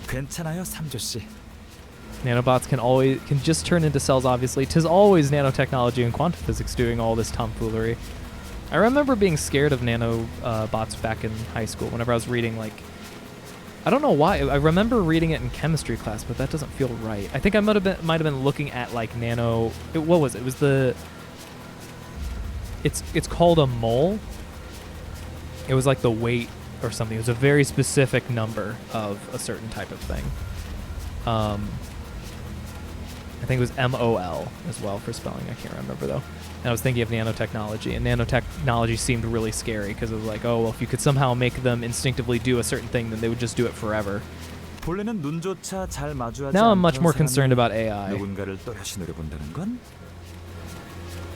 괜찮아요, 삼조 씨. Nanobots can just turn into cells, obviously. 'Tis always nanotechnology and quantum physics doing all this tomfoolery. I remember being scared of nanobots back in high school whenever I was reading, like... I don't know why. I remember reading it in chemistry class, but that doesn't feel right. I think I might have been looking at, like, nano... what was it? It was the... It's called a mole. It was like the weight or something. It was a very specific number of a certain type of thing. I think it was MOL as well for spelling. I can't remember though. And I was thinking of nanotechnology, and nanotechnology seemed really scary because it was like, oh, well, if you could somehow make them instinctively do a certain thing, then they would just do it forever. 본래는 눈조차 잘 마주하지 Now I'm much 않던 more concerned about 사람이 AI. 누군가를 또렷이 노려본다는 건?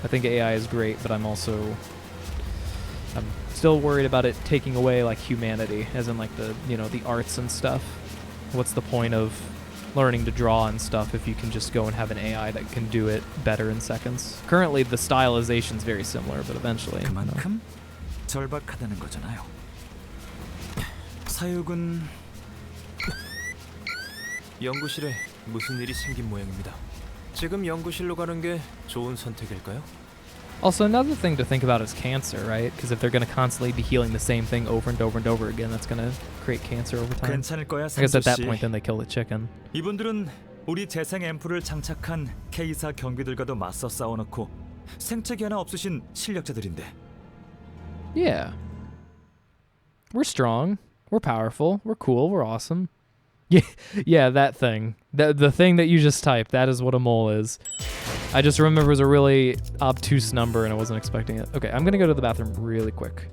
I think AI is great, but I'm still worried about it taking away like humanity, as in like the arts and stuff. What's the point of learning to draw and stuff if you can just go and have an AI that can do it better in seconds? Currently the stylization's very similar, but eventually. 그만큼 절박하다는 거잖아요. 사육은 연구실에 무슨 일이 생긴 모양입니다. 지금 연구실로 가는 게 좋은 선택일까요? Also, another thing to think about is cancer, right? Because if they're going to constantly be healing the same thing over and over and over again, that's going to create cancer over time. 괜찮을 거야, I guess at that 삼조 씨. point, then they kill the chicken. 이분들은 우리 재생 앰플을 장착한 K사 경비들과도 맞서 싸워놓고 생체기 하나 없으신 실력자들인데. Yeah. We're strong. We're powerful. We're cool. We're awesome. Yeah, that thing. The thing that you just typed, that is what a mole is. I just remember it was a really obtuse number and I wasn't expecting it. Okay, I'm gonna go to the bathroom really quick.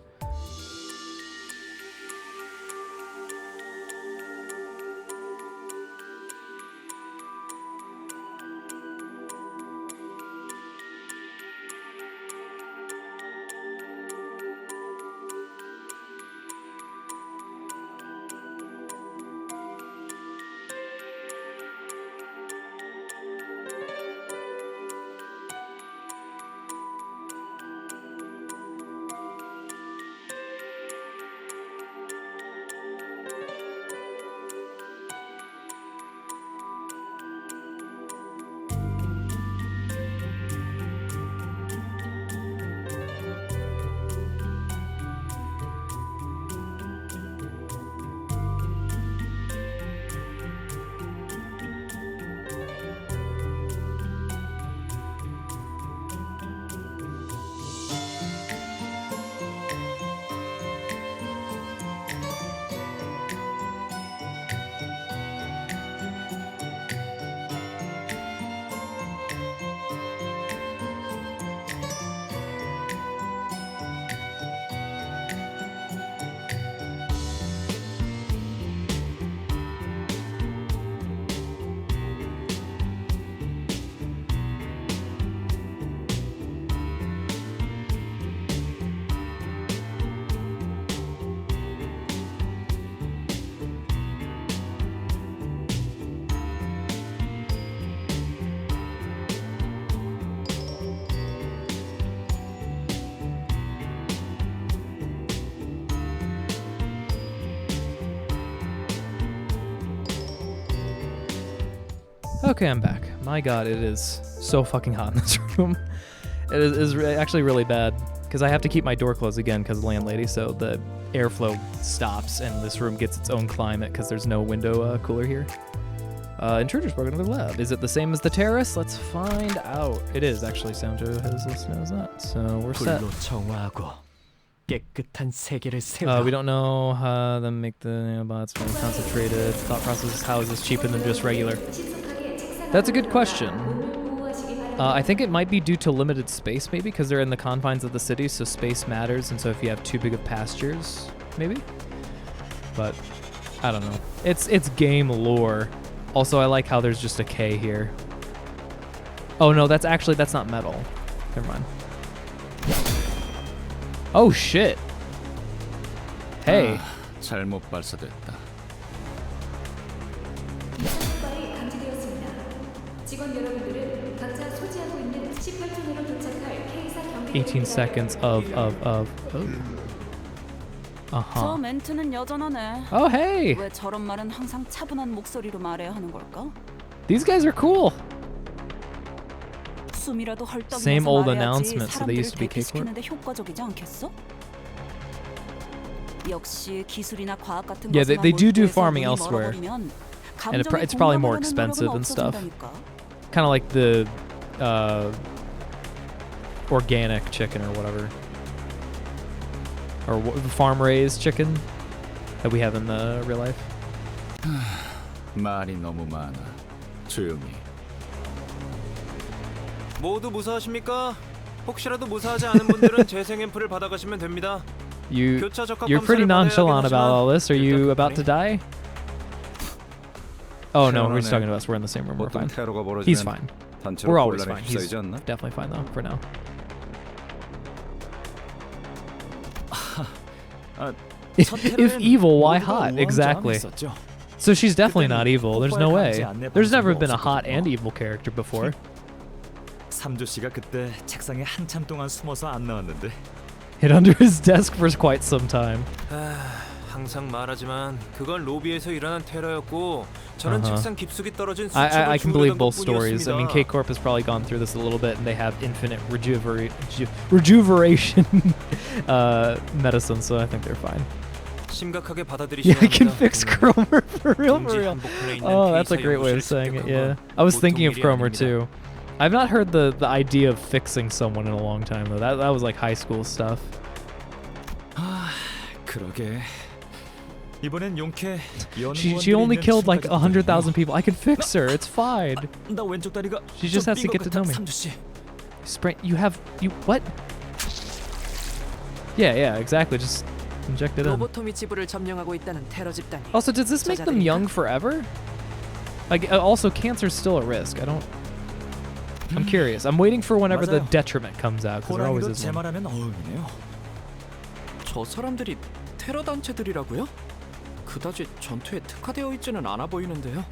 Okay, I'm back. My god, it is so fucking hot in this room. It is actually really bad, because I have to keep my door closed again because of the landlady, so the airflow stops and this room gets its own climate because there's no window cooler here. Intruders broke into the lab. Is it the same as the terrace? Let's find out. It is, actually. Soundjo has listed as that, so we're set. We don't know how to make the nanobots more concentrated. Thought process is how is this cheaper than just regular? That's a good question. I think it might be due to limited space, maybe, because they're in the confines of the city, so space matters, and so if you have too big of pastures, maybe? But, I don't know. It's game lore. Also, I like how there's just a K here. Oh no, that's not metal. Never mind. Oh shit! Hey! 잘못 발사됐다. 직원 여러분들은 각자 소지하고 있는 18톤으로 도착할 K사 경비 18 seconds of. 저 Uh-huh. 멘트는 여전하네. Oh, hey! 왜 저런 말은 항상 차분한 목소리로 말해야 하는 걸까? These guys are cool. 숨이라도 Same 헐떡이면서 old 말해야지 announcements. So they used to be 사람들을 K-Corp? 대기시키는데 효과적이지 않겠어? 역시 기술이나 과학 같은 Yeah, they do 몰두해서 farming 눈이 elsewhere. 멀어버리면 And 감정에 it's probably more 공감하려는 expensive 노력은 and stuff. 없어진다니까. Kind of like the organic chicken or whatever. Or farm-raised chicken that we have in the real life. 말이 너무 많아. 조용히. 모두 무사하십니까? 혹시라도 무사하지 않은 분들은 재생 앰플을 받아가시면 됩니다. You're pretty nonchalant about all this. Are you about to die? Oh no, we're just talking to us. We're in the same room. We're fine. He's fine. We're always fine. He's definitely fine though, for now. If evil, why hot? Exactly. So she's definitely not evil. There's no way. There's never been a hot and evil character before. 삼조 씨가 그때 책상에 한참 동안 숨어서 안 나왔는데. Hid under his desk for quite some time. 항상 말하지만 그건 로비에서 일어난 테러였고 저는 책상 깊숙이 떨어진 I can believe 수치로 both stories. I mean, K-Corp has probably gone through this a little bit, and they have infinite rejuveration medicine, so I think they're fine. 심각하게 받아들이셔야 Yeah, I can 합니다. fix Cromer for real, for real. Oh, that's a great way of saying it. Yeah, I was thinking of Cromer too. I've not heard the idea of fixing someone in a long time though. That was like high school stuff. 그러게. 이번엔 용케 She only killed like 100,000 people. I can fix her. It's fine. 나 왼쪽 다리가 She just has to get to know me. Sprain. You what? Yeah, exactly. Just inject it in. 로보토미 지부를 점령하고 있다는 테러 집단이. Also, does this make them young forever? Like, also, cancer's still a risk. I'm curious. I'm waiting for whenever the detriment comes out, because there always is one. 말하면 어음이네요. 저 사람들이 테러 단체들이라고요? 그다지 전투에 특화되어 있지는 않아 보이는데요.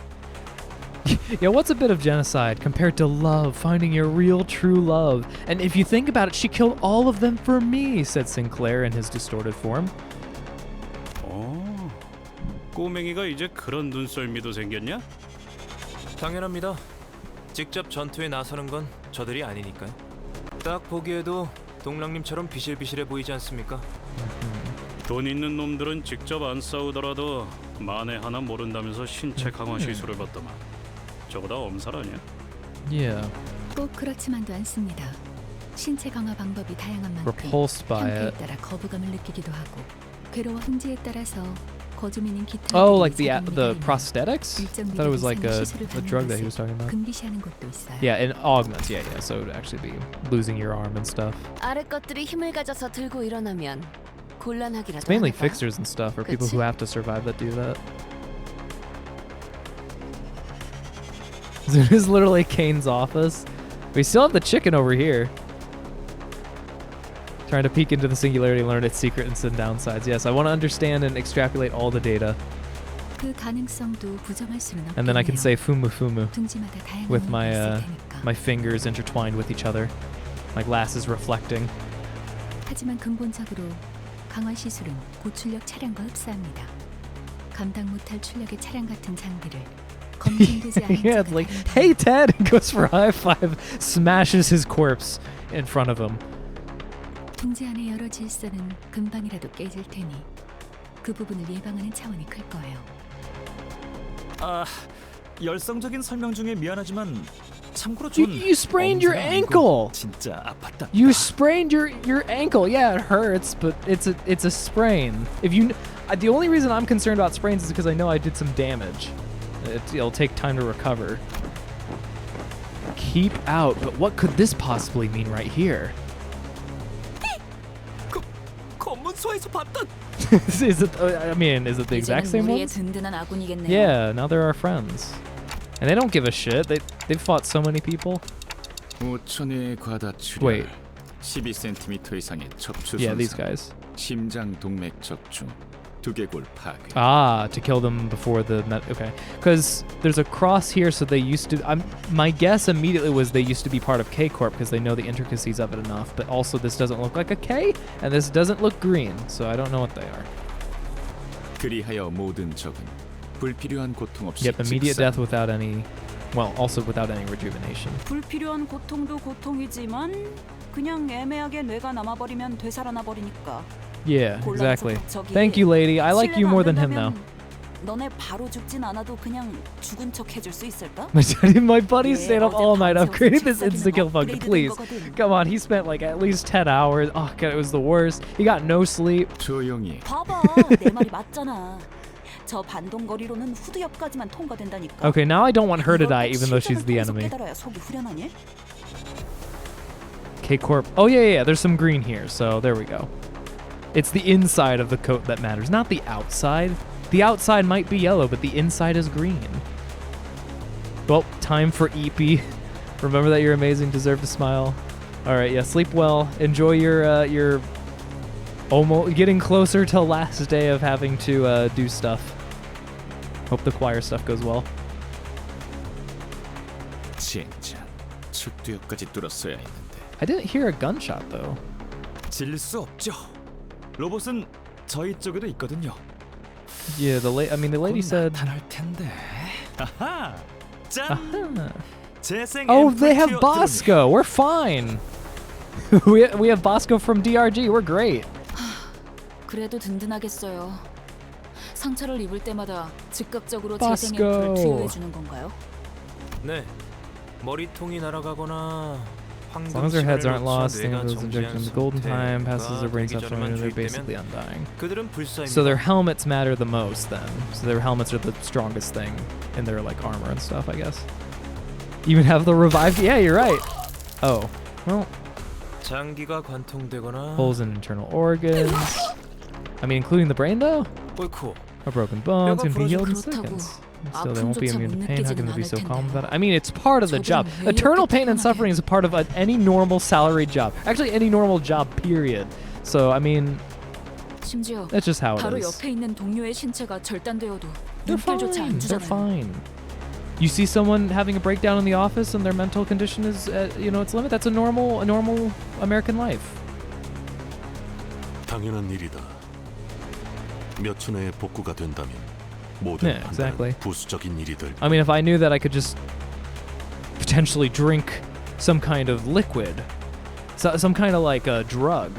Yeah, what's a bit of genocide compared to love, finding your real true love? And if you think about it, she killed all of them for me, said Sinclair in his distorted form. 꼬맹이가 이제 그런 눈썰미도 생겼냐? 당연합니다. 직접 전투에 나서는 건 저들이 아니니까요. 딱 보기에도 동랑님처럼 비실비실해 보이지 않습니까? 돈 있는 놈들은 직접 안 싸우더라도 만에 하나 모른다면서 신체 강화 시술을 받더만. 저거 다 엄살 아니야? Yeah. 꼭 그렇지만도 않습니다. 신체 강화 방법이 다양한 만큼 Repulsed by 상태에 it. 따라 거부감을 느끼기도 하고 괴로워 흥지에 따라서 거주민인 기타 Oh, like the prosthetics? I thought it was like a drug that he was talking about. 금기시하는 곳도 있어요. Yeah, and augments. Yeah. So it would actually be losing your arm and stuff. 아래 것들이 힘을 가져서 들고 일어나면 곤란하기라도 It's mainly 하나 봐. fixers and stuff, or people who have to survive that do that. It is literally Kane's office. We still have the chicken over here. Trying to peek into the singularity, learn its secret and some downsides. Yes, I want to understand and extrapolate all the data. 그 가능성도 부정할 수는 없겠네요. And then I can say fumu fumu 둥지마다 다양한 with 의미가 있을 my 테니까. my fingers intertwined with each other. My glasses reflecting. 하지만 근본적으로 강화 시술은 고출력 차량과 흡사합니다. 감당 못할 출력의 차량 같은 장비를 검증되지 않은 Yeah, it's like, hey Ted, goes for a high five, smashes his corpse in front of him. 둥지 안의 여러 질서는 금방이라도 깨질 테니 그 부분을 예방하는 차원이 클 거예요. 아, 열성적인 설명 중에 미안하지만 참고로 You sprained your ankle. 진짜 아팠다. You sprained your ankle. Yeah, it hurts, but it's a sprain. If you, the only reason I'm concerned about sprains is because I know I did some damage. It'll take time to recover. Keep out, but what could this possibly mean right here? 검문소에서 봤던. Is it? I mean, is it the exact same 우리의 ones? 든든한 아군이겠네요. Yeah, now they're our friends, and they don't give a shit. They've fought so many people. 5천의 과다출혈. Wait. 12cm 이상의 척추 Yeah, these 손상. guys. 심장 동맥 적중. 두개골 파괴. Ah, to kill them before the okay. Because there's a cross here, so they used to. My guess immediately was they used to be part of K Corp because they know the intricacies of it enough. But also, this doesn't look like a K, and this doesn't look green, so I don't know what they are. 그리하여 모든 적은 불필요한 고통 없이. Yep, immediate death without any. Well, also without any rejuvenation. 불필요한 고통도 고통이지만 그냥 애매하게 뇌가 남아버리면 되살아나 버리니까. Yeah, exactly. Thank you, lady. I like you more than him now. 너네 바로 죽진 않아도 그냥 죽은 척 해줄 수 있을까? My buddy stayed up all night upgrading this insta-kill function. Please, come on. He spent like at least 10 hours. Oh god, it was the worst. He got no sleep. 조용히. 봐봐, 내 말이 맞잖아. 저 반동거리로는 후드 옆까지만 통과된다니까. Okay, now I don't want her to die, even though she's the enemy. K Corp. Oh yeah. There's some green here, so there we go. It's the inside of the coat that matters, not the outside. The outside might be yellow, but the inside is green. Well, time for EP. Remember that you're amazing, deserve to smile. All right, yeah, sleep well. Enjoy your almost getting closer to last day of having to do stuff. Hope the choir stuff goes well. 젠장, 측두엽까지 뚫었어야 했는데. I didn't hear a gunshot though. 질 수 없죠. 로봇은 저희 쪽에도 있거든요. Yeah, the lady said. 나타날 텐데. 아하. 짠. 재생. Oh, they have Bosco. We're fine. we have Bosco from DRG. We're great. 그래도 든든하겠어요. 상처를 입을 때마다 즉각적으로 Bosco. 재생 앰플을 투여해 주는 건가요? 네. 머리통이 날아가거나 As long as their heads aren't lost, those injections, the golden time passes their brains up, they're basically undying. So their helmets matter the most then. So their helmets are the strongest thing in their like armor and stuff, I guess. Even have the revived? Yeah, you're right. Oh, well. 장기가 관통되거나 Holes in internal organs. I mean, including the brain though? Or broken bones can be healed in seconds. Still, they won't be immune to pain. How can they be so calm about it? I mean, it's part of the job. Eternal pain and suffering is a part of any normal salaried job. Actually, any normal job, period. So, I mean, that's just how it 바로 is. 옆에 있는 동료의 신체가 절단되어도 They're 눈길조차 안 fine. They're 주잖아요. fine. You see someone having a breakdown in the office and their mental condition is, its limit. That's a normal American life. 당연한 일이다. 몇 초 내에 복구가 된다면 모든 Yeah, exactly. 판단은 부수적인 일이 될. I mean, if I knew that I could just potentially drink some kind of liquid, some kind of like a drug,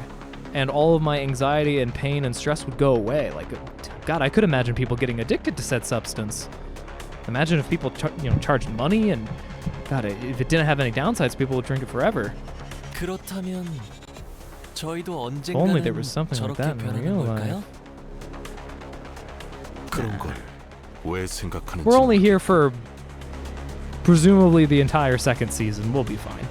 and all of my anxiety and pain and stress would go away. Like, God, I could imagine people getting addicted to said substance. Imagine if people charged money and, God, if it didn't have any downsides, people would drink it forever. 그렇다면 저희도 If only there 언젠가는 was something like 저렇게 that in 변하는 real 걸까요? life. 그런 걸 왜 생각하는지. We're only here for presumably the entire second season. We'll be fine.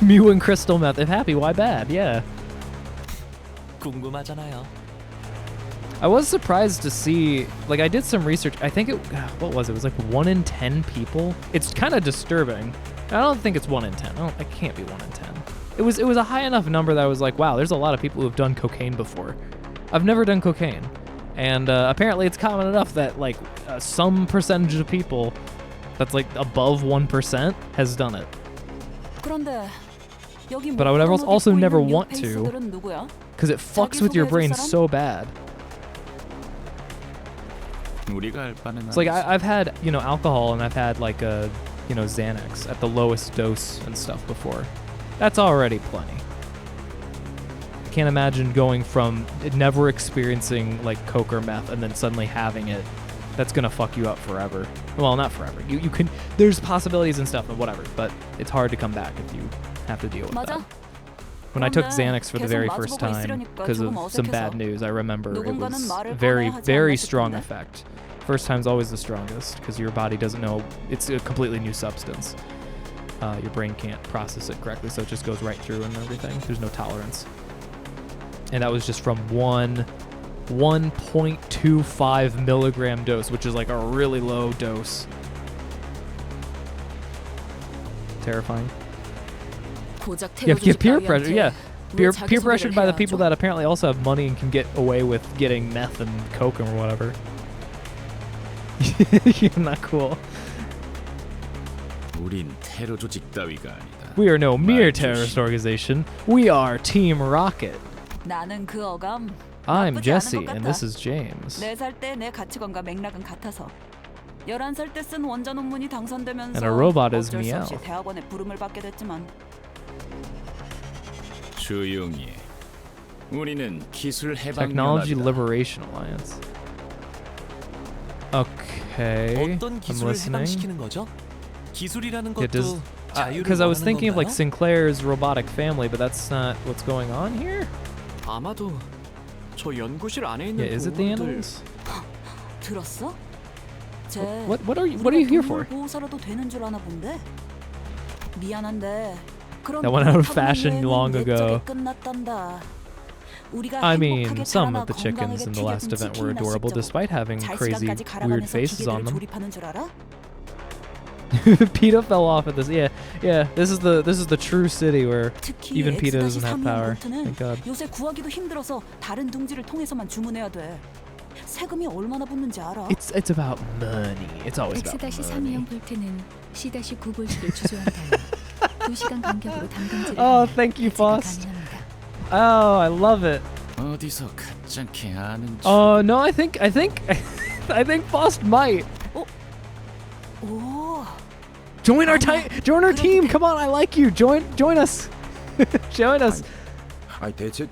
Mew and crystal meth. If happy, why bad? Yeah. 궁금하잖아요. I was surprised to see, like, I did some research. I think what was it? It was like 1 in 10 people. It's kind of disturbing. I don't think it's 1 in 10. It can't be 1 in 10. It was a high enough number that I was like, wow, there's a lot of people who have done cocaine before. I've never done cocaine. And apparently it's common enough that like some percentage of people that's like above 1% has done it. But I would also never want to, because it fucks with your brain so bad. It's like I've had, alcohol, and I've had like a, Xanax at the lowest dose and stuff before. That's already plenty. I can't imagine going from never experiencing like coke or meth and then suddenly having it. That's gonna fuck you up forever. Well, not forever. You can. There's possibilities and stuff and whatever, but it's hard to come back if you have to deal with that. When I took Xanax for the very first time because of some bad news, I remember it was a very, very strong effect. First time's always the strongest because your body doesn't know it's a completely new substance. Your brain can't process it correctly, so it just goes right through and everything. There's no tolerance. And that was just from 1.25 milligram dose, which is like a really low dose. Terrifying. Yeah, peer pressure, yeah. Peer pressured by the people that apparently also have money and can get away with getting meth and coke or whatever. You're not cool. 우린 테러 조직 따위가 아니다. We are no mere terrorist organization. We are Team Rocket. 나는 그 어감. I'm 나쁘지 않은 Jesse, 것 and 같아. this is James. 4살 때 내 가치관과 맥락은 같아서 11살 때 쓴 원자 논문이 당선되면서 And a robot is 어쩔 수 없이 Meow. 대학원에 부름을 받게 됐지만 조용히 해. 우리는 기술 해방 Technology 연합이다. Liberation Alliance. Okay, 어떤 I'm 기술을 listening. 해방시키는 거죠? 기술이라는 Yeah, 것도 자유를 because I was 원하는 thinking of like 건가요? Sinclair's robotic family, but that's not what's going on here. 아마도 저 연구실 안에 있는 Yeah, is it the 보물들 animals? 들었어? 쟤 What are you here for? 보호사라도 되는 줄 아나 본데. 미안한데 그런 That went out of 타고난 fashion 여행은 long 옛적에 ago. 끝났단다. 우리가 I mean, 행복하게 some 자라나 of the chickens in the last 건강하게 event were 치킨이나 adorable, 씹자고 despite having 잘 crazy, 시간까지 weird 갈아가면서 faces on 기계를 them. 조립하는 줄 알아? PETA fell off at this. Yeah. This is the true city where 특히 even PETA doesn't have power. X-3형 Thank God. 요새 구하기도 힘들어서 다른 둥지를 통해서만 주문해야 돼. 세금이 얼마나 붙는지 알아? It's about money. It's always about money. X-3형 볼트는 C-9 볼트를 주조한 다음 2시간 간격으로 담금질을 Oh, 하면 thank you, 해체가 Faust. 가능합니다. Oh, I love it. 어디서 가짜게 아는 척. Oh no, I think Faust might 오, join our team. Come on, I like you. Join us. Join us. 아니 대체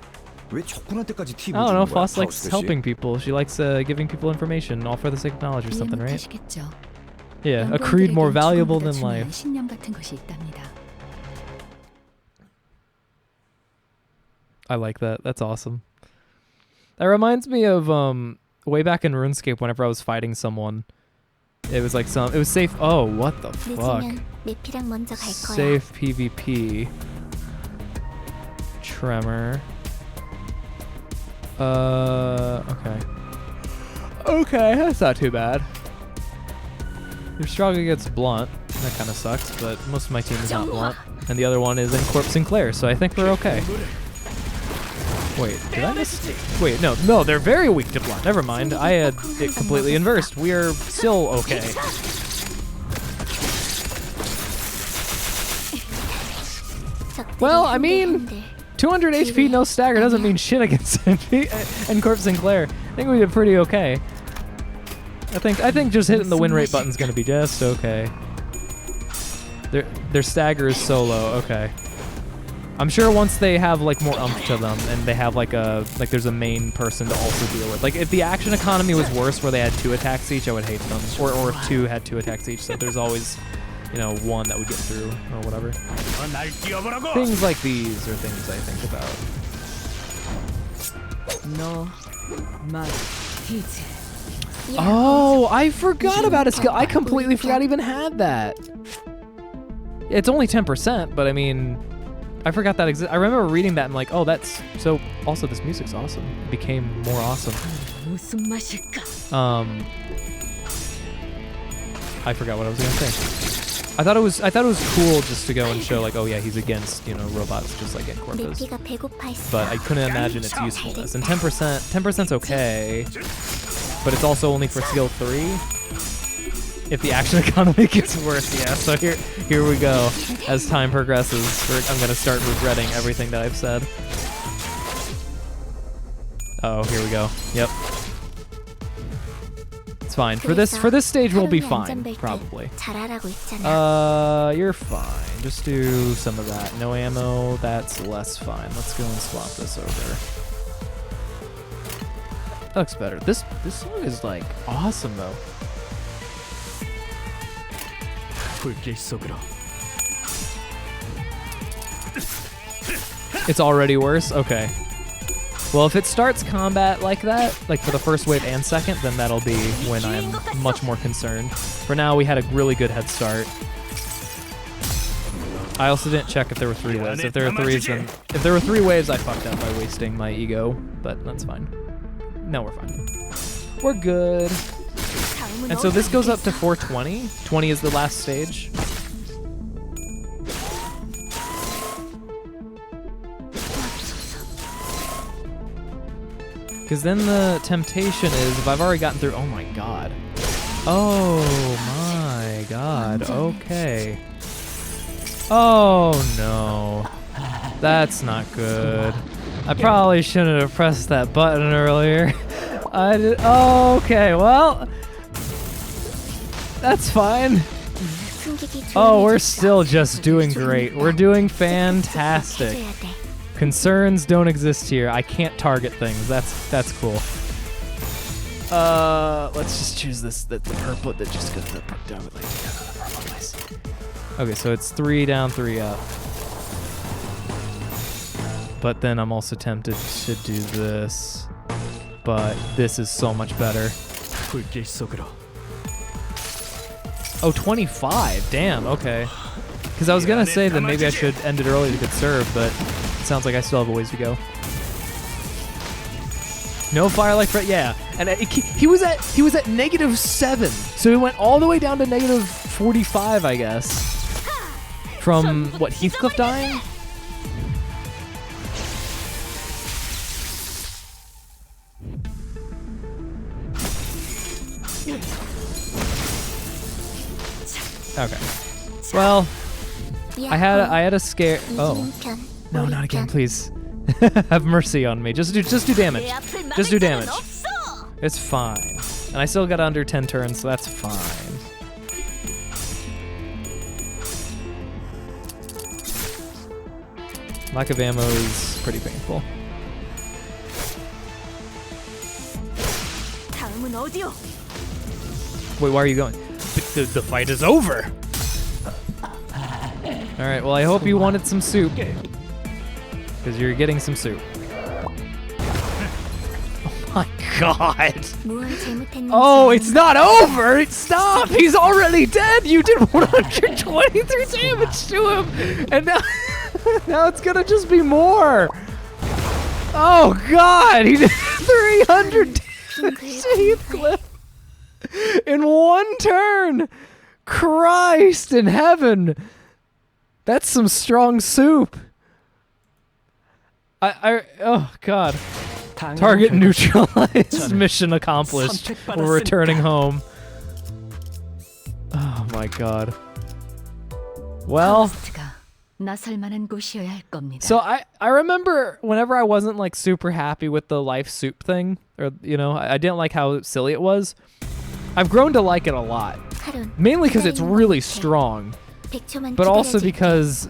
왜 적군한테까지 팁을 I don't know. 주는 거야? Faust likes 파우스트 씨? helping people. She likes giving people information, all for the sake of knowledge or 이해 something, right? 못하시겠죠? Yeah, a creed more 연구원들에겐 valuable 주어보다 than 중요한 life. 신념 같은 것이 있답니다. I like that. That's awesome. That reminds me of way back in RuneScape whenever I was fighting someone. It was like it was safe. Oh, what the fuck? 늦으면 메피랑 먼저 갈 거야. Safe PvP. Tremor. Okay. Okay, that's not too bad. You're strong against Blunt. That kind of sucks, but most of my team is not Blunt. And the other one is in Corp Sinclair, so I think we're okay. Wait, did I miss? Wait, no, they're very weak to Blunt. Never mind, I had it completely inversed. We are still okay. Well, I mean, 200 HP, no stagger doesn't mean shit against and Corp Sinclair. I think we did pretty okay. I think just hitting the win rate button's gonna be just okay. Their stagger is so low. Okay. I'm sure once they have like more umph to them and they have like there's a main person to also deal with. Like if the action economy was worse where they had 2 attacks each, I would hate them. Or if 2 had 2 attacks each, so there's always, you know, 1 that would get through or whatever. Things like these are things I think about. No, my teacher. Oh, I forgot about a skill. I completely forgot I even had that. It's only 10%, but I mean, I forgot that exists. I remember reading that and like, oh, that's so. Also, this music's awesome. It became more awesome. I forgot what I was gonna say. I thought it was cool just to go and show like, oh yeah, he's against, you know, robots just like Corp is. But I couldn't imagine its usefulness. And 10%'s okay, but it's also only for skill 3. If the action economy gets worse, yeah. So here we go. As time progresses, I'm gonna start regretting everything that I've said. Oh, here we go. Yep. It's fine. For this stage, we'll be fine, probably. You're fine. Just do some of that. No ammo. That's less fine. Let's go and swap this over. That looks better. This song is like awesome though. It's already worse? Okay. Well, if it starts combat like that, like for the first wave and second, then that'll be when I'm much more concerned. For now, we had a really good head start. I also didn't check if there were 3 waves. If there were 3s, then if there were 3 waves, I fucked up by wasting my ego, but that's fine. No, we're fine. We're good. And so this goes up to 420. 20 is the last stage. Because then the temptation is, if I've already gotten through... Oh my god. Oh my god. Okay. Oh no. That's not good. I probably shouldn't have pressed that button earlier. I did... Oh, okay, well... That's fine. Oh, we're still just doing great. We're doing fantastic. Concerns don't exist here. I can't target things. That's cool. Let's just choose this the purple that just goes to the purple. Nice. Okay, so it's 3 down, 3 up. But then I'm also tempted to do this. But this is so much better. Oh, 25. Damn, okay. Because I was going to say that maybe I should end it early to conserve, but it sounds like I still have a ways to go. No Firelight Fret, yeah. And he was at -7. So he went all the way down to -45, I guess. From, what, Heathcliff dying? Okay. Well, I had a scare. Oh, no, not again, please. Have mercy on me. Just do damage. Just do damage. It's fine. And I still got under 10 turns, so that's fine. Lack of ammo is pretty painful. Wait, why are you going? The fight is over. All right, well, I hope you wanted some soup. Because you're getting some soup. Oh my god. Oh, it's not over. Stop. He's already dead. You did 123 damage to him. And now, now it's going to just be more. Oh god. He did 300 damage to Heathcliff in one turn. Christ in heaven. That's some strong soup. Oh god. Target neutralized. Mission accomplished. We're returning home. Oh my god. Well. So I remember whenever I wasn't like super happy with the life soup thing, or you know, I didn't like how silly it was. I've grown to like it a lot. Mainly because it's really strong. But also because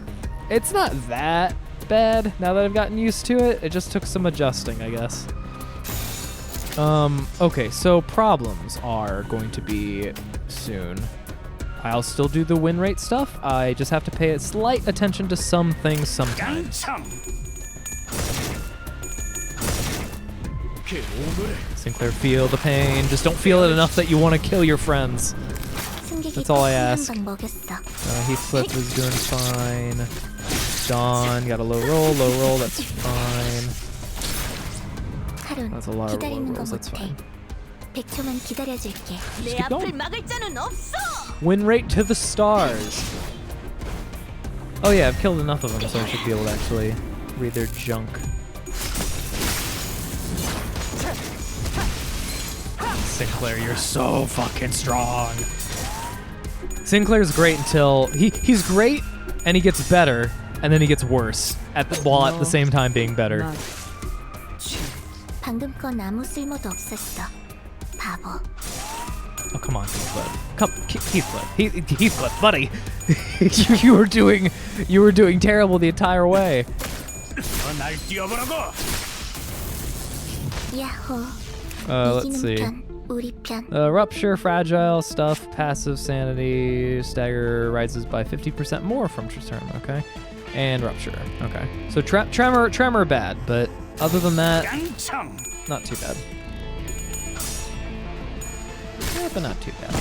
it's not that bad now that I've gotten used to it. It just took some adjusting, I guess. Okay, so problems are going to be soon. I'll still do the win rate stuff. I just have to pay a slight attention to some things sometimes. Sinclair, feel the pain. Just don't feel it enough that you want to kill your friends. That's all I ask. Heathcliff is doing fine. Dawn got a low roll, that's fine. That's a lot of low rolls, that's fine. Just keep going. Win rate to the stars. Oh yeah, I've killed enough of them, so I should be able to actually read their junk. Sinclair, you're so fucking strong. Sinclair's great until he's great and he gets better and then he gets worse while at the same time being better. Oh come on, Heathcliff. Come, Heathcliff. Heathcliff, buddy. you were doing terrible the entire way. Let's see. Rupture, fragile, stuff, passive sanity, stagger rises by 50% more from turn, okay? And rupture, okay. So tremor bad, but other than that, not too bad. Yeah, but not too bad.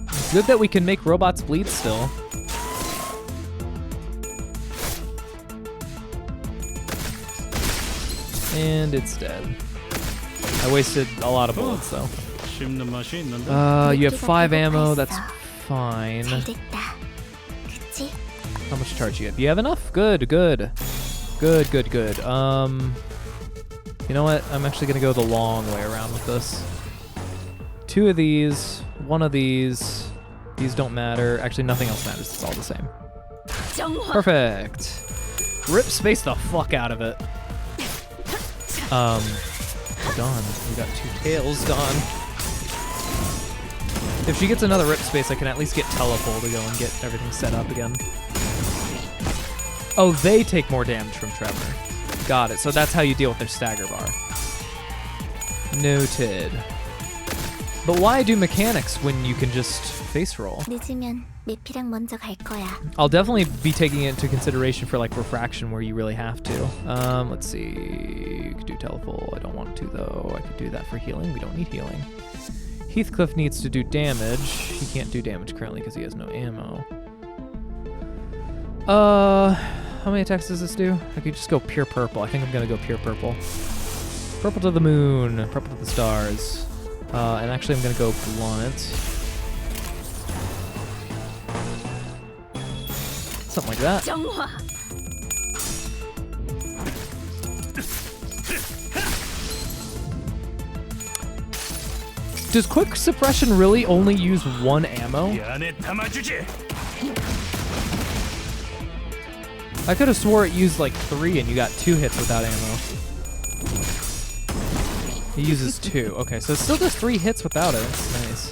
It's good that we can make robots bleed still. And it's dead. I wasted a lot of bullets though. You have 5 ammo, that's fine. How much charge you have? You have enough? Good. You know what? I'm actually going to go the long way around with this. 2 of these, 1 of these. These don't matter. Actually, nothing else matters. It's all the same. Perfect. Rip space the fuck out of it. Done. We got 2 tails done. If she gets another rip space, I can at least get telepole to go and get everything set up again. Oh, they take more damage from Tremor. Got it. So that's how you deal with their stagger bar. Noted. But why do mechanics when you can just face roll? 늦으면 내피랑 먼저 갈 거야. I'll definitely be taking it into consideration for like refraction where you really have to. Let's see. You could do telepole. I don't want to though. I could do that for healing. We don't need healing. Heathcliff needs to do damage. He can't do damage currently because he has no ammo. How many attacks does this do? I could just go pure purple. I think I'm gonna go pure purple. Purple to the moon, purple to the stars. And actually I'm gonna go blunt. Something like that. Does quick suppression really only use 1 ammo? I could have swore it used like 3 and you got 2 hits without ammo. He uses 2. Okay, so it still does 3 hits without it. That's nice.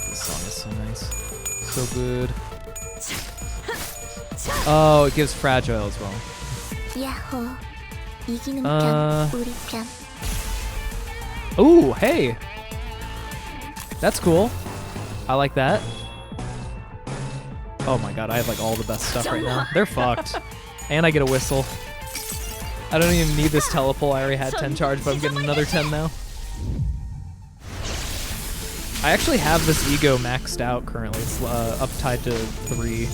This song is so nice. So good. Oh, it gives fragile as well. 야호. 이기는 편, 우리 편. Ooh, hey. That's cool. I like that. Oh my god, I have like all the best stuff right now. They're fucked. And I get a whistle. I don't even need this telepole. I already had 10 charge, but I'm getting another 10 now. I actually have this ego maxed out currently. It's up tied to 3.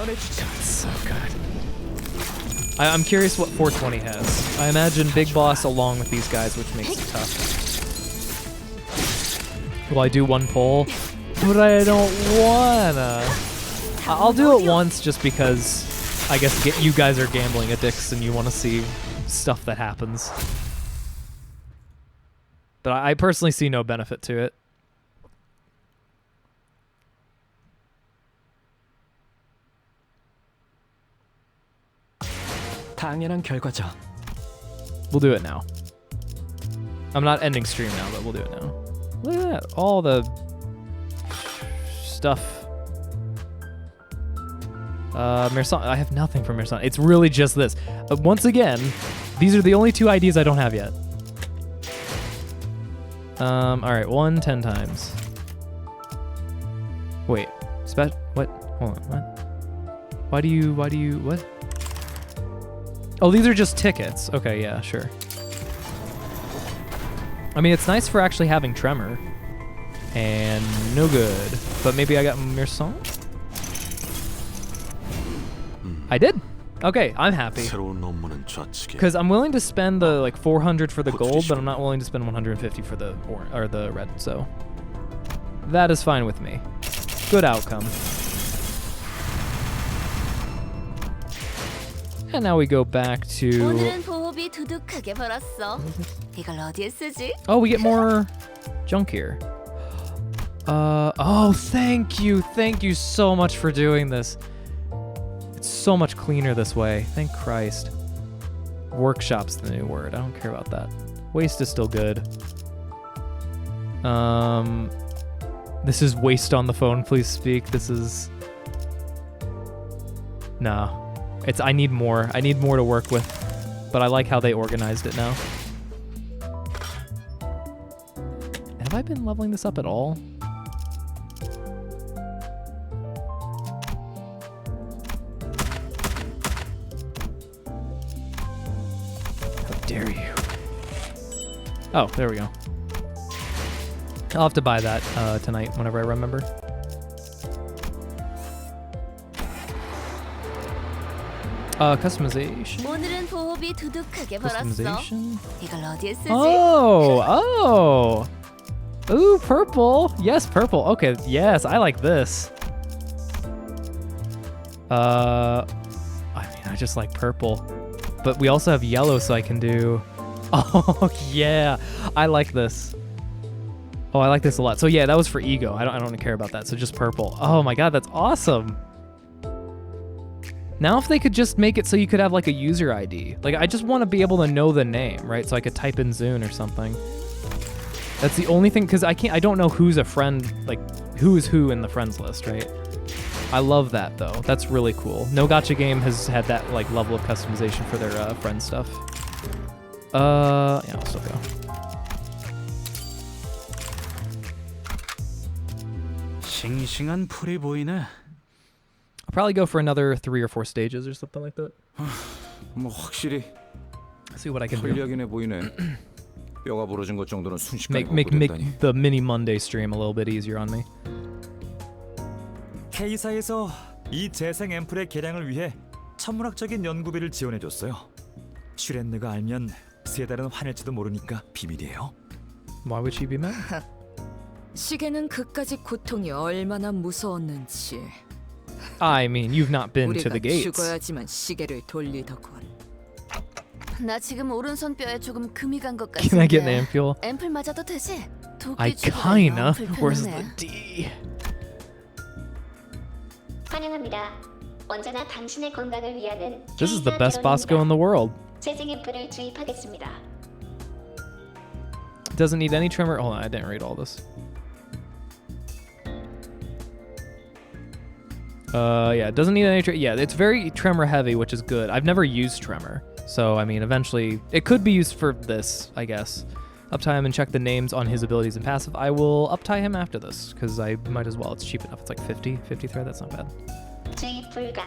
That's so good. I'm curious what 420 has. I imagine Big Boss along with these guys, which makes it tough. Will I do 1 pull? But I don't wanna. I'll do it once just because I guess you guys are gambling addicts and you want to see stuff that happens. But I personally see no benefit to it. 당연한 결과죠. We'll do it now. I'm not ending stream now, but we'll do it now. Look at that. All the stuff. Mersan. I have nothing from Mersan. It's really just this. Once again, these are the only 2 IDs I don't have yet. Alright, 1 10 times. Wait. What? Hold on, what? Why do you, what? Oh, these are just tickets. Okay, yeah, sure. I mean, it's nice for actually having Tremor. And no good. But maybe I got Mersan? I did. Okay, I'm happy. Because I'm willing to spend the like 400 for the gold, but I'm not willing to spend 150 for the the red. So that is fine with me. Good outcome. And now we go back to. 오늘은 보호비 두둑하게 벌었어. 이걸 어디에 쓰지? Oh, we get more junk here. Oh, thank you so much for doing this. It's so much cleaner this way. Thank Christ. Workshop's the new word. I don't care about that. Waste is still good. This is waste on the phone. Please speak. This is. No. I need more. I need more to work with. But I like how they organized it now. Have I been leveling this up at all? How dare you? Oh, there we go. I'll have to buy that tonight whenever I remember. Customization. 오늘은 보호비 두둑하게 벌었어. Customization. 이걸 어디에 쓰지? Oh. Ooh, purple. Yes, purple. Okay, yes, I like this. I mean, I just like purple. But we also have yellow, so I can do... Oh, yeah. I like this. Oh, I like this a lot. So yeah, that was for ego. I don't care about that. So just purple. Oh my god, that's awesome. Now if they could just make it so you could have like a user ID. Like I just want to be able to know the name, right? So I could type in Zune or something. That's the only thing, because I don't know who's a friend, like who is who in the friends list, right? I love that though. That's really cool. No gacha game has had that like level of customization for their friend stuff. Yeah, I'll still go. 싱싱한 풀이 보이네. I'll probably go for another 3 or 4 stages or something like that. 뭐 확실히 See what I can do. 편리하긴 해 보이네. 뼈가 부러진 것 정도는 순식간에 Make 복구된다니. the mini Monday stream a little bit easier on me. K사에서 이 재생 앰플의 개량을 위해 천문학적인 연구비를 지원해줬어요. 슈렌느가 알면 세달은 화낼지도 모르니까 비밀이에요. Why would she be mad? 시계는 그까지 고통이 얼마나 무서웠는지. I mean, you've not been to the 우리가 gates. 죽어야지만 시계를 돌리더군. 나 지금 오른손 뼈에 조금 금이 간 것 Can I get an 같은데. ampule? 앰플 맞아도 되지? I 도끼 kinda. 죽이다 Where's the 불편하네. D? 환영합니다. 언제나 당신의 건강을 위하는 This is the best Bosco in the world. 재생 앰플을 주입하겠습니다. Doesn't need any trimmer. Hold on, I didn't read all this. Yeah, it doesn't need any yeah, it's very tremor heavy, which is good. I've never used tremor. So, I mean, eventually it could be used for this, I guess. Uptie him and check the names on his abilities and passive. I will uptie him after this because I might as well. It's cheap enough. It's like 50 thread. That's not bad. 주입 불가.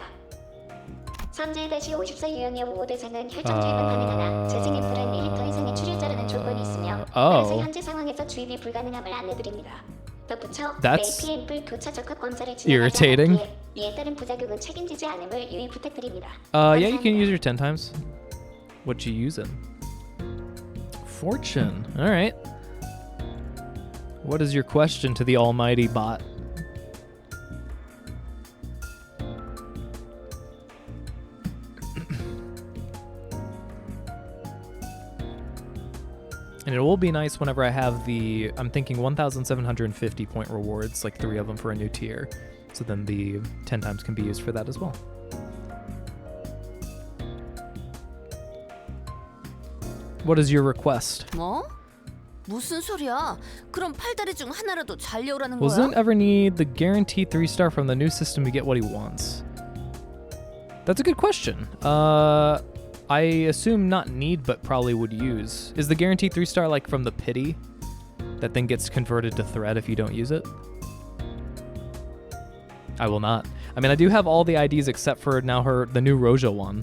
3제-54 유형의 보호 대상은 혈전 주입은 가능하나 재생 앰플은 1리터 이상의 출혈자라는 조건이 있으며 따라서 현재 상황에서 주입이 불가능함을 안내드립니다. 덧붙여 That's AP 앰플 교차 적합 검사를 irritating. 진행하지 않았기에 이에 따른 부작용은 책임지지 않음을 유의 부탁드립니다. Yeah, you can use your 10 times. What you using? Fortune. All right. What is your question to the almighty bot? And it will be nice whenever I have the, I'm thinking 1,750 point rewards, like 3 of them for a new tier. So then the 10 times can be used for that as well. What is your request? 뭐? 무슨 소리야? 그럼 팔다리 중 하나라도 잘려오라는 Will 거야? Zune ever need the guaranteed 3-star from the new system to get what he wants? That's a good question. I assume not need, but probably would use. Is the guaranteed 3-star like from the pity that then gets converted to thread if you don't use it? I will not. I mean, I do have all the IDs except for now the new Roja one.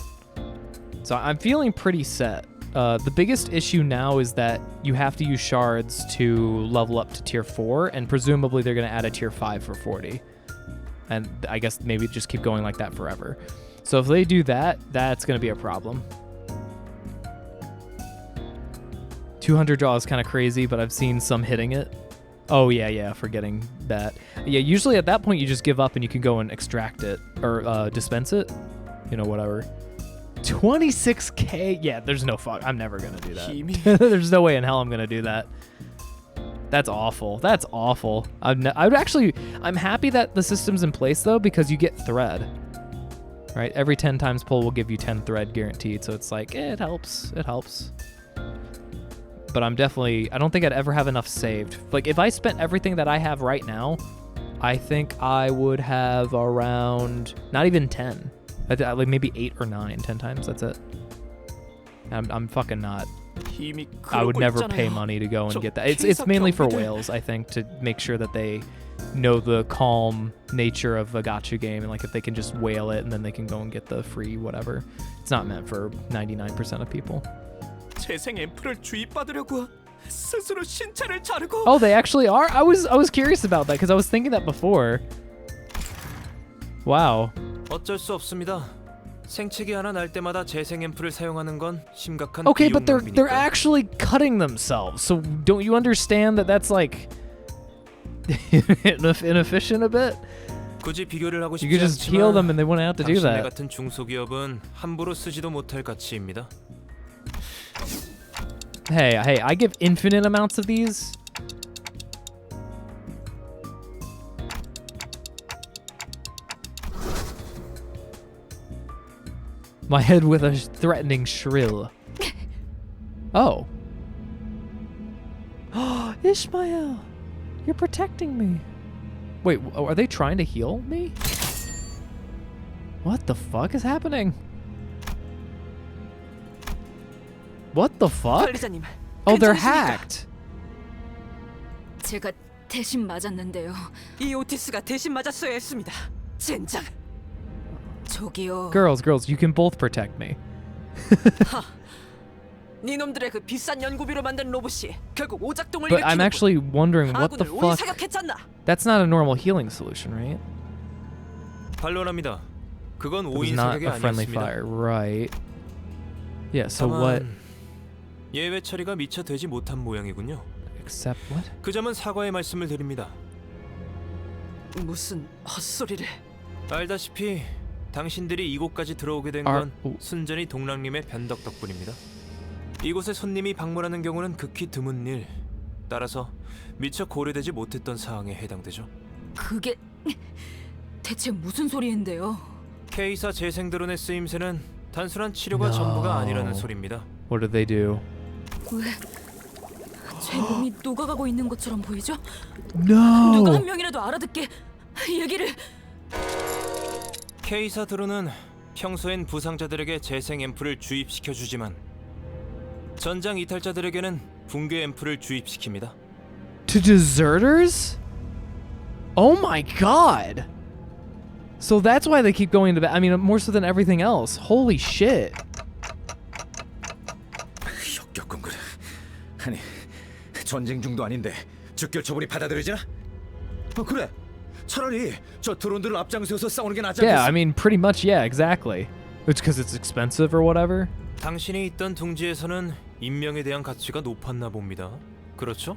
So I'm feeling pretty set. The biggest issue now is that you have to use shards to level up to tier 4, and presumably they're going to add a tier 5 for 40. And I guess maybe just keep going like that forever. So if they do that, that's going to be a problem. 200 draw is kind of crazy, but I've seen some hitting it. Oh, yeah, forgetting that. Yeah, usually at that point you just give up and you can go and extract it, or dispense it. You know, whatever. 26k? Yeah, there's no fuck. I'm never going to do that. There's no way in hell I'm going to do that. That's awful. That's awful. I'm happy that the system's in place, though, because you get thread. Right? Every 10 times pull will give you 10 thread guaranteed, so it's like, it helps. It helps. But I don't think I'd ever have enough saved. Like, if I spent everything that I have right now, I think I would have around, not even 10. Like maybe 8 or 9, 10 times, that's it. I'm fucking not. I would never pay money to go and get that. It's mainly for whales, I think, to make sure that they know the calm nature of a gacha game, and like if they can just whale it and then they can go and get the free whatever. It's not meant for 99% of people. 재생 앰플을 주입받으려고 스스로 신체를 자르고. Oh, they actually are? I was curious about that because I was thinking that before. Wow. 어쩔 수 없습니다. 생채기 하나 날 때마다 재생 앰플을 사용하는 건 심각한 Okay, but 비용 they're 낭비니까. actually cutting themselves. So don't you understand that that's like inefficient a bit? 굳이 비교를 하고 You 싶지 could just heal 않지만 them and they wouldn't have to do 당신네 that. 같은 중소기업은 함부로 쓰지도 못할 가치입니다. Hey, I give infinite amounts of these. My head with a threatening shrill. Oh. Ishmael, you're protecting me. Wait, are they trying to heal me? What the fuck is happening? What the fuck? 관리자님. Oh, they're 괜찮으십니까? hacked. 제가 대신 맞았는데요. 이 오티스가 대신 맞았어야 했습니다. 젠장. 저기요. Girls, you can both protect me. 니놈들의 그 비싼 연구비로 만든 로봇이 결국 오작동을 But I'm 일으키는군. actually wondering what the 아군을 오히 fuck. 사격했잖아. That's not a normal healing solution, right? 반론합니다. 그건 It was 오인 not 사격이 a friendly 아니었습니다. fire, right? Yeah, so what? 다만 예외 처리가 미처 되지 못한 모양이군요. Except what? 그 점은 사과의 말씀을 드립니다. 무슨 헛소리를. 알다시피 당신들이 이곳까지 들어오게 된 건 순전히 동랑님의 변덕 덕분입니다. 이곳에 손님이 방문하는 경우는 극히 드문 일. 따라서 미처 고려되지 못했던 사항에 해당되죠. 그게 대체 무슨 소리인데요? K사 재생드론의 쓰임새는 단순한 치료가 전부가 아니라는 소리입니다. What did they do? 왜? 제 몸이 녹아가고 있는 것처럼 보이죠? No. 누가 한 명이라도 알아듣게 얘기를. K사 드론은 평소엔 부상자들에게 재생 앰플을 주입시켜 주지만 전장 이탈자들에게는 붕괴 앰플을 주입시킵니다. To deserters? Oh my god. So that's why they keep going to bed. I mean, more so than everything else. Holy shit. 역겹군 그래. 아니 전쟁 중도 아닌데 즉결 처분이 받아들여지나? 그래. 차라리 저 드론들을 앞장서서 싸우는 게 낫지 않겠어? Yeah, I mean, pretty much, yeah, exactly. It's because it's expensive or whatever. 당신이 있던 둥지에서는 인명에 대한 가치가 높았나 봅니다. 그렇죠?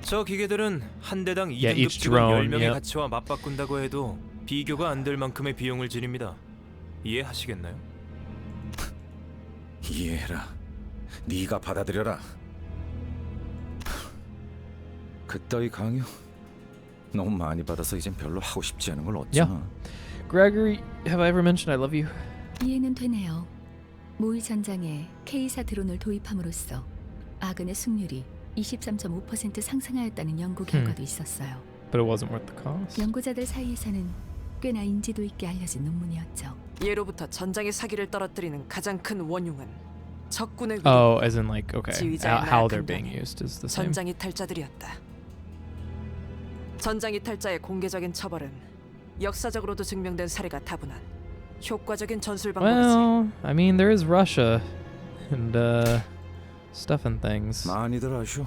저 기계들은 한 대당 Yeah, 2등급 each 직원 drone, 10명의 yep. 가치와 맞바꾼다고 해도 비교가 안 될 만큼의 비용을 지닙니다. 이해하시겠나요? 이해해라. 네가 받아들여라. 그따위 강요? 너무 많이 받아서 이젠 별로 하고 싶지 않은 걸 어쩌나. Yeah. Gregory, have I ever mentioned I love you? 이해는 되네요. 모의 전장에 K사 드론을 도입함으로써 아군의 승률이 23.5% 상승하였다는 연구 결과도 있었어요. But it wasn't worth the cost. 연구자들 사이에서는 꽤나 인지도 있게 알려진 논문이었죠. 예로부터 전장의 사기를 떨어뜨리는 가장 큰 원흉은 적군의 Oh, as in like, okay, 지휘자의 how they're 나약한 being 병이 used is the same. 전장 이탈자들이었다. 전장 이탈자의 공개적인 처벌은 역사적으로도 증명된 사례가 다분한 효과적인 전술 방법이지. Well, I mean, there is Russia and stuff and things. 많이들 아셔.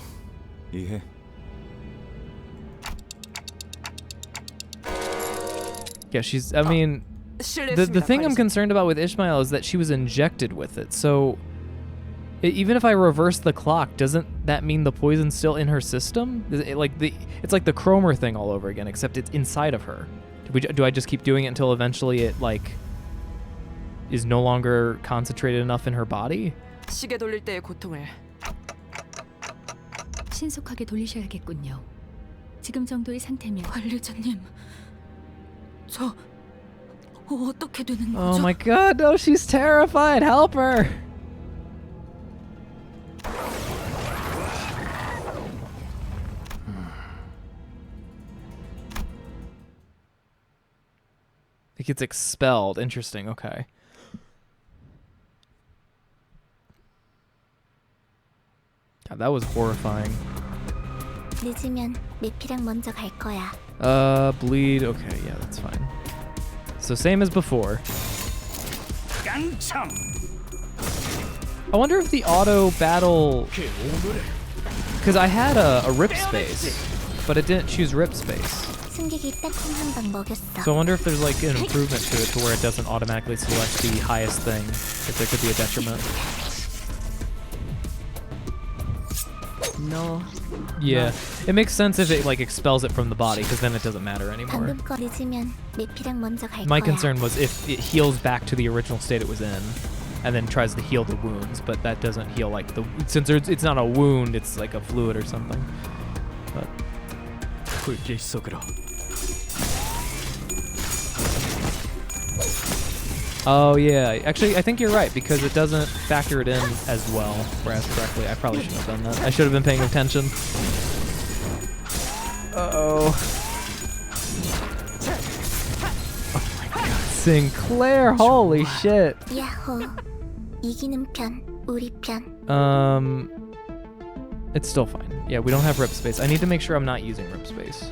이해. Yeah, she's. I mean, the thing I'm concerned about with Ishmael is that she was injected with it. So even if I reverse the clock, doesn't that mean the poison's still in her system? It's like the Cromer thing all over again, except it's inside of her. Do I just keep doing it until eventually it like is no longer concentrated enough in her body? 시계 돌릴 때의 고통을 신속하게 돌리셔야겠군요. 지금 정도의 상태면. 관리자님, 저 어떻게 되는 거죠? Oh my god, no, she's terrified. Help her. It gets expelled. Interesting. Okay. God, that was horrifying. 늦으면 메피랑 먼저 갈 거야. Bleed. Okay, yeah, that's fine. So same as before. I wonder if the auto battle, because I had a rip space, but it didn't choose rip space. So I wonder if there's like an improvement to it to where it doesn't automatically select the highest thing, if there could be a detriment. No. Yeah, it makes sense if it like expels it from the body, because then it doesn't matter anymore. My concern was if it heals back to the original state it was in, and then tries to heal the wounds, but that doesn't heal like the, since it's not a wound, it's like a fluid or something. But oh yeah, actually I think you're right, because it doesn't factor it in as well, whereas correctly. I probably shouldn't have done that. I should have been paying attention. Uh-oh. Oh my god, Sinclair, holy shit. It's still fine. Yeah, we don't have rip space. I need to make sure I'm not using rip space,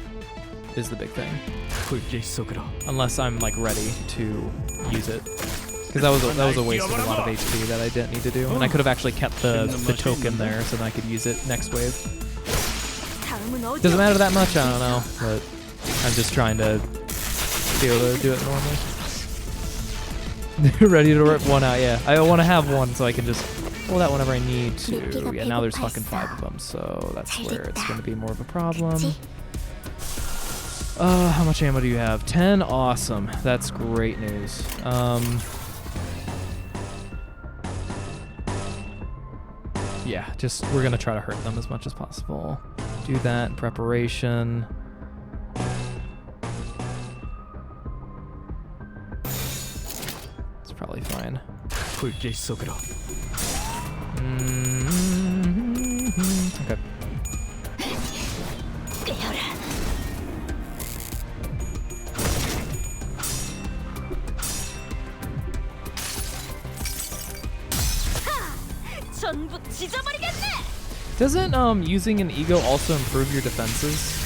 is the big thing. Unless I'm like ready to use it, because that was a waste of a lot of HP that I didn't need to do, and I could have actually kept the token there so then I could use it next wave. Doesn't matter that much, I don't know, but I'm just trying to be able to do it normally. Ready to rip one out, yeah. I want to have one so I can just pull that whenever I need to. Yeah, now there's fucking 5 of them, so that's where it's going to be more of a problem. How much ammo do you have? 10? Awesome. That's great news. Yeah, just we're gonna try to hurt them as much as possible. Do that in preparation. It's probably fine. Okay. Doesn't using an ego also improve your defenses?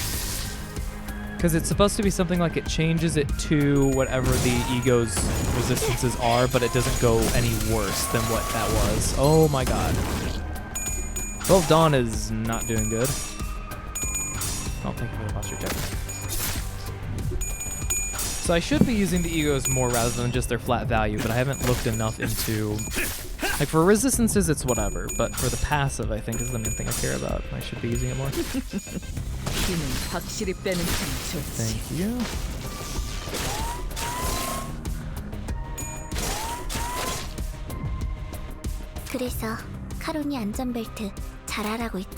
Because it's supposed to be something like it changes it to whatever the ego's resistances are, but it doesn't go any worse than what that was. Oh my god. Well, Dawn is not doing good. Oh, thank you for the posture check. So I should be using the egos more rather than just their flat value, but I haven't looked enough into... Like, for resistances, it's whatever, but for the passive, I think, is the main thing I care about. I should be using it more. Thank you.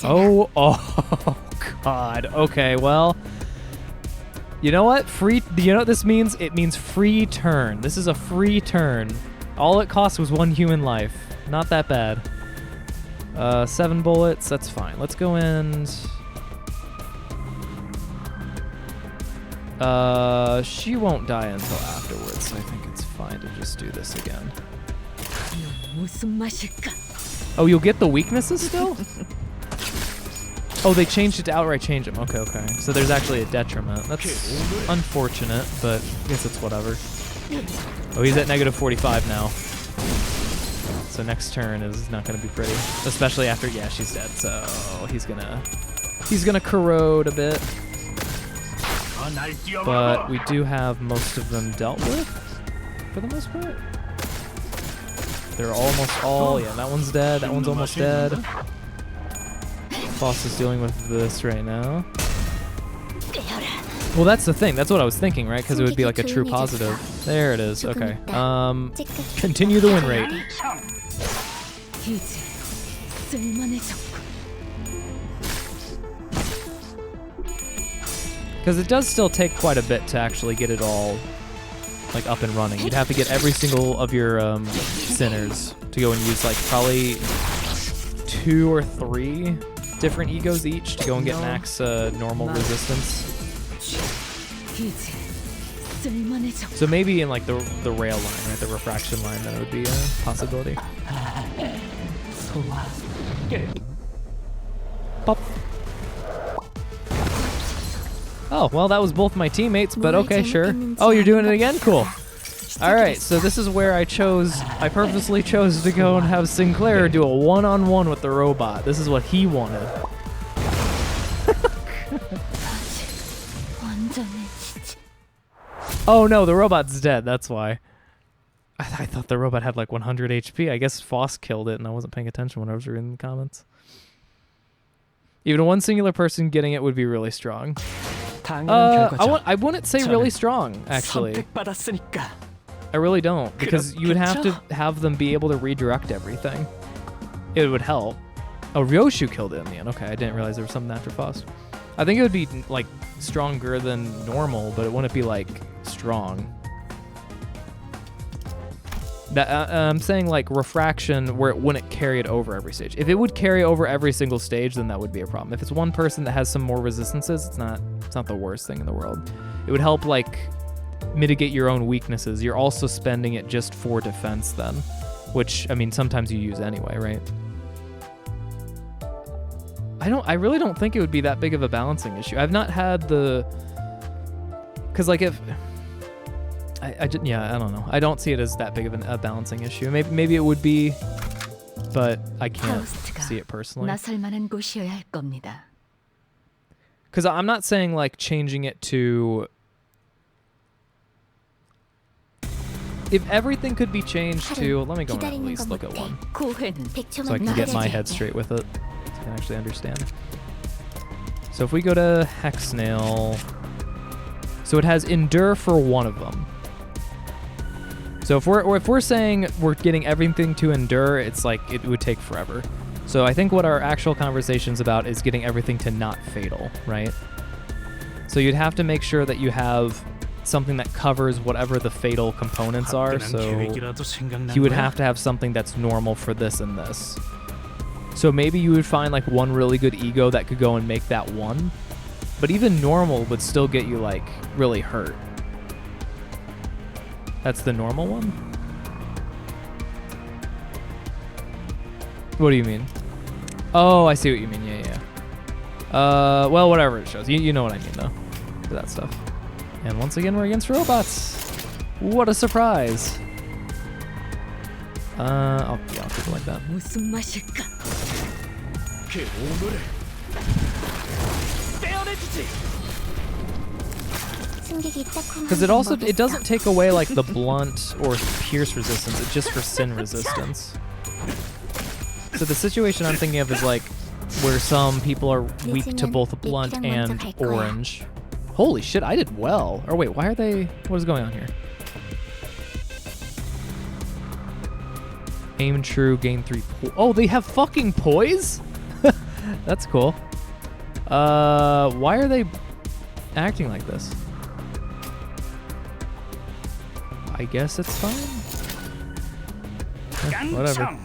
Oh, God. Okay, well... You know what? You know what this means? It means free turn. This is a free turn. All it cost was 1 human life. Not that bad. 7 bullets, that's fine. Let's go in. She won't die until afterwards, so I think it's fine to just do this again. Oh, you'll get the weaknesses still? Oh, they changed it to outright change them. Okay, okay. So there's actually a detriment. That's unfortunate, but I guess it's whatever. Oh, he's at -45 now. So next turn is not going to be pretty. Especially after, yeah, she's dead. So he's gonna corrode a bit. But we do have most of them dealt with, for the most part. They're almost all, yeah, that one's dead. That one's almost dead. Boss is dealing with this right now. Well, that's the thing. That's what I was thinking, right? Because it would be like a true positive. There it is. Okay. Continue the win rate. Because it does still take quite a bit to actually get it all like up and running. You'd have to get every single of your sinners to go and use like probably 2 or 3 different egos each to go and get max normal resistance. So maybe in like the rail line, right, the refraction line, that would be a possibility. Pop. Oh, well, that was both my teammates, but okay, sure. Oh, you're doing it again? Cool. All right, so this is where I purposely chose to go and have Sinclair do a one-on-one with the robot. This is what he wanted. Oh no, the robot's dead. That's why. I thought the robot had like 100 HP. I guess Foss killed it, and I wasn't paying attention when I was reading the comments. Even one singular person getting it would be really strong. I wouldn't say really strong, actually. I really don't, because you would have to have them be able to redirect everything. It would help. Oh, Ryoshu killed it in the end. Okay, I didn't realize there was something after Foss. I think it would be like stronger than normal, but it wouldn't be like strong. I'm saying like refraction where it wouldn't carry it over every stage. If it would carry over every single stage, then that would be a problem. If it's one person that has some more resistances, it's not the worst thing in the world. It would help like mitigate your own weaknesses. You're also spending it just for defense then, which I mean sometimes you use anyway, right? I really don't think it would be that big of a balancing issue. I've not had the, cause like if I don't know. I don't see it as that big of a balancing issue. Maybe it would be, but I can't see it personally. Because I'm not saying like changing it to. If everything could be changed to, let me go and at least look at one, so I can get my head straight with it, so I can actually understand. So if we go to Hexnail, so it has Endure for one of them. So if we're saying we're getting everything to endure, it's like it would take forever. So I think what our actual conversation's about is getting everything to not fatal, right? So you'd have to make sure that you have something that covers whatever the fatal components are. So you would have to have something that's normal for this and this. So maybe you would find like one really good ego that could go and make that one, but even normal would still get you like really hurt. That's the normal one? What do you mean? Oh, I see what you mean. Yeah. Well, whatever it shows. You know what I mean, though. For that stuff. And once again, we're against robots. What a surprise. I'll keep it like that. Because it doesn't take away like the blunt or pierce resistance, it's just for sin resistance. So the situation I'm thinking of is like where some people are weak to both blunt and orange. Holy shit, I did well. Or wait, why are they, what is going on here? Aim true, gain 3 oh, they have fucking poise? That's cool. Why are they acting like this? I guess it's fine. Whatever.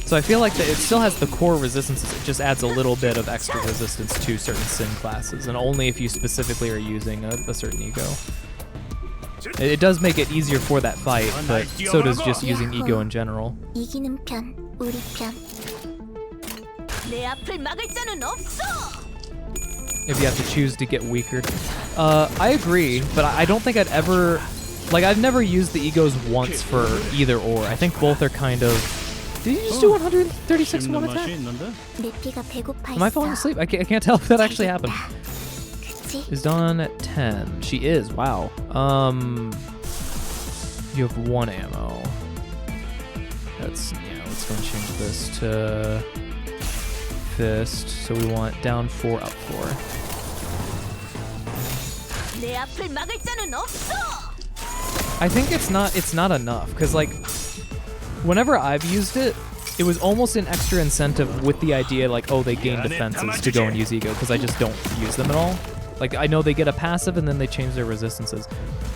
So I feel like that it still has the core resistances. It just adds a little bit of extra resistance to certain sin classes, and only if you specifically are using a certain ego. It does make it easier for that fight, but so does just using ego in general. If you have to choose to get weaker. I agree, but I don't think I'd ever... Like, I've never used the egos once for either or. I think both are kind of... Did you just do 136 in one attack? Am I falling asleep? I can't tell if that actually happened. Is Dawn at 10? She is, wow. You have 1 ammo. Let's go and change this to... Fist, so we want down 4, up 4. I think it's not enough, because like whenever I've used it, it was almost an extra incentive with the idea like, oh, they gain defenses to go and use ego, because I just don't use them at all. Like, I know they get a passive and then they change their resistances,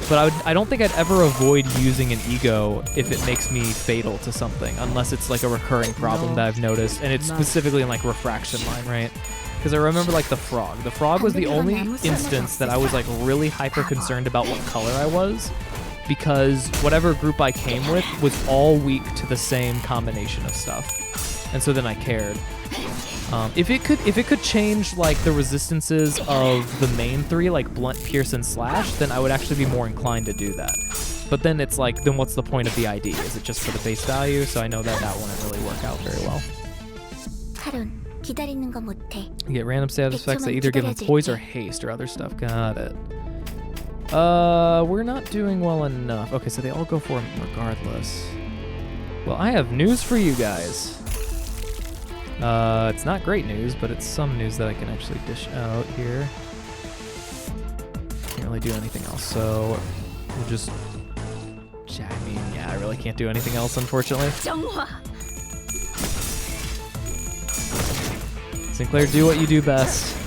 but I don't think I'd ever avoid using an ego if it makes me fatal to something, unless it's like a recurring problem that I've noticed, and it's specifically in like refraction line, right? Because I remember like the frog. The frog was the only instance that I was like really hyper concerned about what color I was, because whatever group I came with was all weak to the same combination of stuff, and so then I cared. If it could change like the resistances of the main 3, like blunt, pierce, and slash, then I would actually be more inclined to do that. But then it's like, then what's the point of the ID? Is it just for the base value? So I know that wouldn't really work out very well. You get random status effects that either give him poise or haste or other stuff. Got it. We're not doing well enough. Okay, so they all go for him regardless. Well, I have news for you guys. It's not great news, but it's some news that I can actually dish out here. Can't really do anything else, so we'll just... I mean, yeah, I really can't do anything else, unfortunately. Sinclair, do what you do best.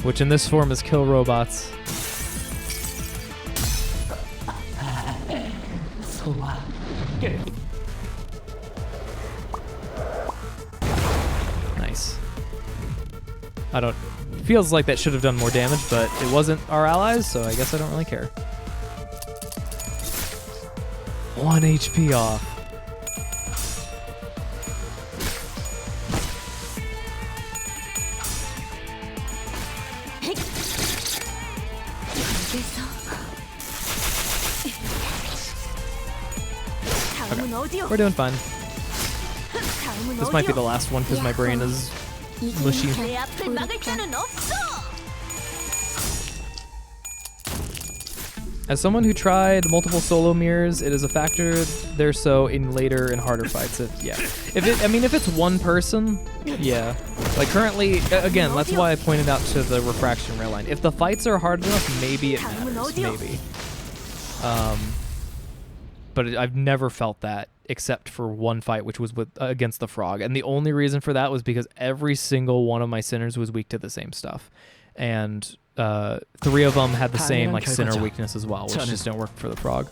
Which in this form is kill robots. Nice. I don't... Feels like that should have done more damage, but it wasn't our allies, so I guess I don't really care. 1 HP off. Okay. We're doing fine. This might be the last one because my brain is mushy. As someone who tried multiple solo mirrors, it is a factor there, so in later and harder fights, yeah. If it's one person, yeah. Like currently, again, that's why I pointed out to the refraction rail line. If the fights are hard enough, maybe it matters, maybe. But I've never felt that except for one fight, which was with against the frog, and the only reason for that was because every single one of my sinners was weak to the same stuff, and 3 of them had the same like sinner weakness as well, which just don't work for the frog.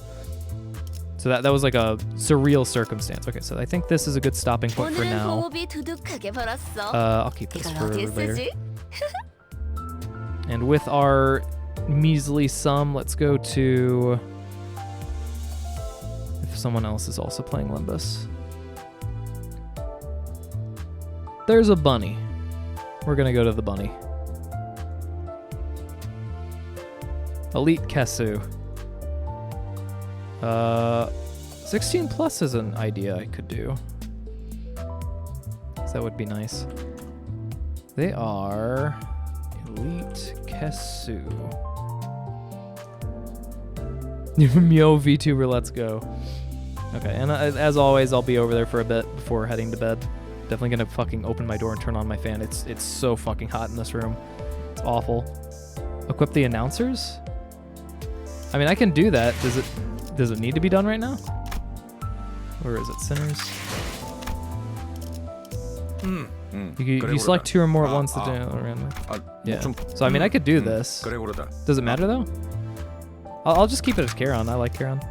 So that was like a surreal circumstance. Okay, so I think this is a good stopping point for now. I'll keep this for later. And with our measly sum, let's go to... If someone else is also playing Limbus. There's a bunny. We're gonna go to the bunny. Elite Kesu. 16 plus is an idea I could do. So that would be nice. They are Elite Kesu. Myo VTuber, let's go. Okay, and as always, I'll be over there for a bit before heading to bed. Definitely gonna fucking open my door and turn on my fan. It's so fucking hot in this room. It's awful. Equip the announcers? I mean, I can do that. Does it need to be done right now? Or is it sinners? You select 2 or more at once to do randomly. Yeah. So I mean, I could do this. Does it matter though? I'll just keep it as Charon. I like Charon.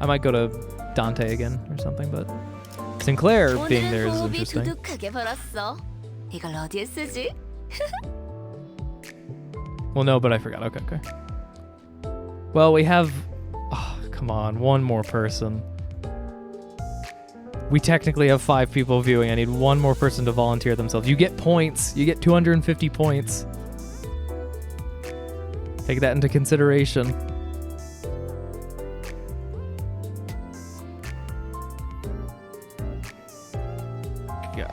I might go to Dante again or something, but Sinclair being there is interesting. Well, no, but I forgot. Okay. Well, we have... Oh, come on. One more person. We technically have 5 people viewing. I need one more person to volunteer themselves. You get points. You get 250 points. Take that into consideration.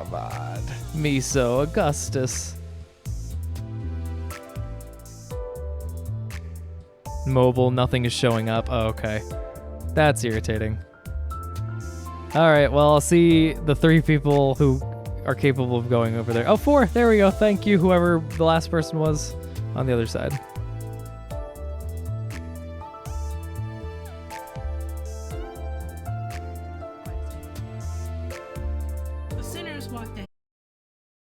God. Miso, Augustus. Mobile, nothing is showing up. Oh, okay. That's irritating. Alright, well, I'll see the 3 people who are capable of going over there. Oh, 4! There we go. Thank you, whoever the last person was on the other side.